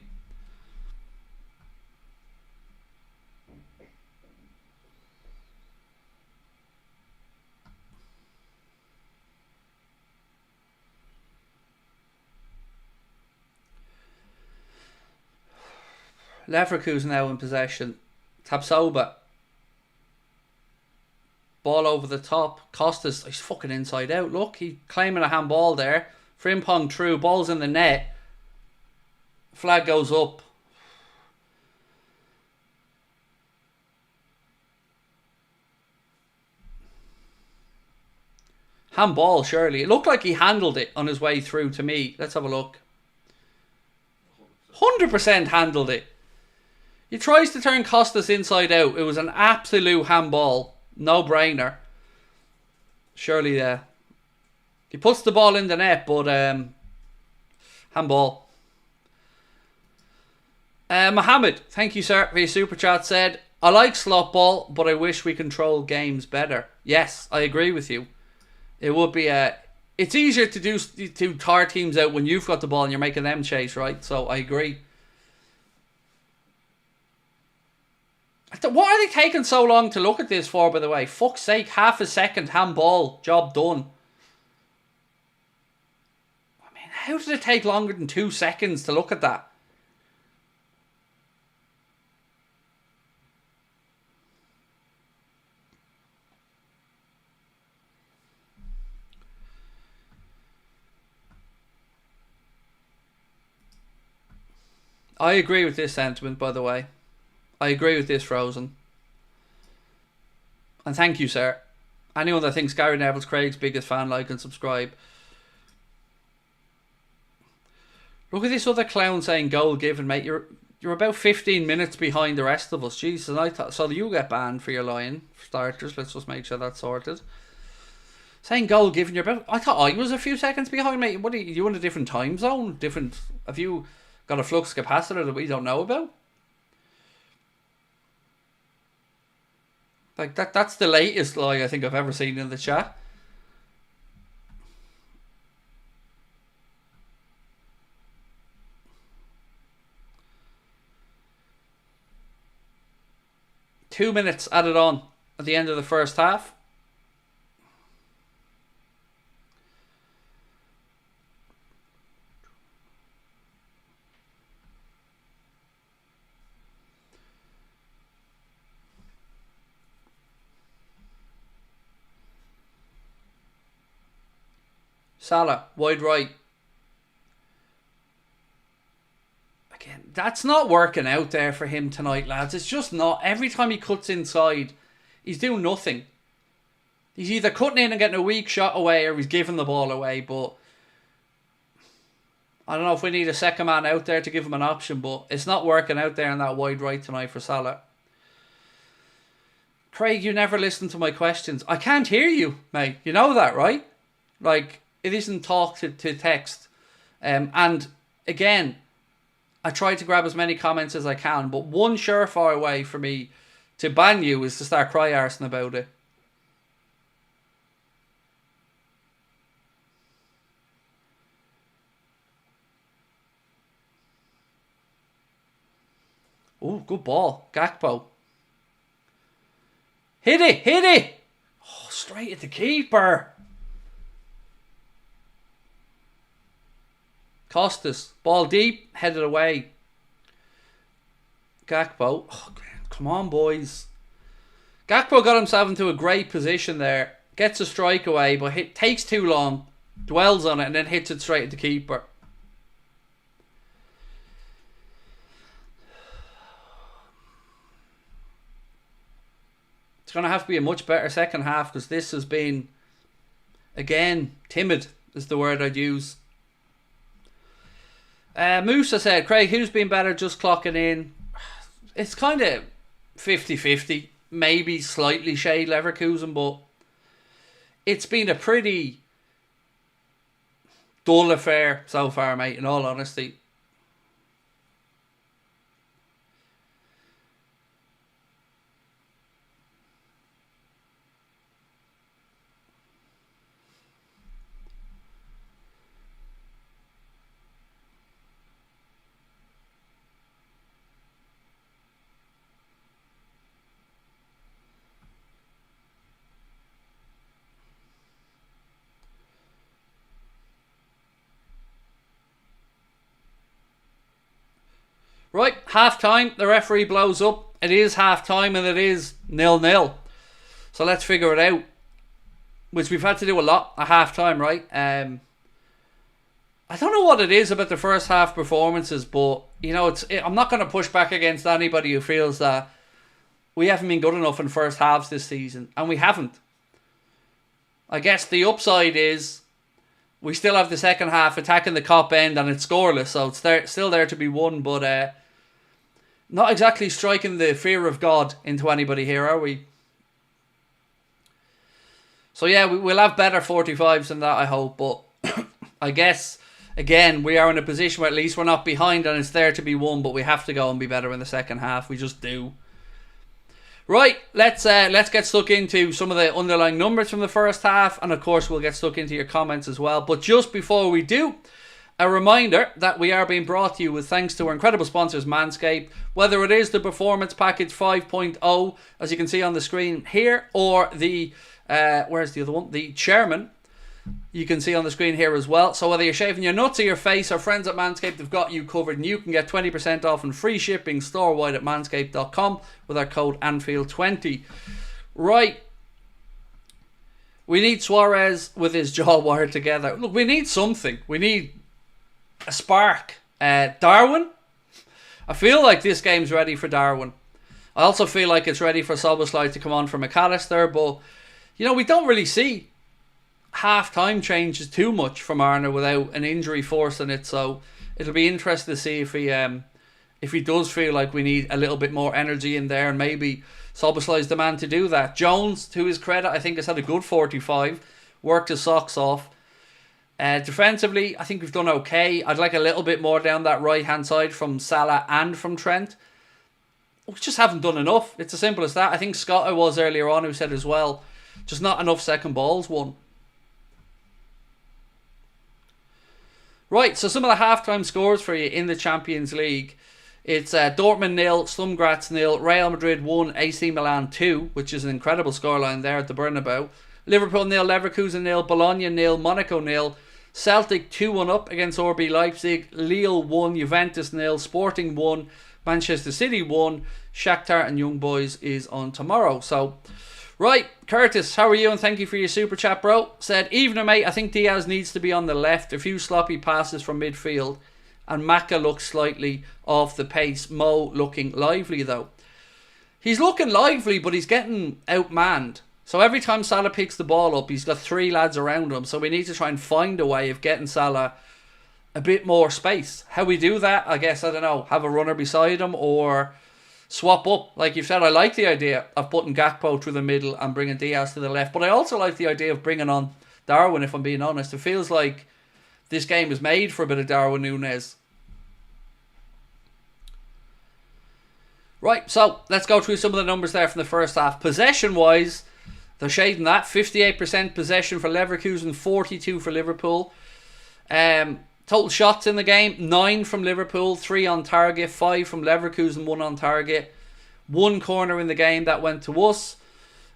Leverkusen now in possession. Tapsoba. Ball over the top. Costas, he's fucking inside out. Look, he's claiming a handball there. Frimpong through. Ball's in the net. Flag goes up. Handball, surely. It looked like he handled it on his way through to me. Let's have a look. 100% handled it. He tries to turn Costas inside out. It was an absolute handball. No brainer. Surely, he puts the ball in the net, but handball. Mohammed, thank you, sir, for your super chat. Said, I like slot ball, but I wish we control games better. Yes, I agree with you. It would be it's easier to tire teams out when you've got the ball and you're making them chase, right? So I agree. What are they taking so long to look at this for, by the way? Fuck's sake, half a second, handball, job done. I mean, how did it take longer than 2 seconds to look at that? I agree with this sentiment, by the way. I agree with this, Frozen. And thank you, sir. Anyone that thinks Gary Neville's Craig's biggest fan, like and subscribe. Look at this other clown saying goal given, mate. You're about 15 minutes behind the rest of us. Jesus, and I thought so. You get banned for your lying, for starters. Let's just make sure that's sorted. Saying goal given, you're about. I thought I was a few seconds behind, mate. What are you in a different time zone? Different? Have you got a flux capacitor that we don't know about? Like that's the latest lie I think I've ever seen in the chat. Two minutes added on at the end of the first half. Salah, wide right. Again, that's not working out there for him tonight, lads. It's just not. Every time he cuts inside, he's doing nothing. He's either cutting in and getting a weak shot away or he's giving the ball away. But I don't know if we need a second man out there to give him an option, but it's not working out there in that wide right tonight for Salah. Craig, you never listen to my questions. I can't hear you, mate. You know that, right? Like, it isn't talk to text. And again, I try to grab as many comments as I can, but one surefire way for me to ban you is to start cry-arsing about it. Oh, good ball. Gakpo. Hit it! Hit it! Oh, straight at the keeper. Costas, ball deep, headed away. Gakpo, oh, come on boys. Gakpo got himself into a great position there. Gets a strike away, but takes too long. Dwells on it and then hits it straight at the keeper. It's going to have to be a much better second half because this has been, again, timid is the word I'd use. Musa said, Craig, who's been better just clocking in? It's kind of 50-50. Maybe slightly shade Leverkusen, but it's been a pretty dull affair so far, mate, in all honesty. Right, half time. The referee blows up. It is half time and it is 0-0. So let's figure it out. Which we've had to do a lot at half time, right? I don't know what it is about the first half performances, but you know, I'm not going to push back against anybody who feels that we haven't been good enough in first halves this season, and we haven't. I guess the upside is we still have the second half attacking the cop end and it's scoreless, so it's still there to be won, but not exactly striking the fear of God into anybody here, are we? So yeah, we'll have better 45s than that, I hope, but I guess, again, we are in a position where at least we're not behind and it's there to be won, but we have to go and be better in the second half. We just do. Right, let's get stuck into some of the underlying numbers from the first half, and of course we'll get stuck into your comments as well. But just before we do, a reminder that we are being brought to you with thanks to our incredible sponsors Manscaped, whether it is the Performance Package 5.0, as you can see on the screen here, or the, where's the other one? The Chairman, you can see on the screen here as well. So whether you're shaving your nuts or your face, our friends at Manscaped have got you covered, and you can get 20% off and free shipping store-wide at manscaped.com with our code Anfield20. Right. We need Suarez with his jaw wired together. Look, we need something. We need a spark. Darwin, I feel like this game's ready for Darwin. I also feel like it's ready for Szoboszlai to come on for McAllister, but we don't really see half-time changes too much from Arne without an injury forcing it, so it'll be interesting to see if he does feel like we need a little bit more energy in there, and maybe Szoboszlai's the man to do that. Jones, to his credit, I think has had a good 45, worked his socks off. Defensively, I think we've done okay. I'd like a little bit more down that right-hand side from Salah and from Trent. We just haven't done enough. It's as simple as that. I think Scott, I was earlier on, who said as well, just not enough second balls won. Right, so some of the halftime scores for you in the Champions League. It's Dortmund 0, Sturm Graz 0, Real Madrid 1, AC Milan 2, which is an incredible scoreline there at the Bernabeu. Liverpool 0, Leverkusen 0, Bologna 0, Monaco 0, Celtic 2-1 up against RB Leipzig, Lille 1, Juventus 0, Sporting 1, Manchester City 1, Shakhtar and Young Boys is on tomorrow. So, right, Curtis, how are you? And thank you for your super chat, bro. Said, evening, mate, I think Diaz needs to be on the left. A few sloppy passes from midfield. And Maka looks slightly off the pace. Mo looking lively, though. He's looking lively, but he's getting outmanned. So every time Salah picks the ball up, he's got 3 lads around him. So we need to try and find a way of getting Salah a bit more space. How we do that, I guess, I don't know. Have a runner beside him or swap up. Like you've said, I like the idea of putting Gakpo through the middle and bringing Diaz to the left. But I also like the idea of bringing on Darwin, if I'm being honest. It feels like this game is made for a bit of Darwin Núñez. Right, so let's go through some of the numbers there from the first half. Possession-wise, they're shading that. 58% possession for Leverkusen, 42 for Liverpool. Total shots in the game, 9 from Liverpool, 3 on target, 5 from Leverkusen, 1 on target. 1 corner in the game, that went to us.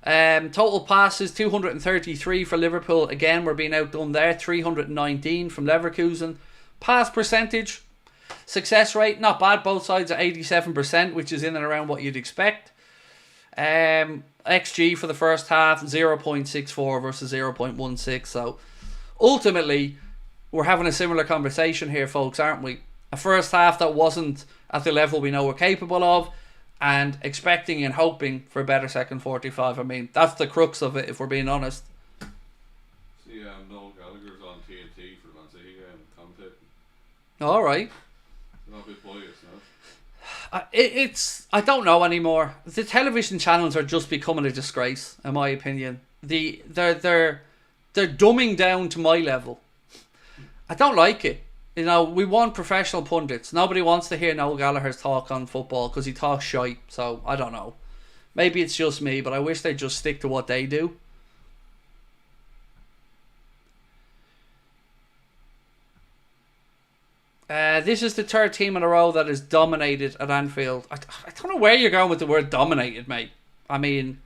Total passes, 233 for Liverpool. Again, we're being outdone there. 319 from Leverkusen. Pass percentage, success rate, not bad. Both sides are 87%, which is in and around what you'd expect. XG for the first half, 0.64 versus 0.16. So, ultimately, we're having a similar conversation here, folks, aren't we? A first half that wasn't at the level we know we're capable of, and expecting and hoping for a better second 45. I mean, that's the crux of it, if we're being honest. See, Noel Gallagher's on TNT for Man City commentating. All right. Not a bit biased, no? I don't know anymore. The television channels are just becoming a disgrace, in my opinion. They're dumbing down to my level. I don't like it. We want professional pundits. Nobody wants to hear Noel Gallagher's talk on football because he talks shite. So, I don't know. Maybe it's just me, but I wish they'd just stick to what they do. This is the third team in a row that is dominated at Anfield. I don't know where you're going with the word dominated, mate. I mean,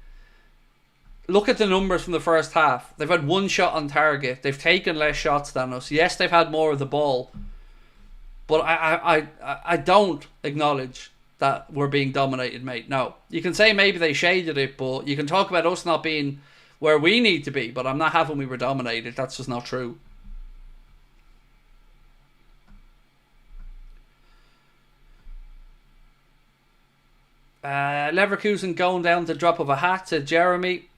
look at the numbers from the first half. They've had 1 shot on target. They've taken less shots than us. Yes, they've had more of the ball. But I don't acknowledge that we're being dominated, mate. No. You can say maybe they shaded it, but you can talk about us not being where we need to be, but I'm not having we were dominated. That's just not true. Leverkusen going down the drop of a hat, said Jeremy.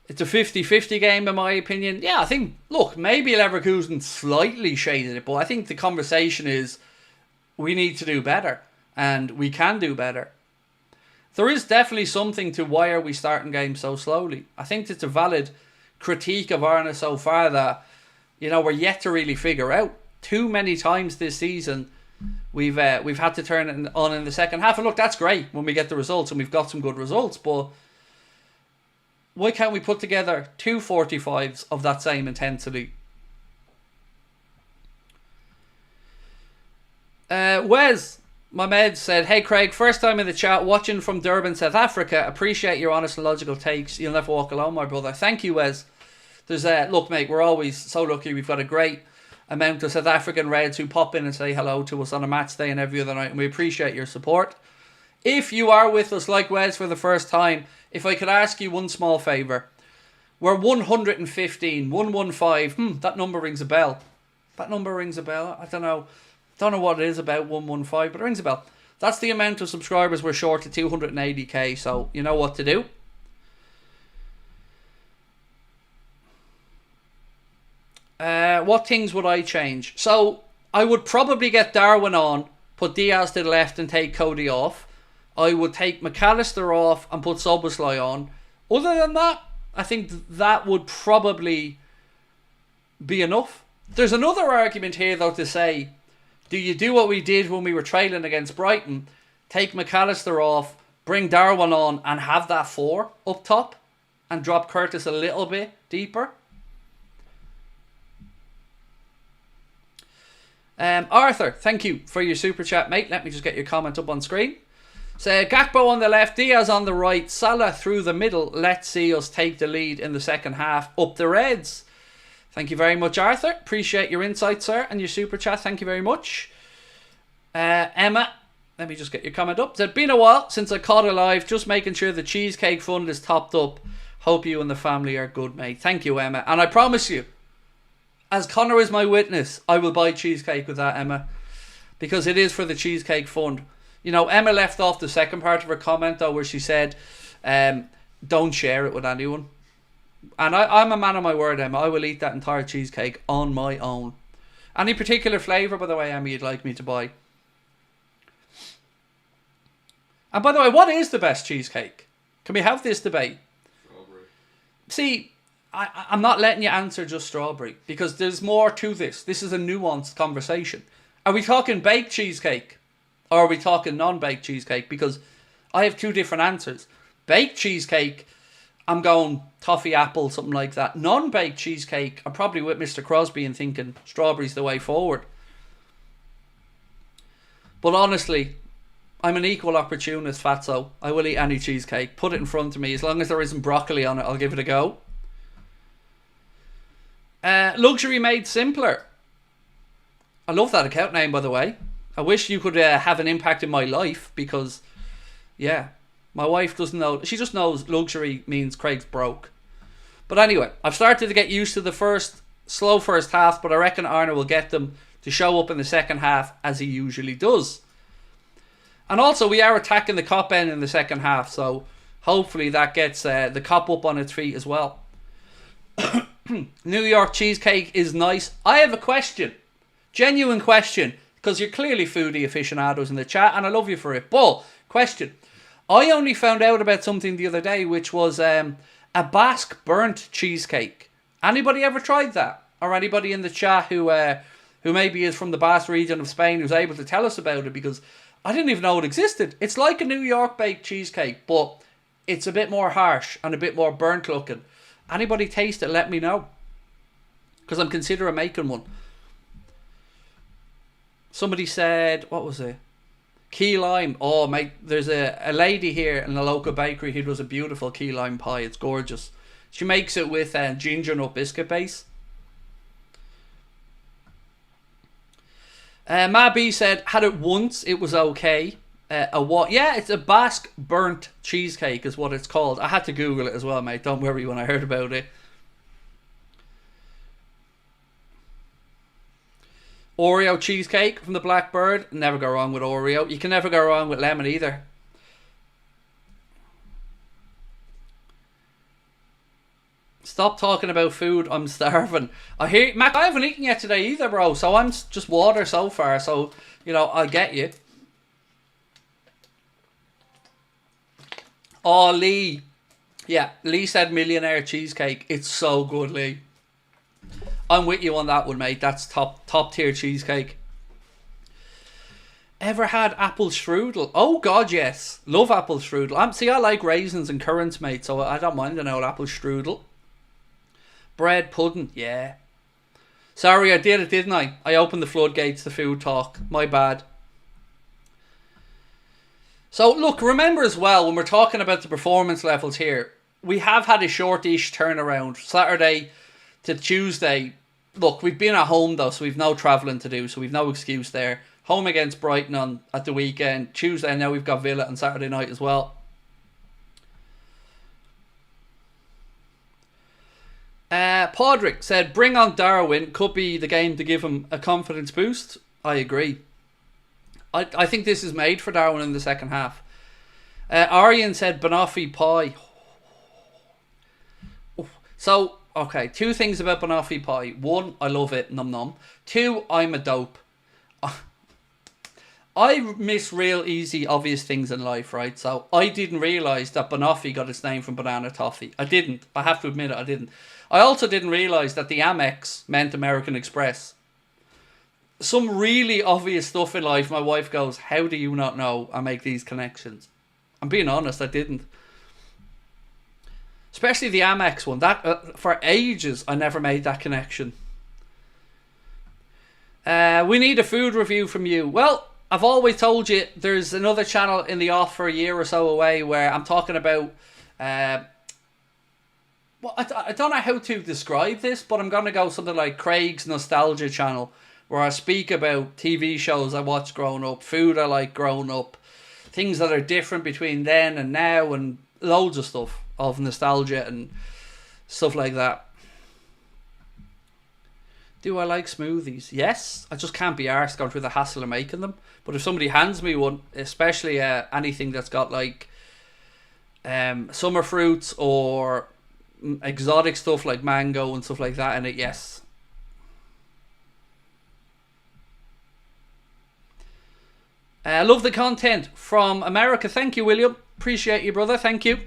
It's a 50-50 game in my opinion. Yeah, I think, look, maybe Leverkusen slightly shaded it, but I think the conversation is we need to do better, and we can do better. There is definitely something to why are we starting games so slowly. I think it's a valid critique of Arne so far that, we're yet to really figure out. Too many times this season, we've had to turn it on in the second half. And look, that's great when we get the results, and we've got some good results, but why can't we put together 2 45s of that same intensity? Wes Mohamed said, hey Craig, first time in the chat, watching from Durban, South Africa. Appreciate your honest and logical takes. You'll never walk alone, my brother. Thank you, Wes. There's look, mate, we're always so lucky. We've got a great amount of South African Reds who pop in and say hello to us on a match day and every other night, and we appreciate your support. If you are with us like Wes for the first time, if I could ask you one small favour. We're 115, 115. That number rings a bell. I don't know. Don't know what it is about 115, but it rings a bell. That's the amount of subscribers we're short to 280k, so you know what to do. What things would I change? So, I would probably get Darwin on, put Diaz to the left and take Cody off. I would take McAllister off and put Szoboszlai on. Other than that, I think that would probably be enough. There's another argument here, though, to say, do you do what we did when we were trailing against Brighton? Take McAllister off, bring Darwin on, and have that 4 up top, and drop Curtis a little bit deeper? Arthur, thank you for your super chat, mate. Let me just get your comment up on screen. So Gakpo on the left, Diaz on the right, Salah through the middle. Let's see us take the lead in the second half. Up the Reds. Thank you very much, Arthur. Appreciate your insight, sir, and your super chat. Thank you very much. Emma, let me just get your comment up. Said, been a while since I caught it live. Just making sure the cheesecake fund is topped up. Hope you and the family are good, mate. Thank you, Emma. And I promise you, as Connor is my witness, I will buy cheesecake with that, Emma. Because it is for the cheesecake fund. You know, Emma left off the second part of her comment, though, where she said, don't share it with anyone. And I'm a man of my word, Emma. I will eat that entire cheesecake on my own. Any particular flavour, by the way, Emma, you'd like me to buy? And by the way, what is the best cheesecake? Can we have this debate? Strawberry. See, I'm not letting you answer just strawberry, because there's more to this. This is a nuanced conversation. Are we talking baked cheesecake? Or are we talking non-baked cheesecake? Because I have 2 different answers. Baked cheesecake, I'm going toffee apple, something like that. Non-baked cheesecake, I'm probably with Mr. Crosby and thinking strawberry's the way forward. But honestly, I'm an equal opportunist, fatso. I will eat any cheesecake. Put it in front of me. As long as there isn't broccoli on it, I'll give it a go. Luxury Made Simpler. I love that account name, by the way. I wish you could have an impact in my life, because, yeah, my wife doesn't know. She just knows luxury means Craig's broke. But anyway, I've started to get used to the slow first half, but I reckon Arne will get them to show up in the second half, as he usually does. And also, we are attacking the cop end in the second half, so hopefully that gets the cop up on its feet as well. New York cheesecake is nice. I have a question. Genuine question. Because you're clearly foodie aficionados in the chat, and I love you for it. But, question. I only found out about something the other day, which was a Basque burnt cheesecake. Anybody ever tried that? Or anybody in the chat who maybe is from the Basque region of Spain who's able to tell us about it? Because I didn't even know it existed. It's like a New York baked cheesecake, but it's a bit more harsh and a bit more burnt looking. Anybody taste it, let me know. Because I'm considering making one. Somebody said, what was it? Key lime. Oh, mate, there's a lady here in the local bakery who does a beautiful key lime pie. It's gorgeous. She makes it with ginger nut biscuit base. Ma B said, had it once, it was okay. Yeah, it's a Basque burnt cheesecake is what it's called. I had to Google it as well, mate. Don't worry when I heard about it. Oreo cheesecake from the Blackbird. Never go wrong with Oreo. You can never go wrong with lemon either. Stop talking about food. I'm starving. I hear, Mac, I haven't eaten yet today either, bro. So I'm just water so far. So, you know, I'll get you. Oh, Lee. Yeah, Lee said millionaire cheesecake. It's so good, Lee. I'm with you on that one, mate. That's top tier cheesecake. Ever had apple strudel? Oh, God, yes. Love apple strudel. See, I like raisins and currants, mate, so I don't mind an old apple strudel. Bread pudding, yeah. Sorry, I did it, didn't I? I opened the floodgates to food talk. My bad. So, look, remember as well, when we're talking about the performance levels here, we have had a shortish turnaround. Saturday to Tuesday. Look, we've been at home though, so we've no travelling to do, so we've no excuse there. Home against Brighton at the weekend. Tuesday, now we've got Villa on Saturday night as well. Podrick said, bring on Darwin. Could be the game to give him a confidence boost. I agree. I think this is made for Darwin in the second half. Aryan said banoffee pie. So, okay, two things about banoffee pie. One, I love it, num num. Two, I'm a dope. I miss real easy, obvious things in life, right? So, I didn't realise that banoffee got its name from banana toffee. I didn't. I have to admit it, I didn't. I also didn't realise that the Amex meant American Express. Some really obvious stuff in life, my wife goes, how do you not know I make these connections? I'm being honest, I didn't. Especially the Amex one. That for ages, I never made that connection. We need a food review from you. Well, I've always told you there's another channel in the off for a year or so away where I'm talking about... well, I don't know how to describe this, but I'm going to go something like Craig's Nostalgia channel, where I speak about TV shows I watched growing up, food I like growing up, things that are different between then and now, and loads of stuff of nostalgia and stuff like that. Do I like smoothies? Yes. I just can't be arsed going through the hassle of making them. But if somebody hands me one, especially anything that's got like summer fruits or exotic stuff like mango and stuff like that in it, yes. I love the content from America. Thank you, William. Appreciate you, brother. Thank you.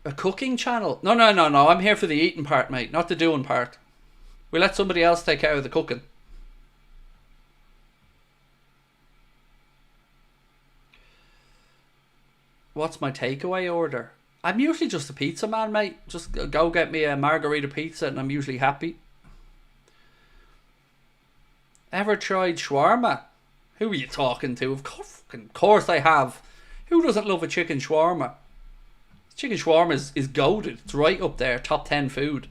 A cooking channel? No. I'm here for the eating part, mate, not the doing part. We let somebody else take care of the cooking. What's my takeaway order? I'm usually just a pizza man, mate. Just go get me a margarita pizza and I'm usually happy. Ever tried shawarma? Who are you talking to? Of course I have. Who doesn't love a chicken shawarma? Chicken shawarma is goated. It's right up there. Top 10 food.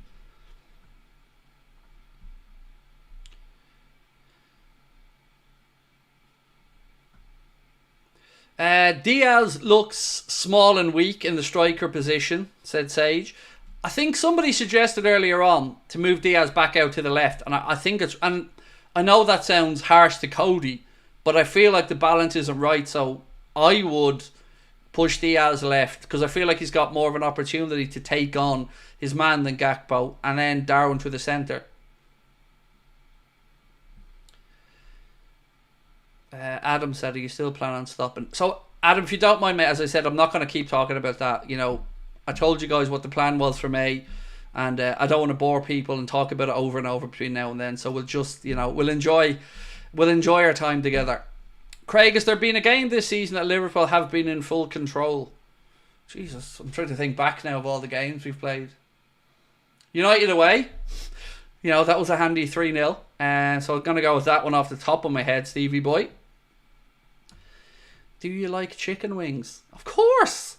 Diaz looks small and weak in the striker position, said Sage. I think somebody suggested earlier on to move Diaz back out to the left, and I think it's... And I know that sounds harsh to Cody, but I feel like the balance isn't right, so I would push Diaz left, because I feel like he's got more of an opportunity to take on his man than Gakpo, and then Darwin to the centre. Adam said, are you still planning on stopping? So, Adam, if you don't mind, mate, as I said, I'm not going to keep talking about that. You know, I told you guys what the plan was for May, and I don't want to bore people and talk about it over and over between now and then. So we'll just, you know, we'll enjoy our time together. Craig, has there been a game this season that Liverpool have been in full control? Jesus, I'm trying to think back now of all the games we've played. United away. You know, that was a handy 3-0. And so I'm going to go with that one off the top of my head, Stevie boy. Do you like chicken wings? Of course.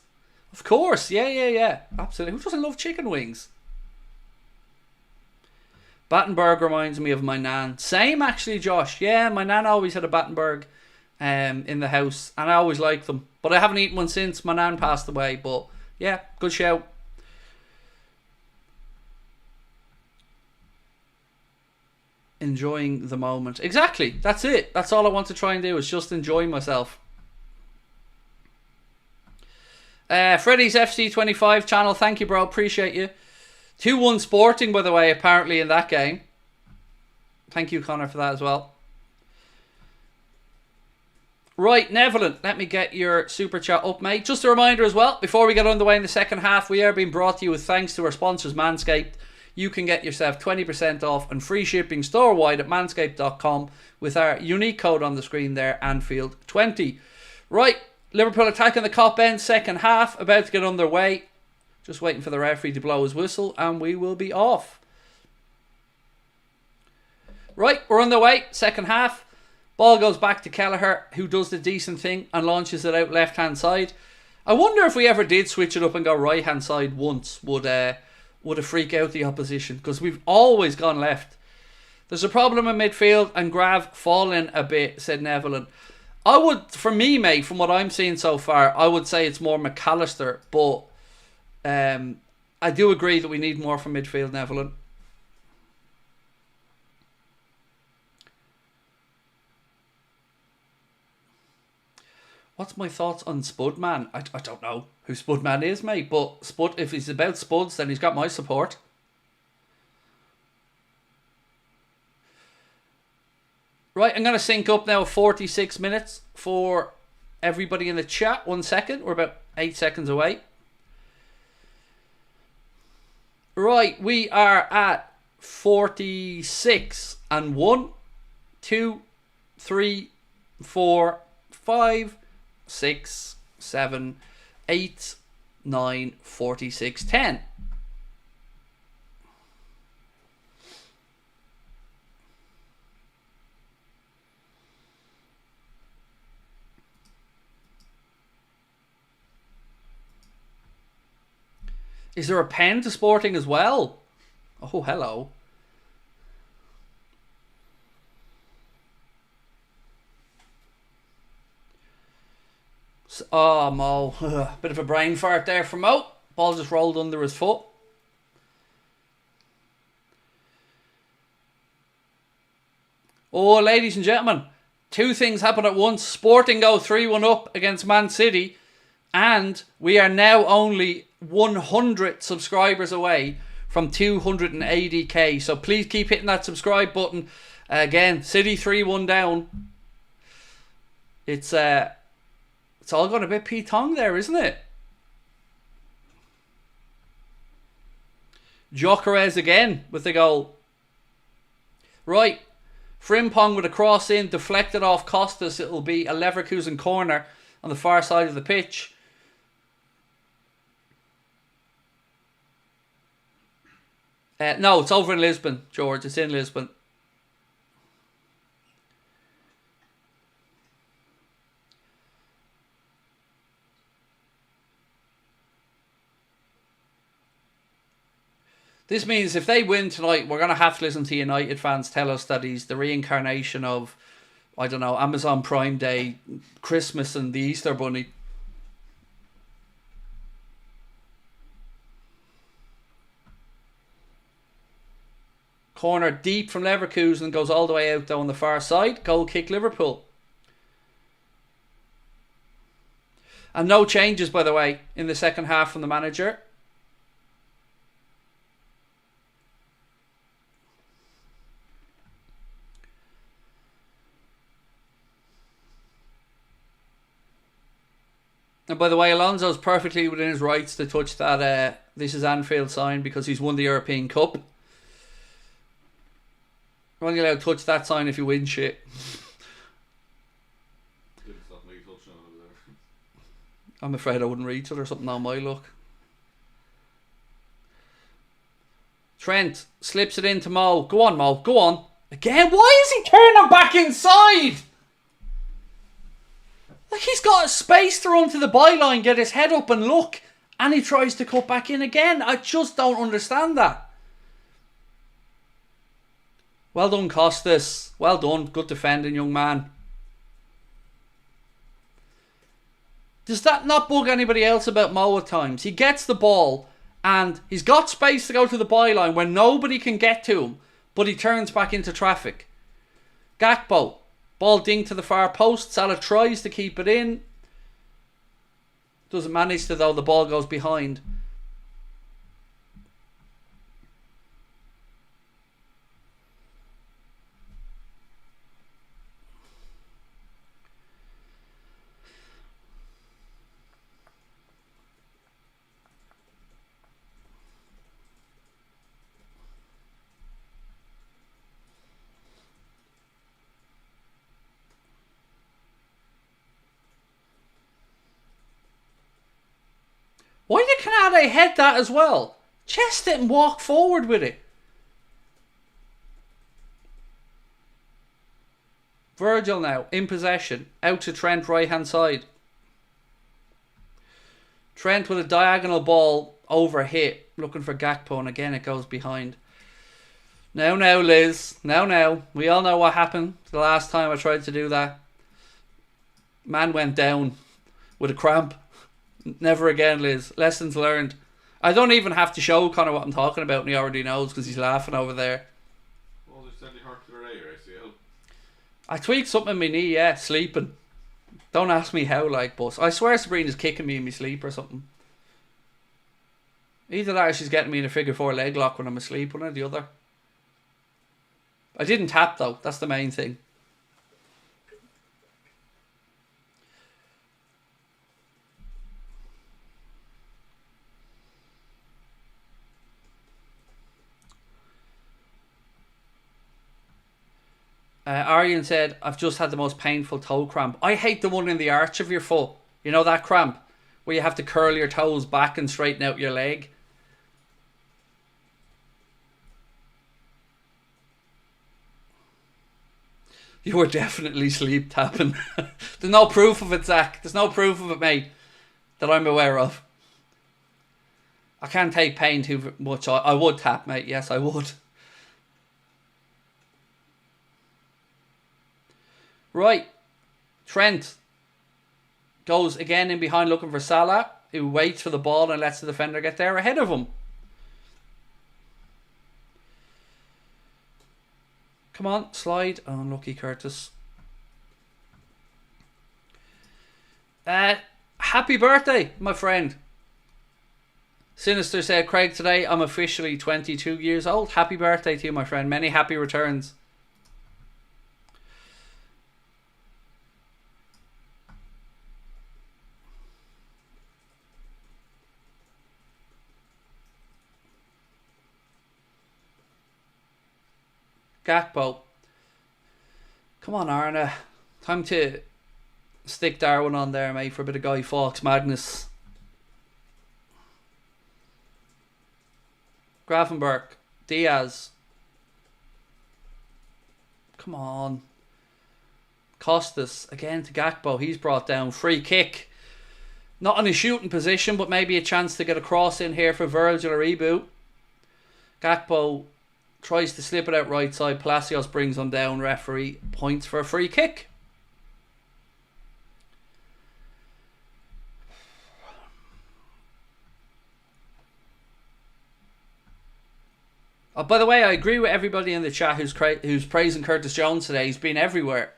Of course. Yeah. Absolutely. Who doesn't love chicken wings? Battenberg reminds me of my nan. Same, actually, Josh. Yeah, my nan always had a Battenberg in the house, and I always liked them. But I haven't eaten one since my nan passed away. But yeah, good shout. Enjoying the moment. Exactly. That's it. That's all I want to try and do, is just enjoy myself. Freddy's FC25 channel. Thank you, bro. Appreciate you. 2-1 Sporting, by the way, apparently in that game. Thank you, Connor, for that as well. Right, Neverland, let me get your super chat up, mate. Just a reminder as well, before we get underway in the second half, we are being brought to you with thanks to our sponsors, Manscaped. You can get yourself 20% off and free shipping store-wide at manscaped.com with our unique code on the screen there, Anfield20. Right, Liverpool attacking the Cop End, second half, about to get underway. Just waiting for the referee to blow his whistle and we will be off. Right, we're on the way, second half. Ball goes back to Kelleher, who does the decent thing and launches it out left-hand side. I wonder if we ever did switch it up and go right-hand side once, would it freak out the opposition? Because we've always gone left. There's a problem in midfield and Grav falling a bit, said Neverland. I would, for me, mate, from what I'm seeing so far, I would say it's more McAllister, but I do agree that we need more from midfield, Neverland. What's my thoughts on Spudman? I don't know who Spudman is, mate. But if he's about Spuds, then he's got my support. Right, I'm going to sync up now 46 minutes for everybody in the chat. 1 second. We're about 8 seconds away. Right, we are at 46 and 1, 2, 3, 4, 5, 6, 7, 8, 9, 46, 10. Is there a pen to Sporting as well? Oh, hello. Oh, Mo. Bit of a brain fart there for Mo. Ball just rolled under his foot. Oh, ladies and gentlemen. 2 things happen at once. Sporting go 3-1 up against Man City. And we are now only 100 subscribers away from 280k. So please keep hitting that subscribe button. Again, City 3-1 down. It's all going a bit Pete Tong there, isn't it? Gyökeres again with the goal. Right. Frimpong with a cross in, deflected off Costas. It'll be a Leverkusen corner on the far side of the pitch. No, it's over in Lisbon, George. It's in Lisbon. This means if they win tonight, we're going to have to listen to United fans tell us that he's the reincarnation of, I don't know, Amazon Prime Day, Christmas and the Easter Bunny. Corner deep from Leverkusen, goes all the way out though on the far side. Goal kick Liverpool. And no changes, by the way, in the second half from the manager. And by the way, Alonso's perfectly within his rights to touch that "This is Anfield" sign because he's won the European Cup. You're only allowed to touch that sign if you win shit. I'm afraid I wouldn't reach it or something on my luck. Trent slips it into Mo. Go on, Mo. Go on. Again? Why is he turning back inside? Like he's got a space to run to the byline, get his head up and look. And he tries to cut back in again. I just don't understand that. Well done, Costas. Well done. Good defending, young man. Does that not bug anybody else about Mo at times? He gets the ball and he's got space to go to the byline where nobody can get to him, but he turns back into traffic. Gakpo. Ball dinged to the far post. Salah tries to keep it in. Doesn't manage to though. The ball goes behind. Why did Canade head that as well? Chest it and walk forward with it. Virgil now in possession. Out to Trent, right hand side. Trent with a diagonal ball over hit. Looking for Gakpo and again it goes behind. Now, Liz. Now. We all know what happened the last time I tried to do that. Man went down with a cramp. Never again, Liz. Lessons learned. I don't even have to show Connor what I'm talking about and he already knows because he's laughing over there. Well, there's certainly hurt to the ACL. I tweaked something in my knee, yeah, sleeping. Don't ask me how, like, but I swear Sabrina's kicking me in my sleep or something. Either that or she's getting me in a figure 4 leg lock when I'm asleep, one or the other. I didn't tap though, that's the main thing. Aryan said, I've just had the most painful toe cramp. I hate the one in the arch of your foot. You know that cramp? Where you have to curl your toes back and straighten out your leg. You were definitely sleep tapping. There's no proof of it, Zach. There's no proof of it, mate, that I'm aware of. I can't take pain too much. I would tap, mate. Yes, I would. Right. Trent goes again in behind looking for Salah, who waits for the ball and lets the defender get there ahead of him. Come on, slide. Oh, unlucky Curtis. Happy birthday, my friend. Sinister said, Craig, today I'm officially 22 years old. Happy birthday to you, my friend. Many happy returns. Gakpo. Come on, Arne. Time to stick Darwin on there, mate, for a bit of Guy Fawkes madness. Gravenberg. Diaz. Come on. Costas. Again to Gakpo. He's brought down. Free kick. Not in a shooting position, but maybe a chance to get a cross in here for Virgil or Ibu. Gakpo tries to slip it out right side. Palacios brings him down. Referee points for a free kick. Oh, by the way, I agree with everybody in the chat who's praising Curtis Jones today. He's been everywhere.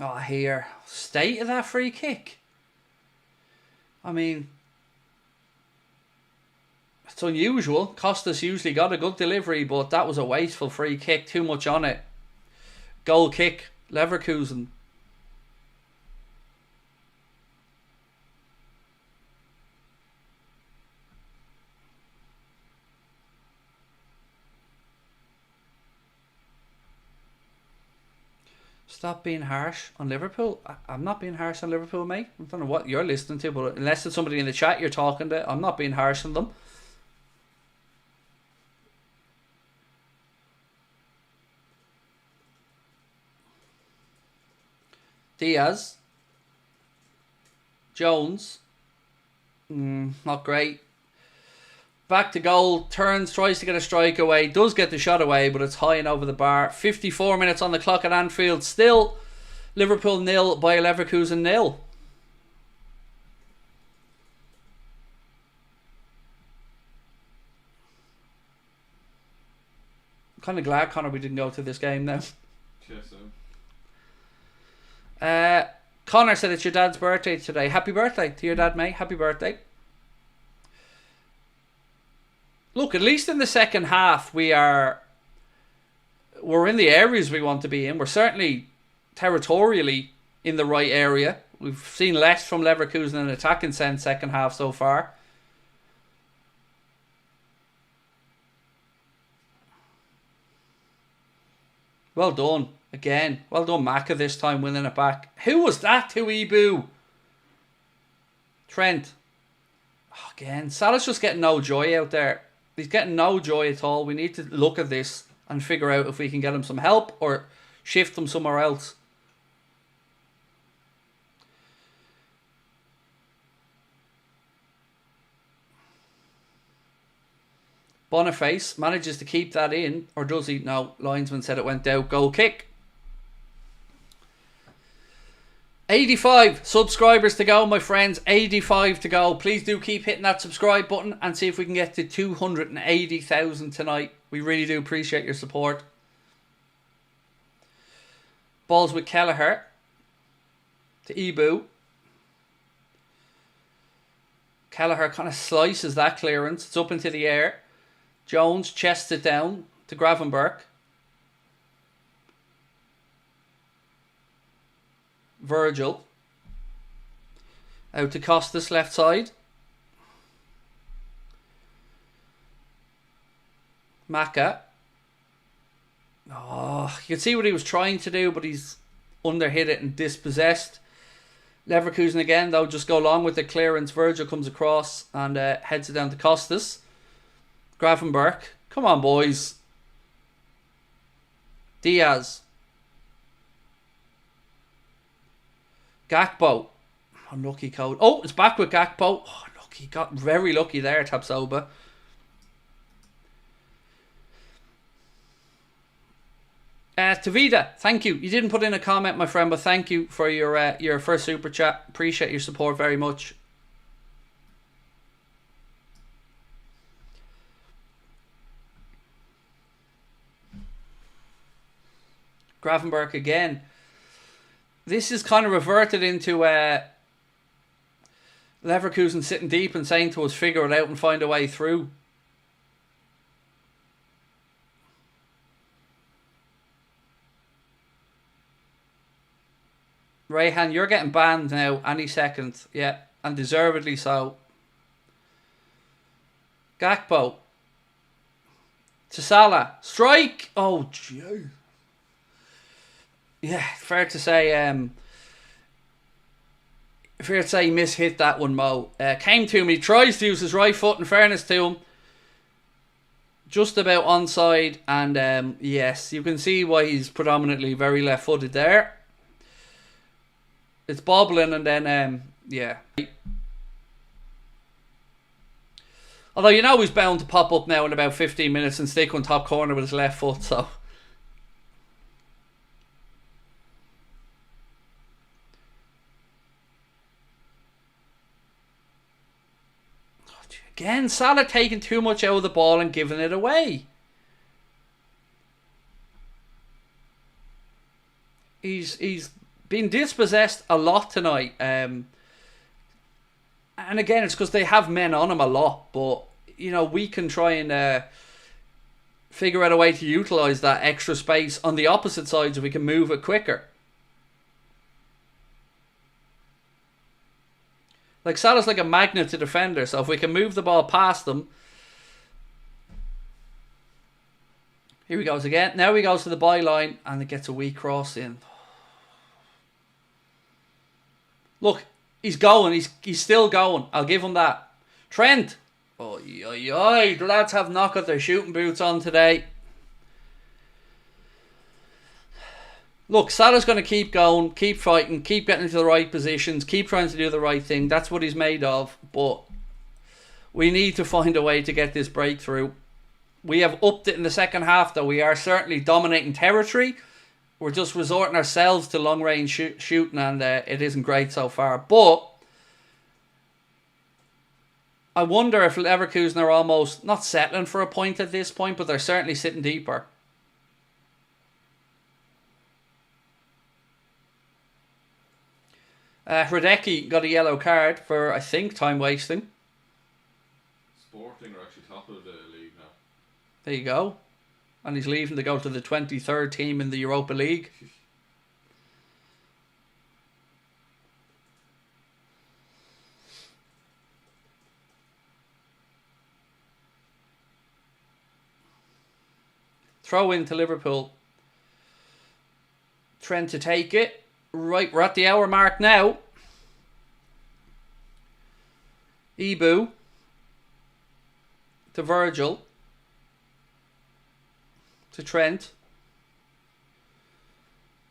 Oh, here. State of that free kick. I mean, it's unusual. Costas usually got a good delivery, but that was a wasteful free kick. Too much on it. Goal kick. Leverkusen. Stop being harsh on Liverpool. I'm not being harsh on Liverpool, mate. I don't know what you're listening to, but unless it's somebody in the chat you're talking to, I'm not being harsh on them. Diaz. Jones. Not great. Back to goal, turns, tries to get a strike away, does get the shot away, but it's high and over the bar. 54 minutes on the clock at Anfield. Still Liverpool 0, Bayer Leverkusen 0. I'm kind of glad, Connor, we didn't go to this game now. Yes, sir. Connor said it's your dad's birthday today. Happy birthday to your dad, mate. Happy birthday. Look, at least in the second half, we're in the areas we want to be in. We're certainly territorially in the right area. We've seen less from Leverkusen in an attacking sense second half so far. Well done. Again. Well done, Maka, this time winning it back. Who was that to Ibu? Trent. Oh, again, Salah's just getting no joy out there. He's getting no joy at all. We need to look at this and figure out if we can get him some help or shift him somewhere else. Boniface manages to keep that in, or does he? No, linesman said it went out. Goal kick. 85 subscribers to go, my friends. 85 to go. Please do keep hitting that subscribe button and see if we can get to 280,000 tonight. We really do appreciate your support. Balls with Kelleher to Ibu. Kelleher kind of slices that clearance. It's up into the air. Jones chests it down to Gravenberch. Virgil. Out to Costas, left side. Maka. Oh, you can see what he was trying to do, but he's underhit it and dispossessed. Leverkusen again, though, just go along with the clearance. Virgil comes across and heads it down to Costas. Gravenberch. Come on, boys. Diaz. Gakpo. Unlucky code. Oh, it's back with Gakpo. Oh, look, he got very lucky there, Tapsoba. Tavida, thank you. You didn't put in a comment, my friend, but thank you for your first super chat. Appreciate your support very much. Gravenberch again. This is kind of reverted into Leverkusen sitting deep and saying to us, figure it out and find a way through. Rayhan, you're getting banned now any second. Yeah, and deservedly so. Gakpo. To Salah. Strike! Oh, gee. Yeah, fair to say he mishit that one, Mo. Came to him, he tries to use his right foot, in fairness to him. Just about onside, and yes, you can see why he's predominantly very left-footed there. It's bobbling, and then, yeah. Although, you know he's bound to pop up now in about 15 minutes and stick on top corner with his left foot, so... Again, Salah taking too much out of the ball and giving it away. He's been dispossessed a lot tonight. And again, it's because they have men on him a lot. But, you know, we can try and figure out a way to utilise that extra space on the opposite side so we can move it quicker. Like, Salah's like a magnet to defender, so if we can move the ball past them... Here he goes again. Now he goes to the byline, and it gets a wee cross in. Look, he's going. He's still going. I'll give him that. Trent. Oh, the lads have not got their shooting boots on today. Look, Salah's going to keep going, keep fighting, keep getting into the right positions, keep trying to do the right thing. That's what he's made of. But we need to find a way to get this breakthrough. We have upped it in the second half, though. We are certainly dominating territory. We're just resorting ourselves to long-range shooting, and it isn't great so far. But I wonder if Leverkusen are almost not settling for a point at this point, but they're certainly sitting deeper. Hradecki got a yellow card for, I think, time wasting. Sporting are actually top of the league now. There you go. And he's leaving to go to the 23rd team in the Europa League. Throw into Liverpool. Trent to take it. Right, we're at the hour mark now. Ibu to Virgil to Trent.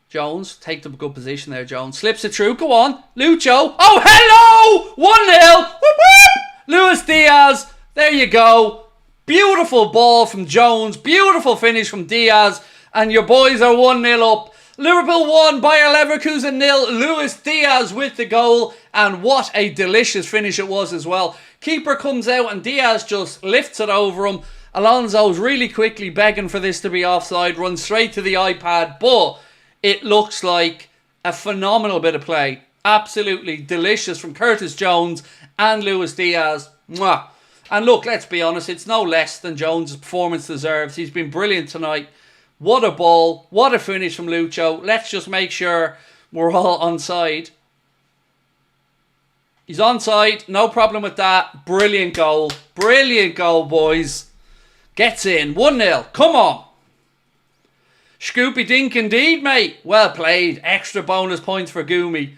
Jones, take the good position there, Jones. Slips it through, go on. Lucho. Oh, hello! 1-0. Whoop, whoop. Luis Diaz, there you go. Beautiful ball from Jones. Beautiful finish from Diaz. And your boys are 1-0 up. Liverpool 1, Bayer Leverkusen 0. Luis Diaz with the goal. And what a delicious finish it was as well. Keeper comes out and Diaz just lifts it over him. Alonso's really quickly begging for this to be offside. Runs straight to the iPad. But it looks like a phenomenal bit of play. Absolutely delicious from Curtis Jones and Luis Diaz. Mwah. And look, let's be honest, it's no less than Jones' performance deserves. He's been brilliant tonight. What a ball. What a finish from Lucho. Let's just make sure we're all onside. He's onside. No problem with that. Brilliant goal. Brilliant goal, boys. Gets in. 1-0. Come on. Scoopy dink indeed, mate. Well played. Extra bonus points for Goomy.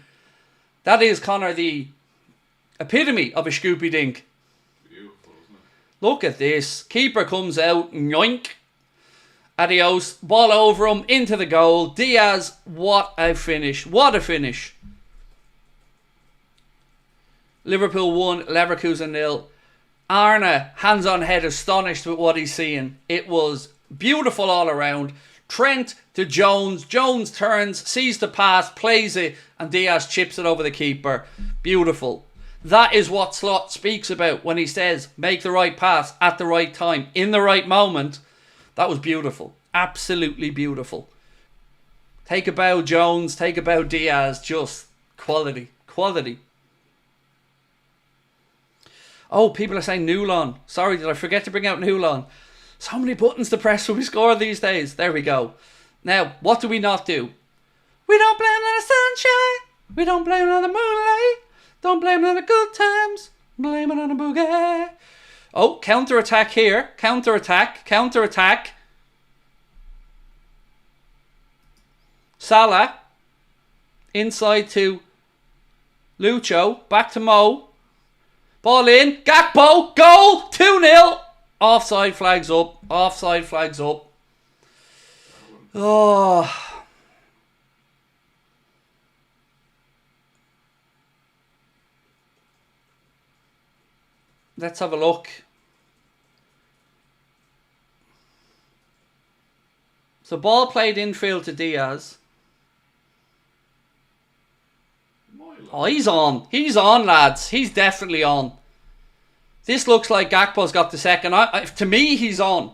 That is, Connor, the epitome of a Scoopy dink. Beautiful, isn't it? Look at this. Keeper comes out. Yoink. Adios. Ball over him. Into the goal. Diaz. What a finish. What a finish. Liverpool 1. Leverkusen 0. Arne, hands on head, astonished with what he's seeing. It was beautiful all around. Trent to Jones. Jones turns, sees the pass, plays it, and Diaz chips it over the keeper. Beautiful. That is what Slot speaks about when he says, make the right pass at the right time, in the right moment. That was beautiful. Absolutely beautiful. Take a bow, Jones. Take a bow, Diaz. Just quality. Quality. Oh, people are saying Newlon. Sorry, did I forget to bring out Newlon? So many buttons to press when we score these days. There we go. Now, what do we not do? We don't blame it on the sunshine. We don't blame it on the moonlight. Don't blame it on the good times. Blame it on the boogie. Oh, counter-attack here. Counter-attack. Counter-attack. Salah. Inside to Lucho. Back to Mo. Ball in. Gakpo. Goal. 2-0. Offside flags up. Offside flags up. Oh. Let's have a look. So ball played infield to Diaz. Oh, he's on. He's on, lads. He's definitely on. This looks like Gakpo's got the second. To me, he's on.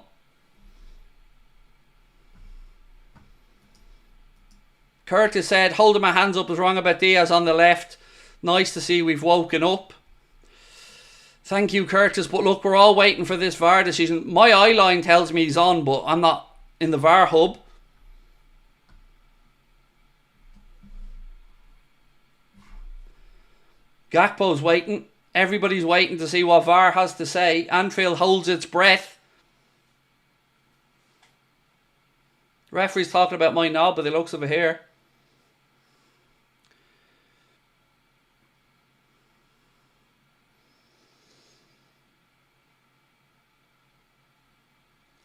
Curtis said, holding my hands up was wrong about Diaz on the left. Nice to see we've woken up. Thank you, Curtis. But look, we're all waiting for this VAR decision. My eye line tells me he's on, but I'm not in the VAR hub. Gakpo's waiting. Everybody's waiting to see what VAR has to say. Anfield holds its breath. Referee's talking about my knob by the looks of it here.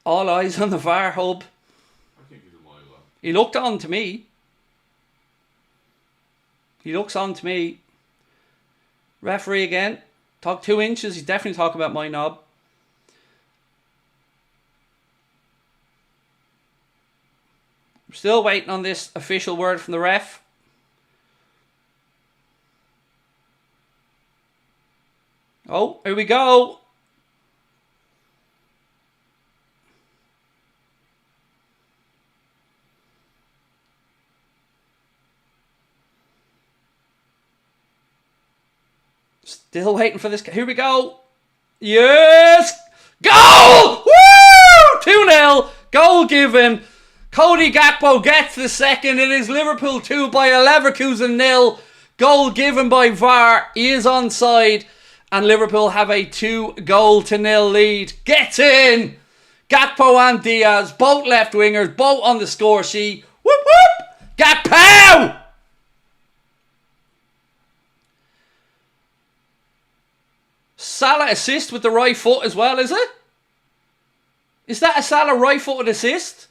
All eyes on the VAR hub. I think he's a mile on. He looked on to me. He looks on to me. Referee again. Talk 2 inches. He's definitely talking about my knob. I'm still waiting on this official word from the ref. Oh, here we go. Still waiting for this. Here we go. Yes! Goal! Woo! 2-0. Goal given. Cody Gakpo gets the second. It is Liverpool 2 by a Leverkusen 0. Goal given by VAR. He is onside. And Liverpool have a 2-0 lead. Gets in. Gakpo and Diaz. Both left wingers. Both on the score sheet. Whoop whoop. Gakpo! Salah assist with the right foot as well, is it? Is that a Salah right-footed assist?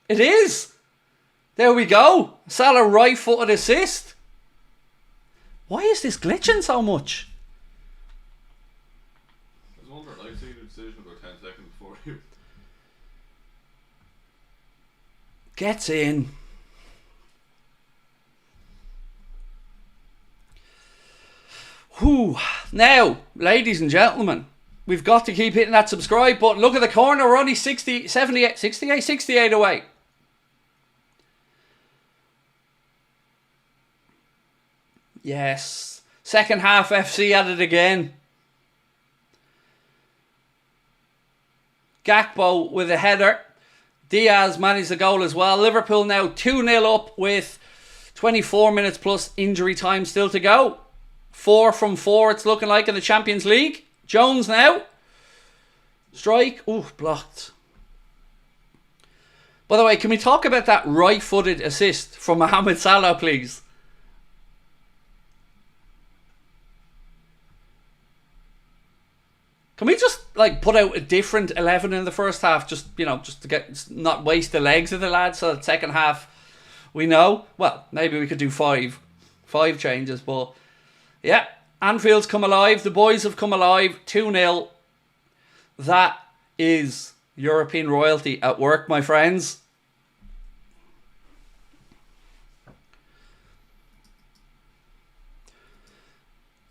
It is. There we go. Salah right-footed assist. Why is this glitching so much? I was wondering, I've seen the decision about 10 seconds before you. Gets in. Whew. Now, ladies and gentlemen, we've got to keep hitting that subscribe button. Look at the corner. We're only 68 away. Yes. Second half FC at it again. Gakpo with a header. Diaz managed the goal as well. Liverpool now 2-0 up with 24 minutes plus injury time still to go. 4 from 4 it's looking like in the Champions League. Jones now. Strike. Ooh, blocked. By the way, can we talk about that right-footed assist from Mohamed Salah, please? Can we just like put out a different 11 in the first half, just to get not waste the legs of the lads, so the second half we know. Well, maybe we could do five changes, but yeah, Anfield's come alive. The boys have come alive. 2-0. That is European royalty at work, my friends.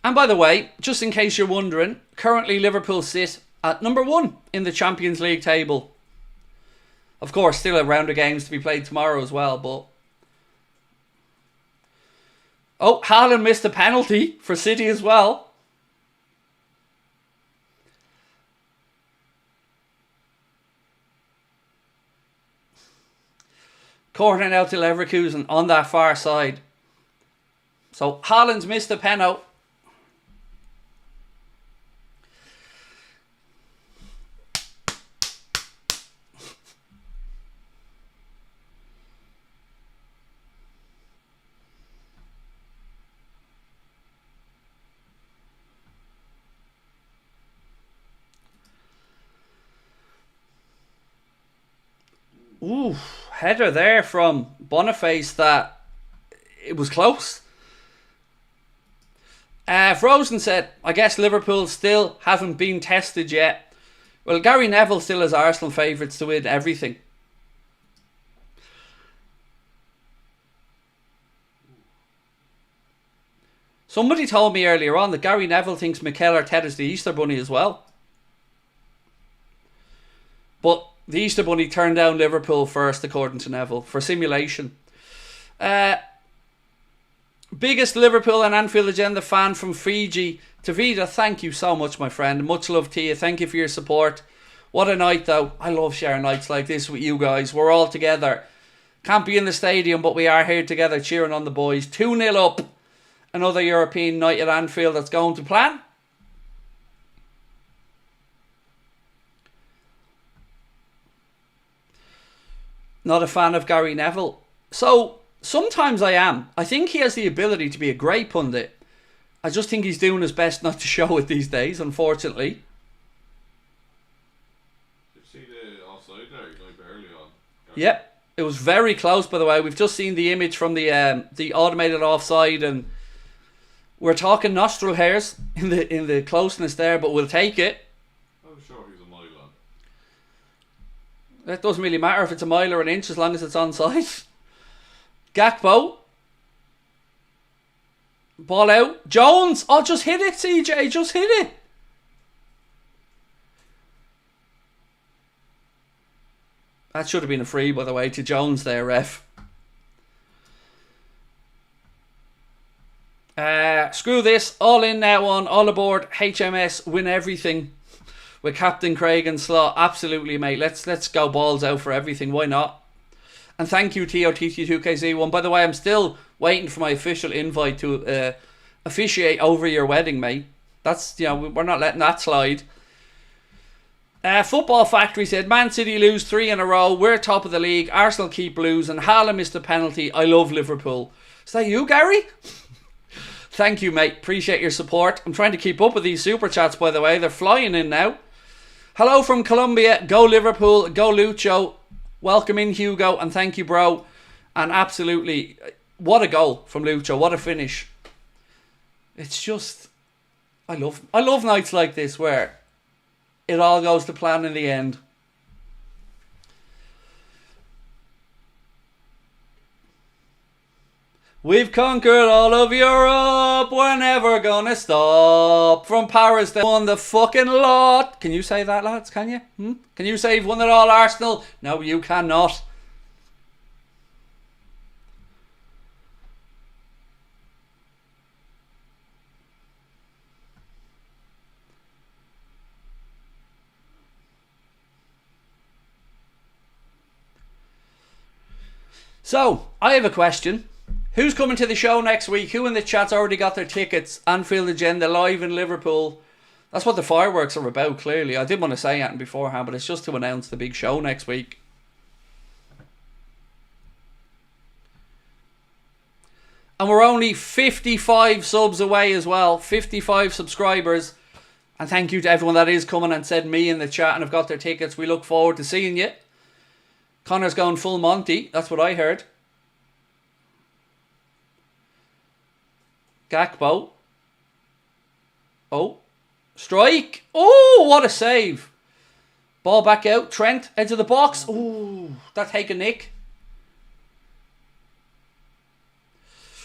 And by the way, just in case you're wondering, currently Liverpool sit at number 1 in the Champions League table. Of course, still a round of games to be played tomorrow as well, but... Oh, Haaland missed a penalty for City as well. Corner now to Leverkusen on that far side. So Haaland's missed a penalty. Ooh, header there from Boniface that it was close. Frozen said, I guess Liverpool still haven't been tested yet. Well, Gary Neville still has Arsenal favourites to win everything. Somebody told me earlier on that Gary Neville thinks Mikel Arteta's the Easter Bunny as well. But the Easter Bunny turned down Liverpool first, according to Neville, for simulation. Biggest Liverpool and Anfield Agenda fan from Fiji. Tavita, thank you so much, my friend. Much love to you. Thank you for your support. What a night, though. I love sharing nights like this with you guys. We're all together. Can't be in the stadium, but we are here together cheering on the boys. 2-0 up. Another European night at Anfield that's going to plan. Not a fan of Gary Neville. So, sometimes I am. I think he has the ability to be a great pundit. I just think he's doing his best not to show it these days, unfortunately. Did you see the offside there? Like barely on. Yep. It was very close, by the way. We've just seen the image from the automated offside, and we're talking nostril hairs in the closeness there, but we'll take it. I'm sure he's a mile on. It doesn't really matter if it's a mile or an inch as long as it's onside. Gakpo. Ball out. Jones. Oh, just hit it, CJ. Just hit it. That should have been a free, by the way, to Jones there, ref. Screw this. All in now on All Aboard HMS Win Everything with Captain Craig and Slaw. Absolutely, mate. Let's go balls out for everything. Why not? And thank you, TOTT2KZ1. By the way, I'm still waiting for my official invite to officiate over your wedding, mate. That's, we're not letting that slide. Football Factory said, Man City lose 3 in a row. We're top of the league. Arsenal keep losing. Haaland missed a penalty. I love Liverpool. Is that you, Gary? Thank you, mate. Appreciate your support. I'm trying to keep up with these super chats, by the way. They're flying in now. Hello from Colombia. Go Liverpool. Go Lucho. Welcome in, Hugo. And thank you, bro. And absolutely, what a goal from Lucho. What a finish. It's just, I love nights like this where it all goes to plan in the end. We've conquered all of Europe. We're never gonna stop. From Paris, they won the fucking lot. Can you say that, lads? Can you? Can you say you've won it all, Arsenal? No, you cannot. So, I have a question. Who's coming to the show next week? Who in the chat's already got their tickets? Anfield Agenda live in Liverpool. That's what the fireworks are about, clearly. I did want to say that beforehand, but it's just to announce the big show next week. And we're only 55 subs away as well. 55 subscribers. And thank you to everyone that is coming and said me in the chat and have got their tickets. We look forward to seeing you. Connor's going full Monty. That's what I heard. Gakpo. Oh. Strike. Oh, what a save. Ball back out. Trent, edge of the box. Oh, that take a nick.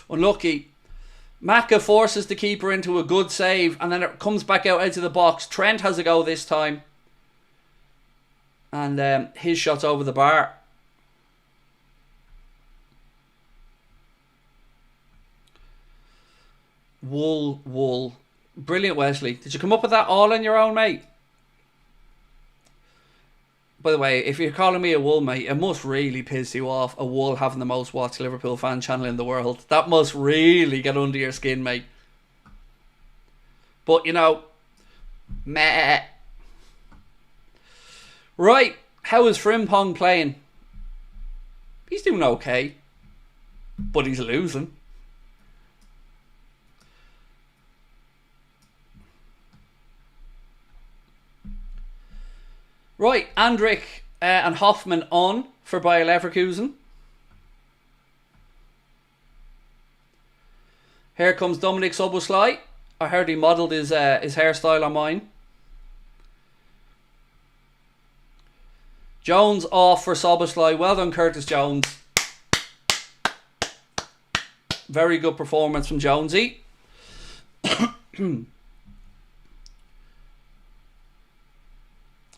Unlucky. Maka forces the keeper into a good save and then it comes back out edge of the box. Trent has a go this time. And his shot's over the bar. Wool. Brilliant, Wesley. Did you come up with that all on your own, mate? By the way, if you're calling me a wool, mate, it must really piss you off, a wool having the most watched Liverpool fan channel in the world. That must really get under your skin, mate. But, you know, meh. Right, how is Frimpong playing? He's doing okay, but he's losing. Right, Andrick and Hoffman on for Bayer Leverkusen. Here comes Dominic Szoboszlai. I heard he modelled his hairstyle on mine. Jones off for Szoboszlai. Well done, Curtis Jones. Very good performance from Jonesy.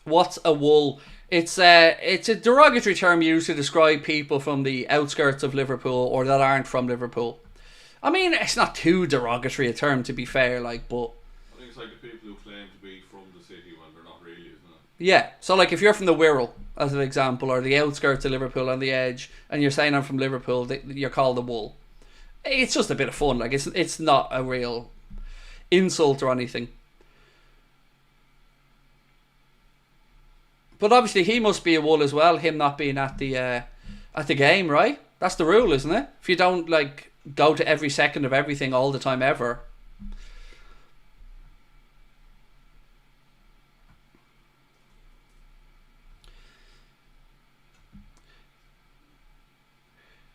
What's a wool? It's a derogatory term used to describe people from the outskirts of Liverpool or that aren't from Liverpool. I mean, it's not too derogatory a term, to be fair, like, but I think it's like the people who claim to be from the city when they're not really, isn't it? yeah. So, like, if you're from the Wirral, as an example, or the outskirts of Liverpool on the edge, and you're saying I'm from Liverpool, you're called a wool. It's just a bit of fun. Like, it's not a real insult or anything. But obviously he must be a wool as well, him not being at the game, right? That's the rule, isn't it? If you don't, like, go to every second of everything all the time ever.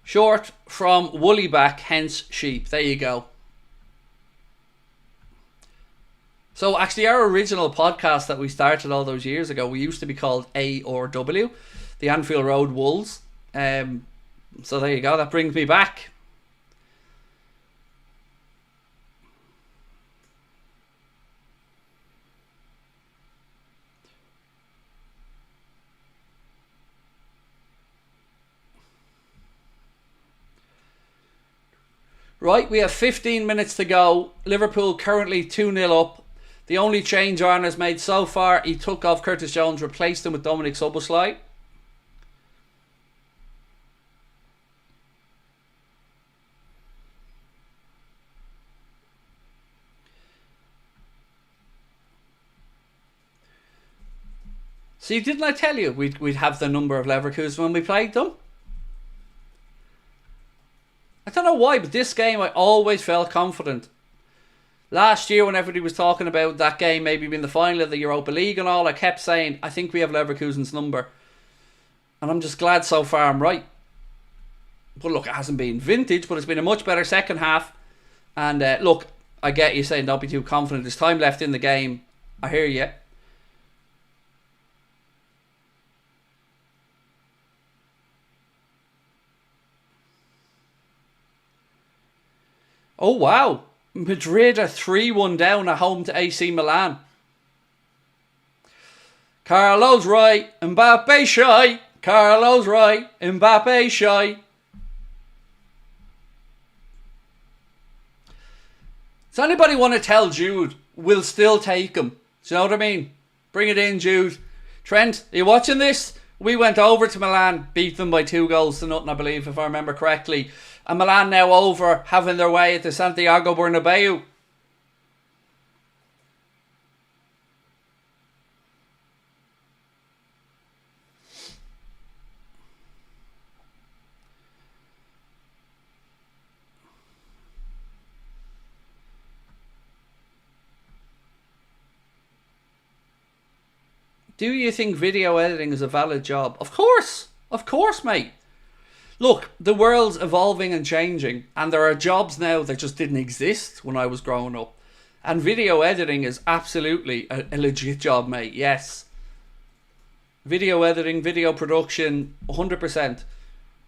Short from woolly back, hence sheep. There you go. So actually our original podcast that we started all those years ago, we used to be called A or W, the Anfield Road Wolves. So there you go, that brings me back. Right, we have 15 minutes to go. Liverpool currently 2-0 up. The only change Arne has made so far, he took off Curtis Jones, replaced him with Dominic Szoboszlai. See, didn't I tell you we'd have the number of Leverkusen when we played them? I don't know why, but this game I always felt confident. Last year, when everybody was talking about that game maybe being the final of the Europa League and all, I kept saying, I think we have Leverkusen's number. And I'm just glad so far I'm right. But look, it hasn't been vintage, but it's been a much better second half. And look, I get you saying don't be too confident. There's time left in the game. I hear you. Oh, wow. Madrid are 3-1 down at home to AC Milan. Carlo's right, Mbappe shy. Carlo's right, Mbappe shy. Does anybody want to tell Jude we'll still take him? Do you know what I mean? Bring it in, Jude. Trent, are you watching this? We went over to Milan, beat them by 2-0 I believe, if I remember correctly. And Milan now over, having their way at the Santiago Bernabeu. Do you think video editing is a valid job? Of course, mate. Look, the world's evolving and changing, and there are jobs now that just didn't exist when I was growing up. And video editing is absolutely a legit job, mate, yes. Video editing, video production, 100%.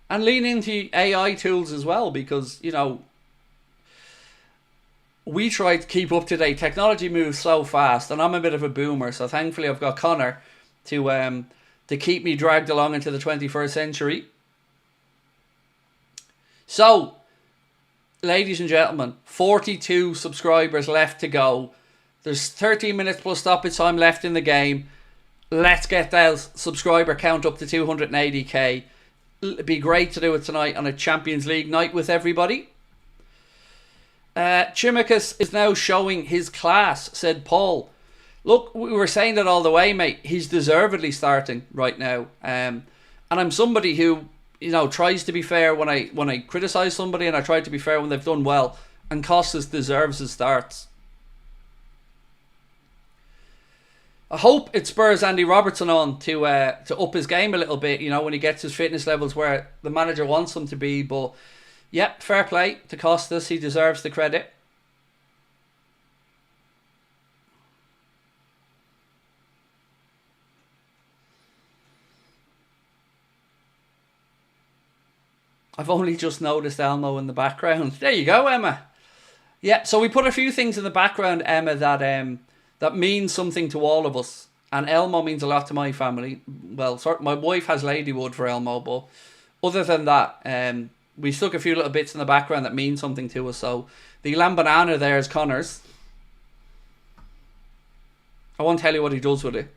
And lean into AI tools as well, because, you know, we try to keep up to date. Technology moves so fast, and I'm a bit of a boomer, so thankfully I've got Connor to keep me dragged along into the 21st century. So, ladies and gentlemen, 42 subscribers left to go. There's 13 minutes plus stoppage time left in the game. Let's get that subscriber count up to 280k. It'd be great to do it tonight on a Champions League night with everybody. Chimicus is now showing his class, said Paul. Look, we were saying that all the way, mate. He's deservedly starting right now. And I'm somebody who, you know, tries to be fair when I criticise somebody, and I try to be fair when they've done well. And Costas deserves his starts. I hope it spurs Andy Robertson on to up his game a little bit, you know, when he gets his fitness levels where the manager wants him to be. But yep, fair play to Costas. He deserves the credit. I've only just noticed Elmo in the background. There you go, Emma. Yeah, so we put a few things in the background, Emma, that means something to all of us. And Elmo means a lot to my family. Well, my wife has Ladywood for Elmo, but other than that, we stuck a few little bits in the background that mean something to us. So the lamb banana there is Connor's. I won't tell you what he does with it.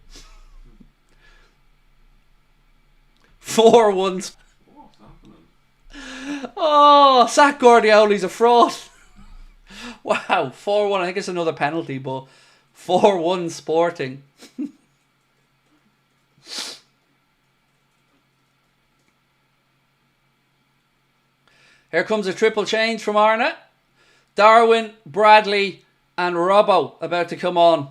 4-1. What's happening? Oh, Zach Guardiola's a fraud. Wow, 4-1. I think it's another penalty, but 4-1 Sporting. Here comes a triple change from Arne. Darwin, Bradley and Robbo about to come on.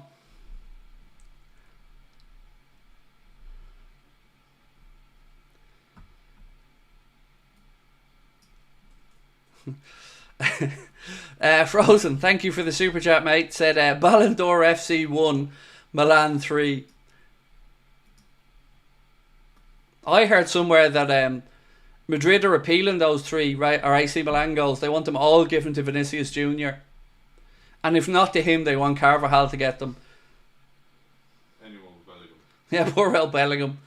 Frozen, thank you for the super chat, mate. Said Ballon d'Or FC 1, Milan 3. I heard somewhere that Madrid are appealing those 3, right, or AC Milan goals. They want them all given to Vinicius Jr. And if not to him, they want Carvajal to get them. Anyone with Bellingham. Yeah, poor old Bellingham.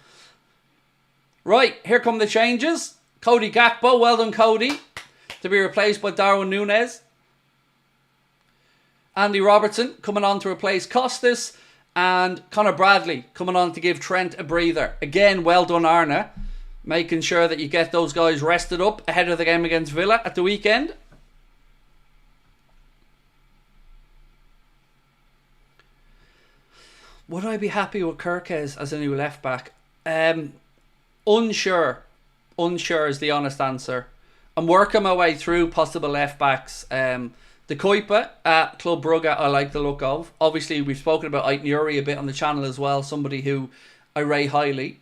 Right, here come the changes. Cody Gakpo, well done Cody, to be replaced by Darwin Núñez. Andy Robertson coming on to replace Costas. And Conor Bradley coming on to give Trent a breather. Again, well done Arne, making sure that you get those guys rested up ahead of the game against Villa at the weekend. Would I be happy with Kirkes as a new left back? Unsure. Unsure is the honest answer. I'm working my way through possible left backs. The Kuiper at Club Brugge I like the look of. Obviously we've spoken about ENQUIRIES a bit on the channel as well. Somebody who I rate highly.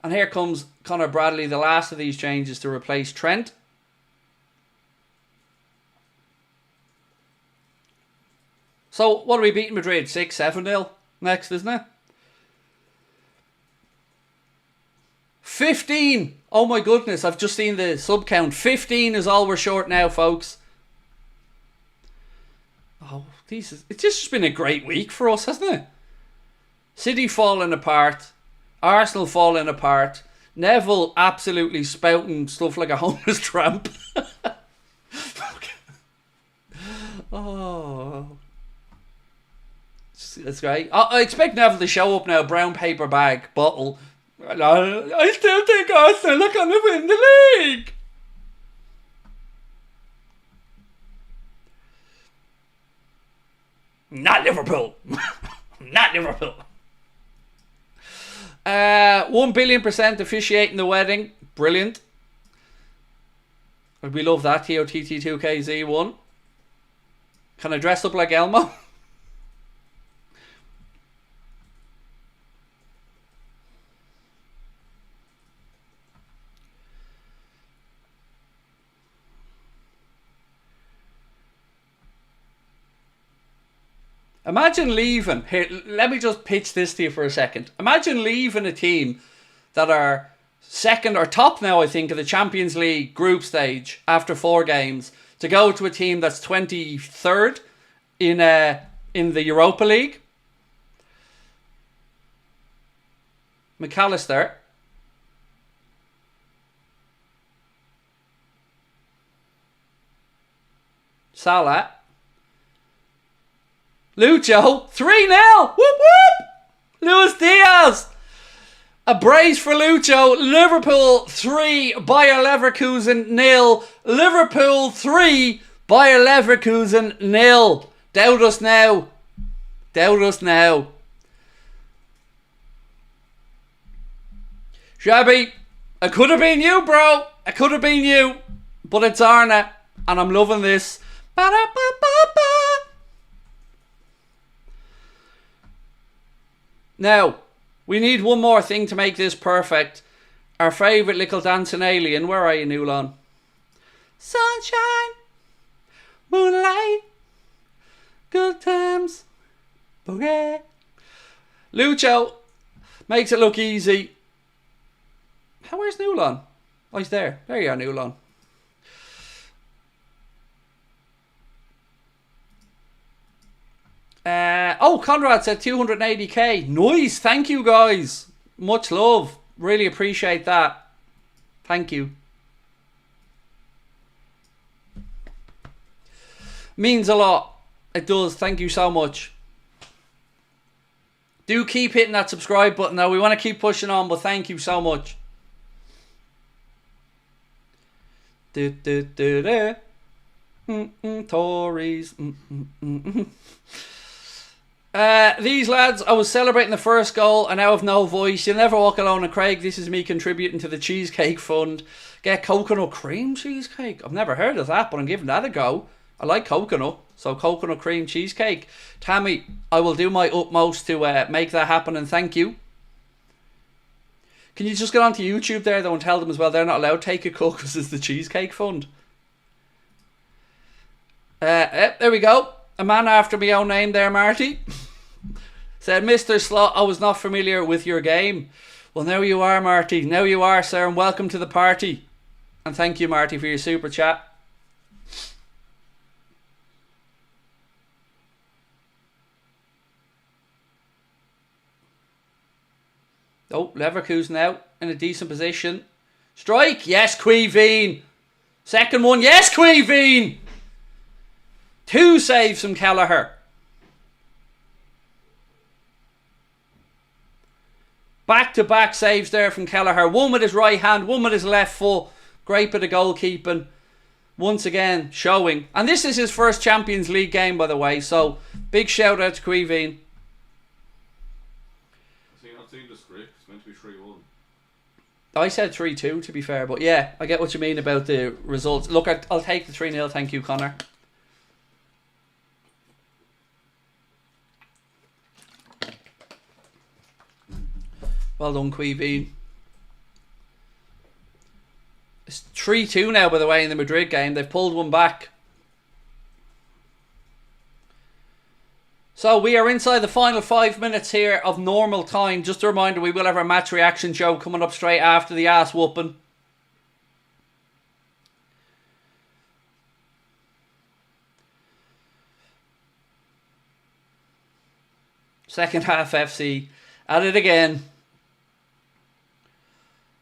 And here comes Conor Bradley, the last of these changes to replace Trent. So what are we beating Madrid? 6-7-0 next, isn't it? 15. Oh my goodness, I've just seen the sub count. 15 is all we're short now, folks. Oh, it's just been a great week for us, hasn't it? City falling apart. Arsenal falling apart. Neville absolutely spouting stuff like a homeless tramp. Oh, it's great. I expect Neville to show up now, brown paper bag, bottle. I still think Arsenal are going to win the league. Not Liverpool. Not Liverpool. 1 billion% officiating the wedding. Brilliant. We love that. TOTT2KZ1. Can I dress up like Elmo? Imagine leaving. Here, let me just pitch this to you for a second. Imagine leaving a team that are second or top now, I think, of the Champions League group stage after 4 games to go to a team that's 23rd in the Europa League. McAllister. Salah. Lucho, 3-0. Whoop whoop. Luis Diaz. A brace for Lucho. Liverpool 3, Bayer Leverkusen 0. Liverpool 3, Bayer Leverkusen 0. Doubt us now. Doubt us now. Xabi, it could have been you, bro. It could have been you. But it's Arne, and I'm loving this. Ba-da-ba-ba-ba. Now, we need one more thing to make this perfect. Our favourite little dancing alien. Where are you, Newlon? Sunshine, moonlight, good times, boogie. Lucho makes it look easy. Where's Newlon? Oh, he's there. There you are, Newlon. Conrad said 280k. Nice. Thank you, guys. Much love. Really appreciate that. Thank you. Means a lot. It does. Thank you so much. Do keep hitting that subscribe button now. We want to keep pushing on, but thank you so much. Tories. These lads, I was celebrating the first goal and now have no voice. You'll never walk alone. And Craig, this is me contributing to the cheesecake fund. Get coconut cream cheesecake. I've never heard of that, but I'm giving that a go. I like coconut, so coconut cream cheesecake. Tammy, I will do my utmost to make that happen, and thank you. Can you just get onto YouTube there though and tell them as well they're not allowed to take a cook because it's the cheesecake fund? There we go. A man after my own name there, Marty. Said, Mr. Slot, I was not familiar with your game. Well, now you are, Marty. Now you are, sir, and welcome to the party. And thank you, Marty, for your super chat. Oh, Leverkusen out in a decent position. Strike. Yes, Queeveen. Second one. Yes, Queeveen. 2 saves from Kelleher. Back-to-back saves there from Kelleher. One with his right hand, one with his left foot. Great bit of goalkeeping. Once again, showing. And this is his first Champions League game, by the way. So, big shout out to Queeveen. I've seen the script. It's meant to be 3-1. I said 3-2, to be fair. But yeah, I get what you mean about the results. Look, I'll take the 3-0. Thank you, Connor. Well done, Queeveen. It's 3-2 now, by the way, in the Madrid game. They've pulled one back. So we are inside the final 5 minutes here of normal time. Just a reminder, we will have our match reaction show coming up straight after the ass whooping. Second half FC. At it again.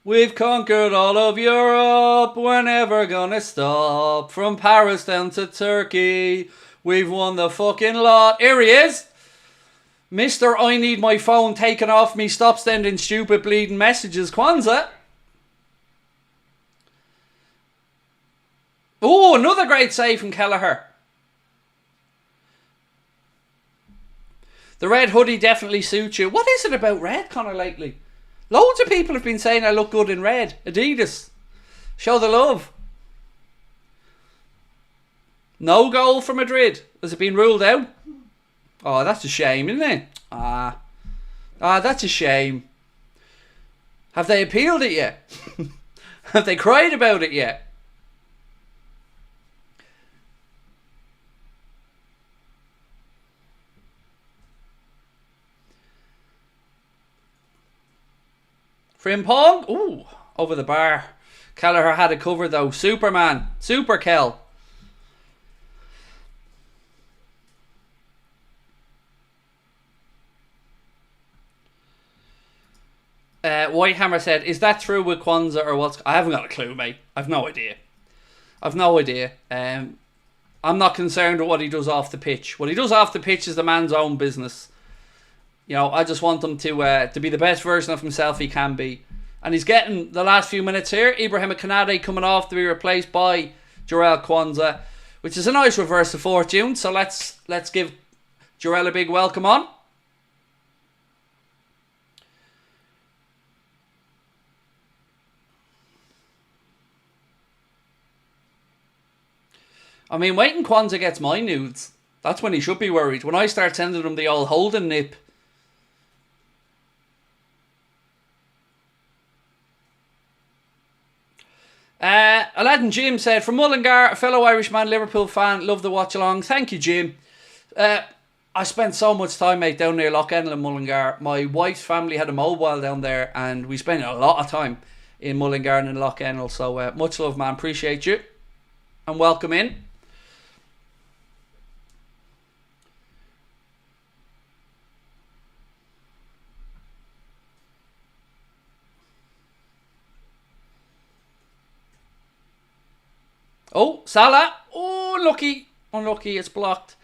We've conquered all of Europe. We're never gonna stop. From Paris down to Turkey. We've won the fucking lot. Here he is. Mr. I need my phone taken off me. Stop sending stupid bleeding messages. Kwanzaa. Oh, another great save from Kelleher. The red hoodie definitely suits you. What is it about red, Connor, lately? Loads of people have been saying I look good in red. Adidas. Show the love. No goal for Madrid. Has it been ruled out? Oh, that's a shame, isn't it? That's a shame. Have they appealed it yet? Have they cried about it yet? Frimpong. Ooh, over the bar. Kelleher had it covered though. Superman. Super Kel. Whitehammer said, is that true with Kwanzaa or what's... I haven't got a clue, mate. I've no idea. I've no idea. I'm not concerned with what he does off the pitch. What he does off the pitch is the man's own business. You know, I just want him to be the best version of himself he can be. And he's getting the last few minutes here. Ibrahim Kanade coming off to be replaced by Jarell Kwanzaa, which is a nice reverse of fortune. So let's give Jarell a big welcome on. I mean, wait until Kwanzaa gets my nudes. That's when he should be worried. When I start sending him the old Houlden nip. Aladdin Jim said, from Mullingar, a fellow Irishman, Liverpool fan, love the watch along. Thank you, Jim. I spent so much time, mate, down near Loughnane in Mullingar. My wife's family had a mobile down there, and we spent a lot of time in Mullingar and in Loughnane. So much love, man. Appreciate you. And welcome in. Oh, Salah. Oh, unlucky. Unlucky, it's blocked.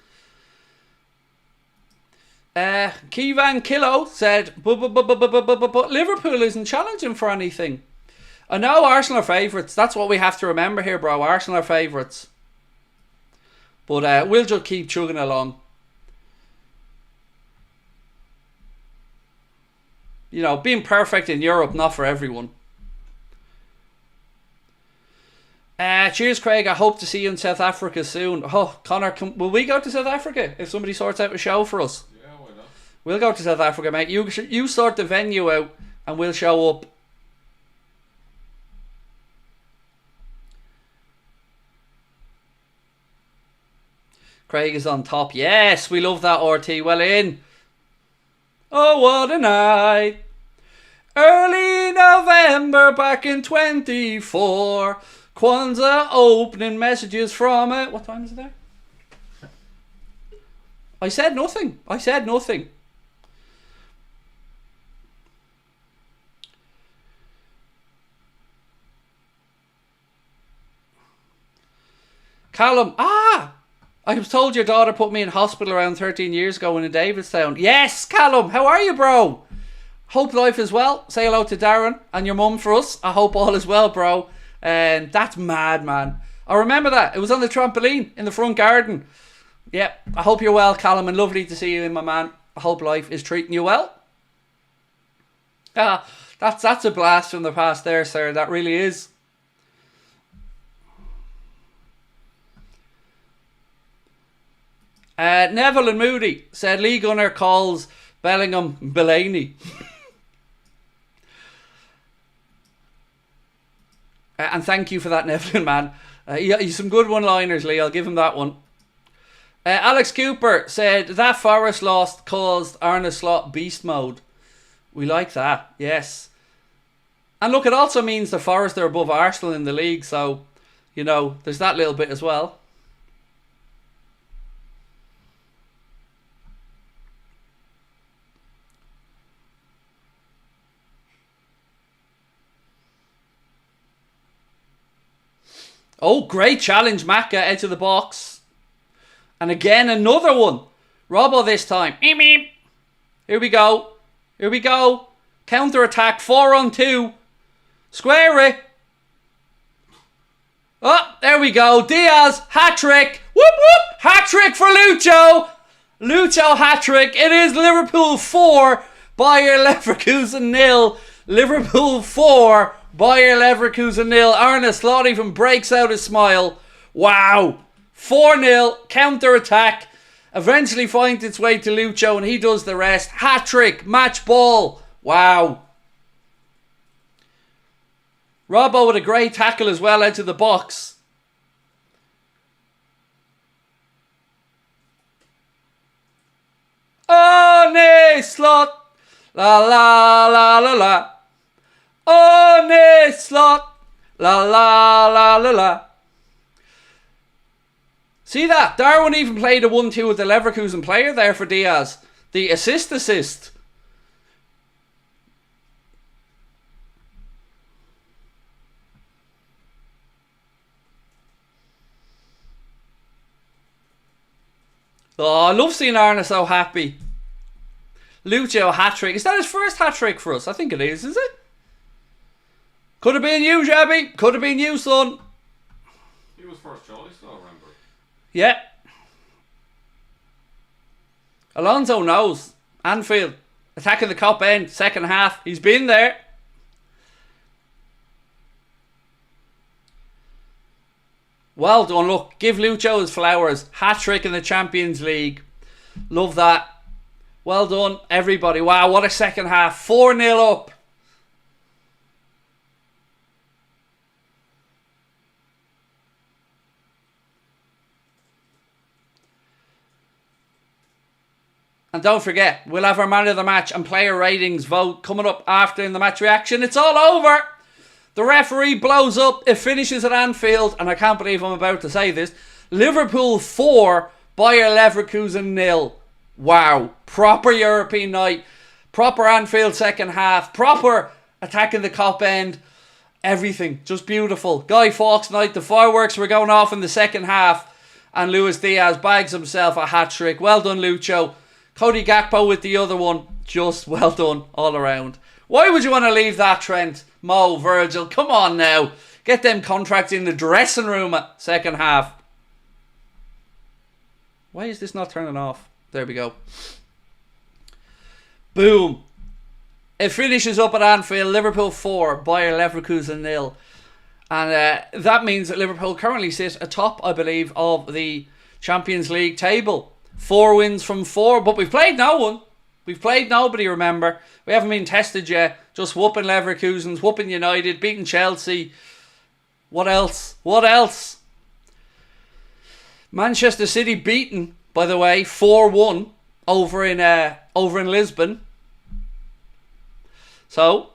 Kivan Kilo said, but Liverpool isn't challenging for anything. I know Arsenal are favourites. That's what we have to remember here, bro. Arsenal are favourites. But we'll just keep chugging along. You know, being perfect in Europe, not for everyone. Cheers, Craig. I hope to see you in South Africa soon. Oh, Connor, will we go to South Africa if somebody sorts out a show for us? Yeah, why not? We'll go to South Africa, mate. You sort the venue out and we'll show up. Craig is on top. Yes, we love that, RT. Well in. Oh, what a night. Early November back in 24. Kwanzaa opening messages from it. What time is it there? I said nothing. I said nothing. Callum. I was told your daughter put me in hospital around 13 years ago in Davidstown. Yes, Callum. How are you, bro? Hope life is well. Say hello to Darren and your mum for us. I hope all is well, bro. And that's mad, man. I remember that. It was on the trampoline in the front garden. Yep. I hope you're well, Callum, and lovely to see you in, my man. I hope life is treating you well. That's a blast from the past there, sir. That really is. Neville and Moody said Lee Gunner calls Bellingham Belaney. And thank you for that, Neville, man. He's some good one-liners, Lee. I'll give him that one. Alex Cooper said that Forest loss caused Arne Slot beast mode. We like that, yes. And look, it also means the Forest are above Arsenal in the league, so, you know, there's that little bit as well. Oh, great challenge, Macca, edge of the box. And again, another one. Robbo this time. Here we go. Here we go. Counter-attack, 4-on-2. Square it. Oh, there we go. Diaz, hat-trick. Whoop, whoop. Hat-trick for Lucho. Lucho hat-trick. It is Liverpool 4, Bayer Leverkusen 0. Liverpool 4, Bayer Leverkusen 0. Arne Slot even breaks out a smile. Wow. 4-0, counter-attack. Eventually finds its way to Lucho and he does the rest. Hat-trick, match ball. Wow. Robbo with a great tackle as well out of the box. Arne Slot. La la la la la. Arne Slot. La la la la la. See that? Darwin even played a 1-2 with the Leverkusen player there for Diaz. The assist. Oh, I love seeing Arne so happy. Lucho hat-trick. Is that his first hat-trick for us? I think it is it? Could have been you, Xabi. Could have been you, son. He was first choice, though, remember? Yeah. Alonso knows. Anfield. Attacking the top end. Second half. He's been there. Well done. Look, give Lucho his flowers. Hat-trick in the Champions League. Love that. Well done, everybody. Wow, what a second half. 4-0 up. And don't forget, we'll have our man of the match and player ratings vote coming up after in the match reaction. It's all over. The referee blows up. It finishes at Anfield. And I can't believe I'm about to say this. Liverpool 4, Bayer Leverkusen 0. Wow. Proper European night. Proper Anfield second half. Proper attacking the cop end. Everything. Just beautiful. Guy Fawkes night. The fireworks were going off in the second half. And Luis Diaz bags himself a hat-trick. Well done, Lucho. Cody Gakpo with the other one. Just well done all around. Why would you want to leave that, Trent? Mo, Virgil, come on now. Get them contracts in the dressing room at second half. Why is this not turning off? There we go. Boom. It finishes up at Anfield. Liverpool 4, Bayer Leverkusen 0. And that means that Liverpool currently sit atop, I believe, of the Champions League table. 4 wins from 4, but we've played no one. We've played nobody, remember. We haven't been tested yet. Just whooping Leverkusen, whooping United, beating Chelsea. What else? What else? Manchester City beaten, by the way, 4-1 over in Lisbon. So,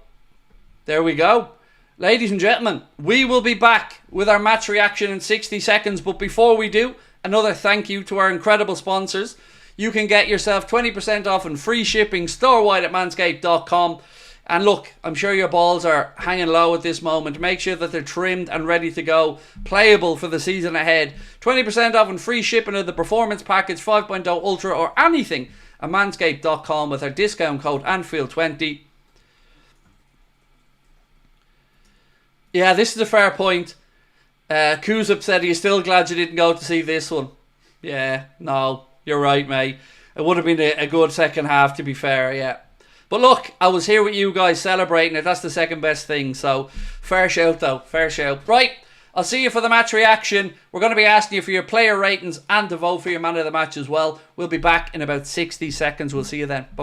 there we go. Ladies and gentlemen, we will be back with our match reaction in 60 seconds. But before we do, another thank you to our incredible sponsors. You can get yourself 20% off and free shipping store-wide at manscaped.com. And look, I'm sure your balls are hanging low at this moment. Make sure that they're trimmed and ready to go. Playable for the season ahead. 20% off and free shipping of the Performance Package 5.0 Ultra or anything at manscaped.com with our discount code Anfield20. Yeah, this is a fair point. Kuzub said he's still glad you didn't go to see this one. Yeah, no, you're right, mate. It would have been a good second half, to be fair, yeah. But look, I was here with you guys celebrating it. That's the second best thing. So, fair shout, though. Fair shout. Right, I'll see you for the match reaction. We're going to be asking you for your player ratings and to vote for your man of the match as well. We'll be back in about 60 seconds. We'll see you then. Bye.